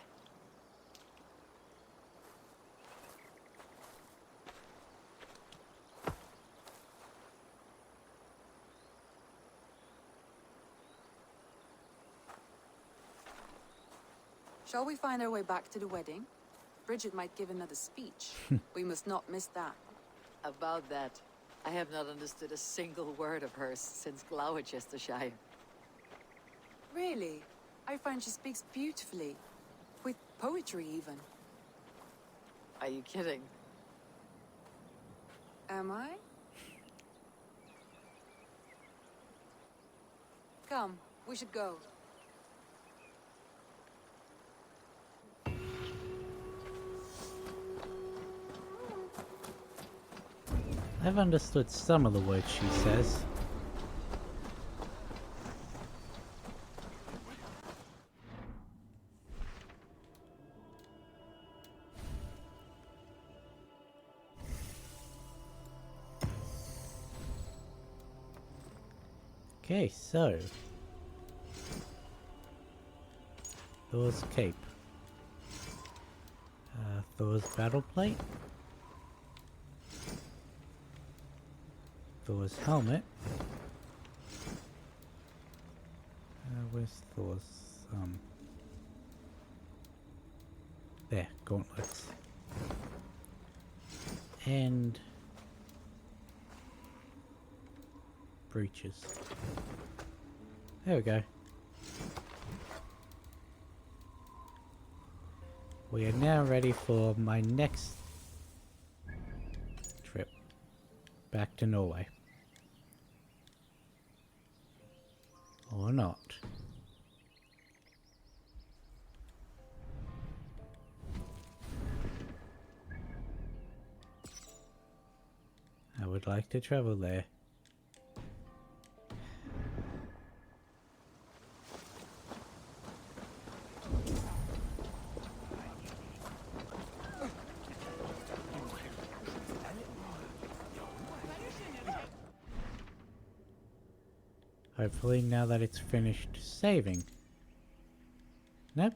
[SPEAKER 16] Shall we find our way back to the wedding? Bridget might give another speech. We must not miss that.
[SPEAKER 6] About that, I have not understood a single word of hers since Gloucestershire.
[SPEAKER 16] Really? I find she speaks beautifully. With poetry, even.
[SPEAKER 6] Are you kidding?
[SPEAKER 16] Am I? Come, we should go.
[SPEAKER 1] I've understood some of the words she says. Okay, so Thor's cape, Thor's battle plate, Thor's helmet. Where's Thor's there, gauntlets, and breeches. There we go. We are now ready for my next trip back to Norway. Or not. I would like to travel there. Hopefully now that it's finished saving. Nope.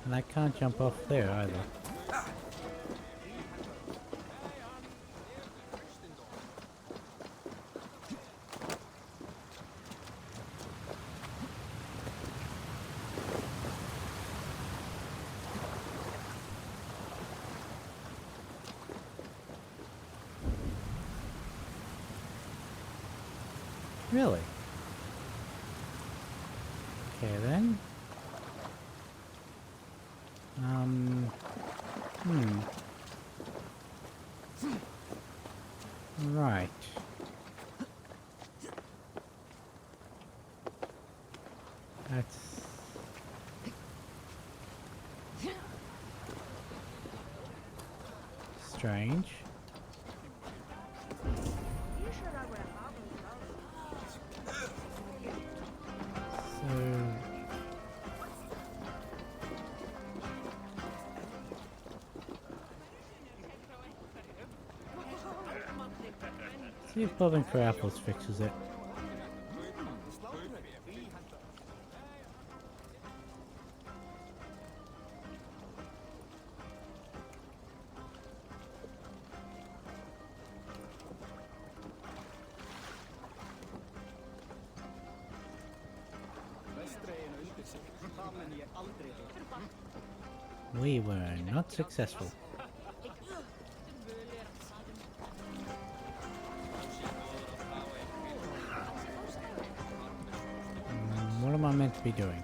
[SPEAKER 1] And I can't jump off there either. Really? Okay then. Right. That's strange. See if bobbing for apples fixes it. We were not successful. What am I meant to be doing?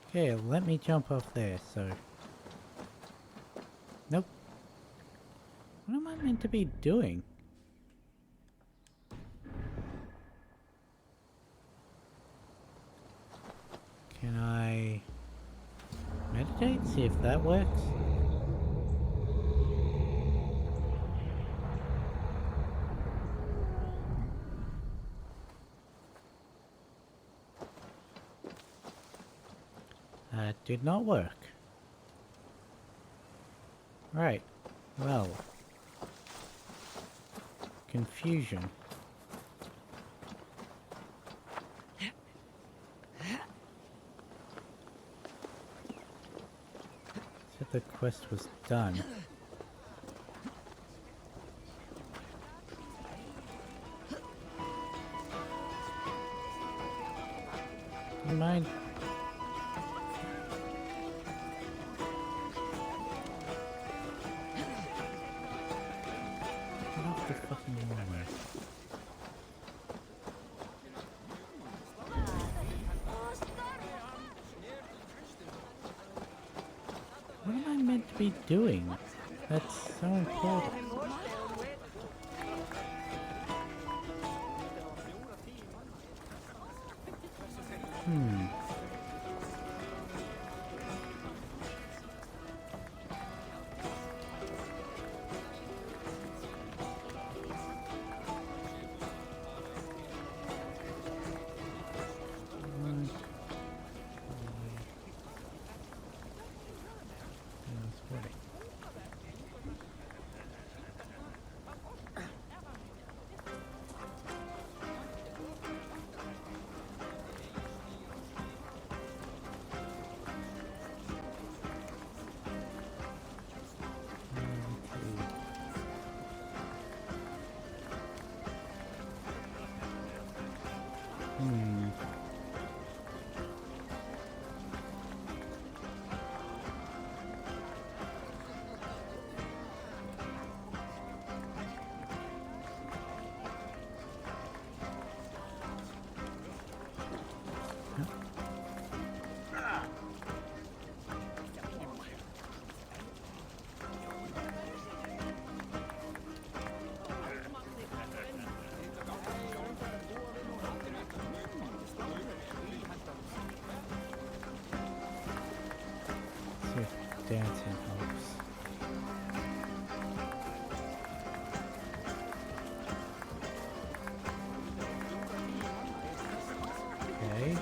[SPEAKER 1] Okay, let me jump off there, so... Nope. What am I meant to be doing? Can I... meditate? See if that works? That did not work. Right. Well. Confusion. thought the quest was done. You mind? Get off the fucking lawn. What am I meant to be doing? That's so important. See if dancing helps. Okay.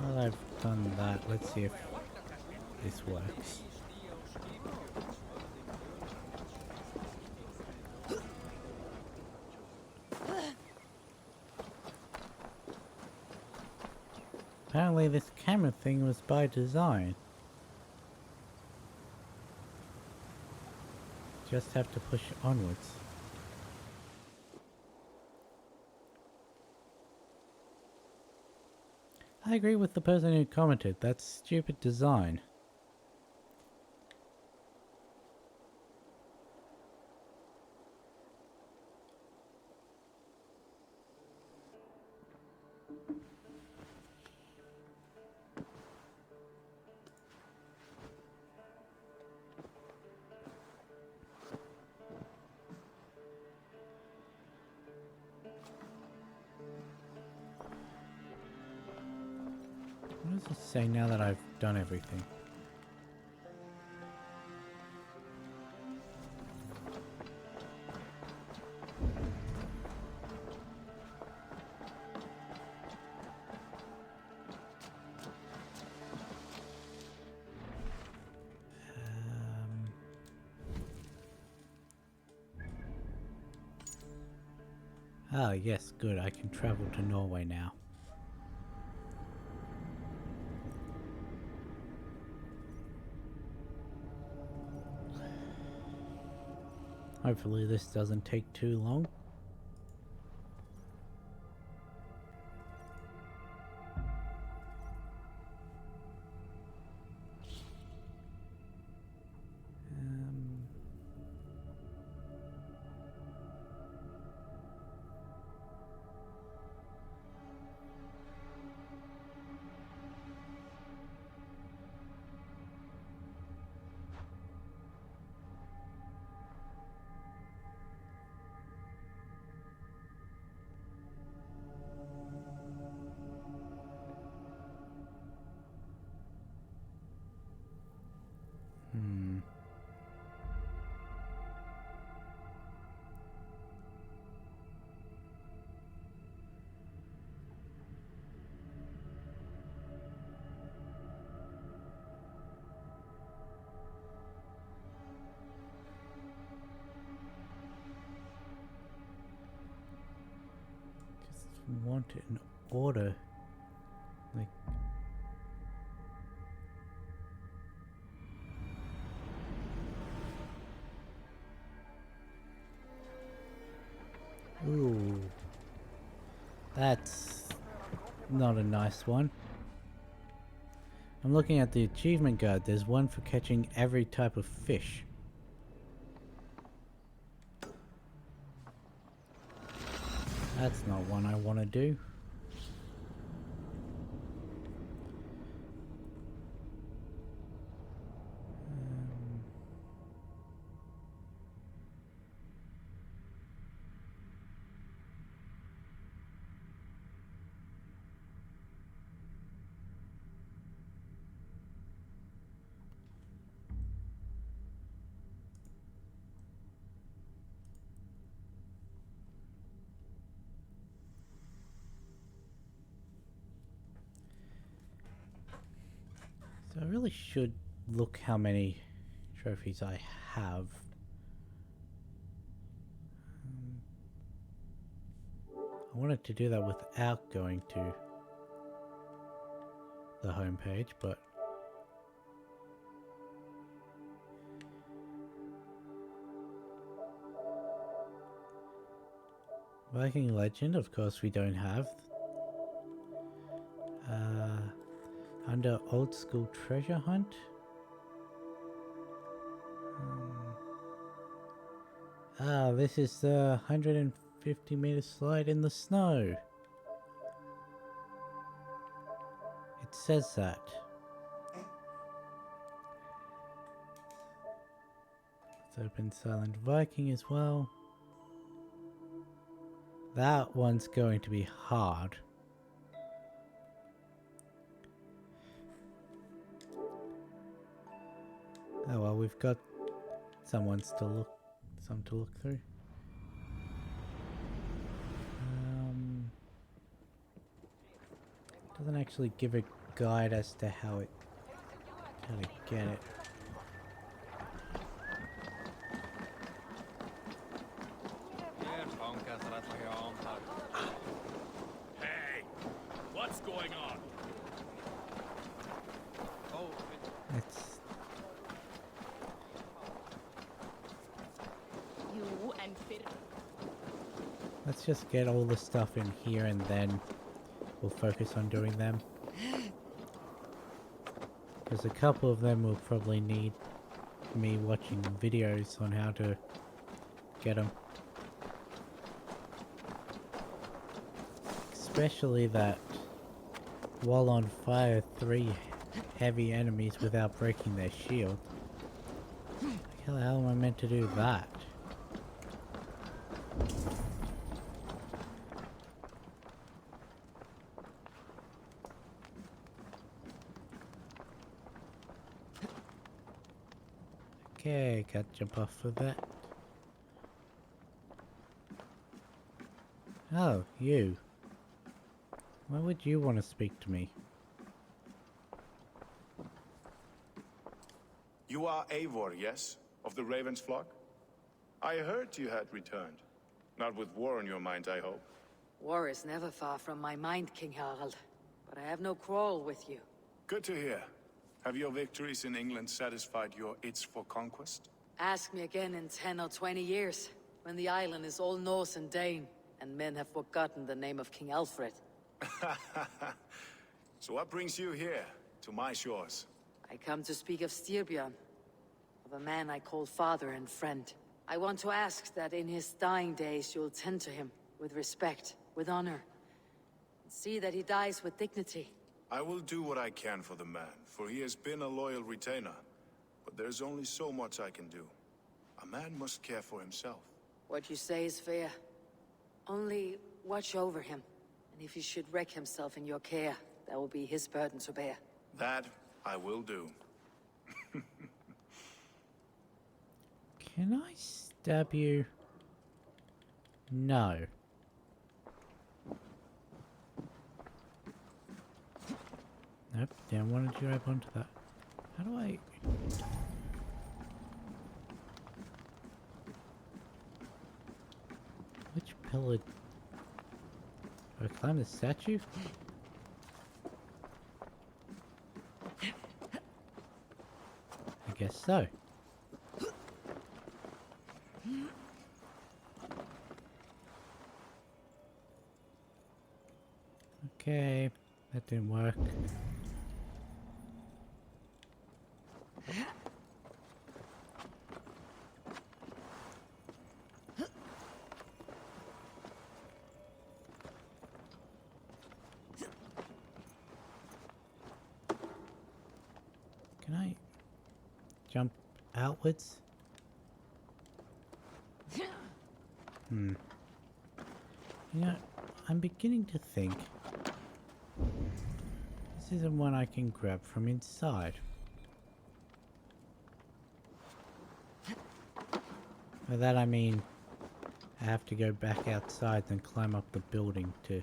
[SPEAKER 1] Well, I've done that. Let's see if this works. Apparently this camera thing was by design. Just have to push onwards. I agree with the person who commented, that's stupid design. What does it say now that I've done everything? Ah, yes, good. I can travel to Norway now. Hopefully this doesn't take too long. want an order. Like... Ooh. That's not a nice one. I'm looking at the achievement guide. There's one for catching every type of fish. That's not one I want to do. So I really should look how many trophies I have. I wanted to do that without going to the homepage, but Viking Legend, of course, we don't have. Under Old School Treasure Hunt. This is the 150-meter slide in the snow. It says that. Let's open Silent Viking as well. That one's going to be hard. Oh well, we've got some to look through. Doesn't actually give a guide as to how to get it.
[SPEAKER 5] Hey, what's going on?
[SPEAKER 9] Oh,
[SPEAKER 1] It's
[SPEAKER 17] You and Fir.
[SPEAKER 1] let's just get all the stuff in here and then we'll focus on doing them. Because a couple of them will probably need me watching videos on how to get them. Especially that while on fire 3 heavy enemies without breaking their shield. Like, how the hell am I meant to do that? Okay, can't jump off for that. Oh, you. Why would you want to speak to me?
[SPEAKER 18] You are Eivor, yes? Of the Raven's flock? I heard you had returned. Not with war on your mind, I hope.
[SPEAKER 6] War is never far from my mind, King Harald. But I have no quarrel with you.
[SPEAKER 18] Good to hear. Have your victories in England satisfied your itch for conquest?
[SPEAKER 6] Ask me again in 10 or 20 years, when the island is all Norse and Dane, and men have forgotten the name of King Alfred.
[SPEAKER 18] So what brings you here, to my shores?
[SPEAKER 6] I come to speak of Styrbjörn, of a man I call father and friend. I want to ask that in his dying days you'll tend to him with respect, with honor, and see that he dies with dignity.
[SPEAKER 18] I will do what I can for the man, for he has been a loyal retainer. But there's only so much I can do. A man must care for himself.
[SPEAKER 6] What you say is fair. Only watch over him, and if he should wreck himself in your care, that will be his burden to bear.
[SPEAKER 18] That I will do.
[SPEAKER 1] Can I stab you? No. Nope, don't want to grab onto that. How do I... Which pillar... Do I climb the statue? I guess so. Okay, that didn't work. Can I jump outwards? You know, I'm beginning to think this isn't one I can grab from inside. By that I mean I have to go back outside and climb up the building to...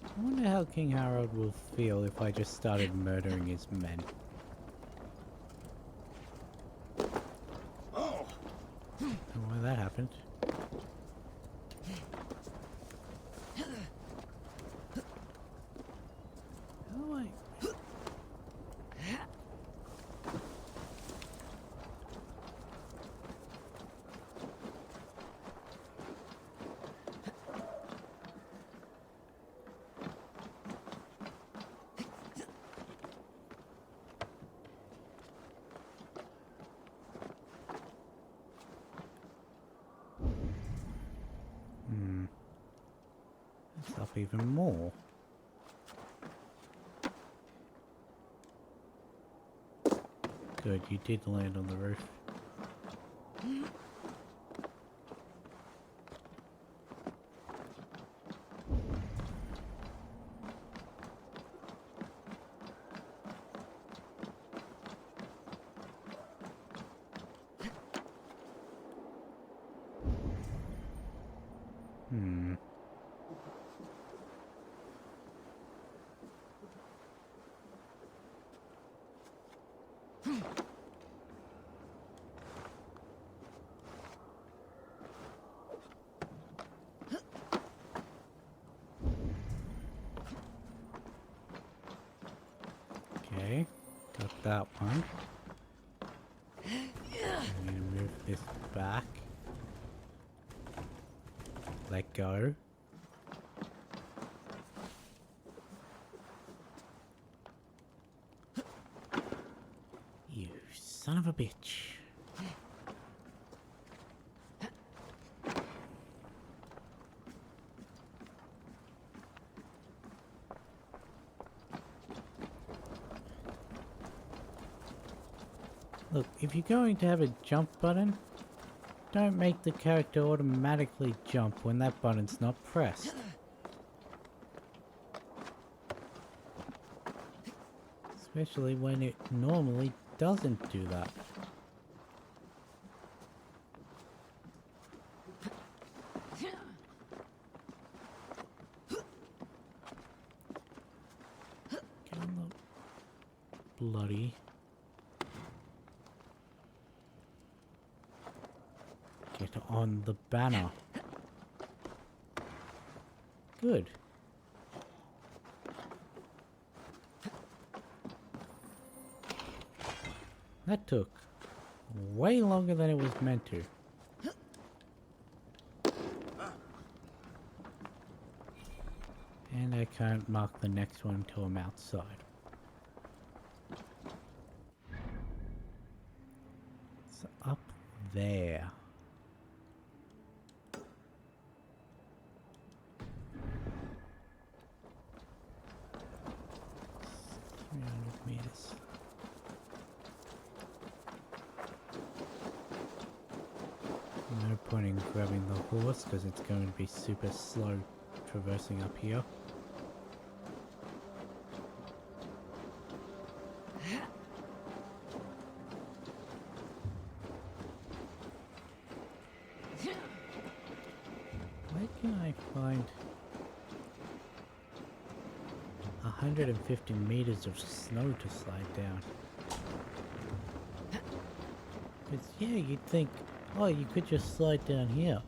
[SPEAKER 1] I wonder how King Harold will feel if I just started murdering his men.
[SPEAKER 3] Oh!
[SPEAKER 1] I don't know why that happened. How do I... That's up even more. Good, you did land on the roof. Okay, got that one. I need to move this back. Let go. You son of a bitch. Look, if you're going to have a jump button, don't make the character automatically jump when that button's not pressed. Especially when it normally doesn't do that. Get on the bloody... Get on the banner. Good. That took way longer than it was meant to. And I can't mark the next one until I'm outside. It's up there. 300 meters. No point in grabbing the horse because it's going to be super slow traversing up here. Where can I find 150 meters of snow to slide down? Because, yeah, you'd think, oh, you could just slide down here.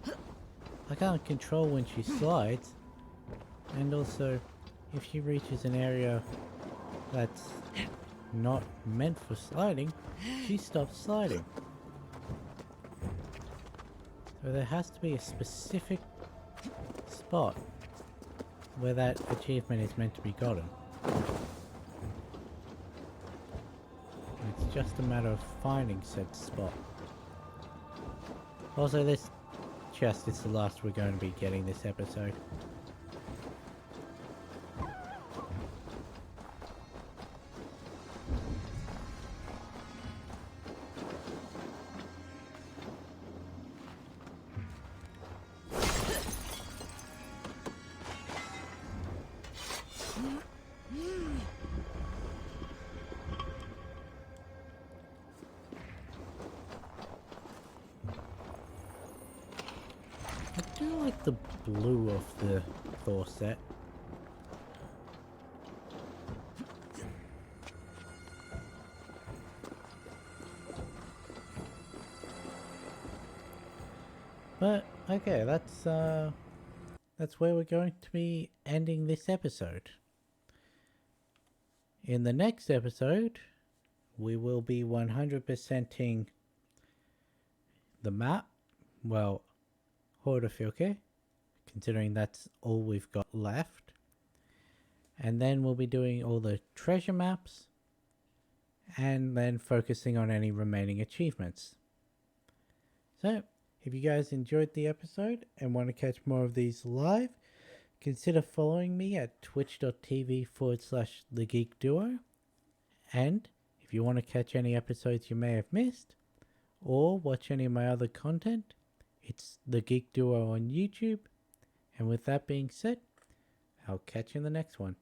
[SPEAKER 1] I can't control when she slides. And also, if she reaches an area that's not meant for sliding, she stops sliding. So there has to be a specific spot where that achievement is meant to be gotten. It's just a matter of finding said spot. Also, this chest is the last we're going to be getting this episode. I do like the blue of the Thor set. But okay, that's where we're going to be ending this episode. In the next episode, we will be 100%ing the map. Well, Hordafilke, considering that's all we've got left. And then we'll be doing all the treasure maps, and then focusing on any remaining achievements. So, if you guys enjoyed the episode and want to catch more of these live, consider following me at twitch.tv/thegeekduo. And if you want to catch any episodes you may have missed, or watch any of my other content, it's The Geek Duo on YouTube. And with that being said, I'll catch you in the next one.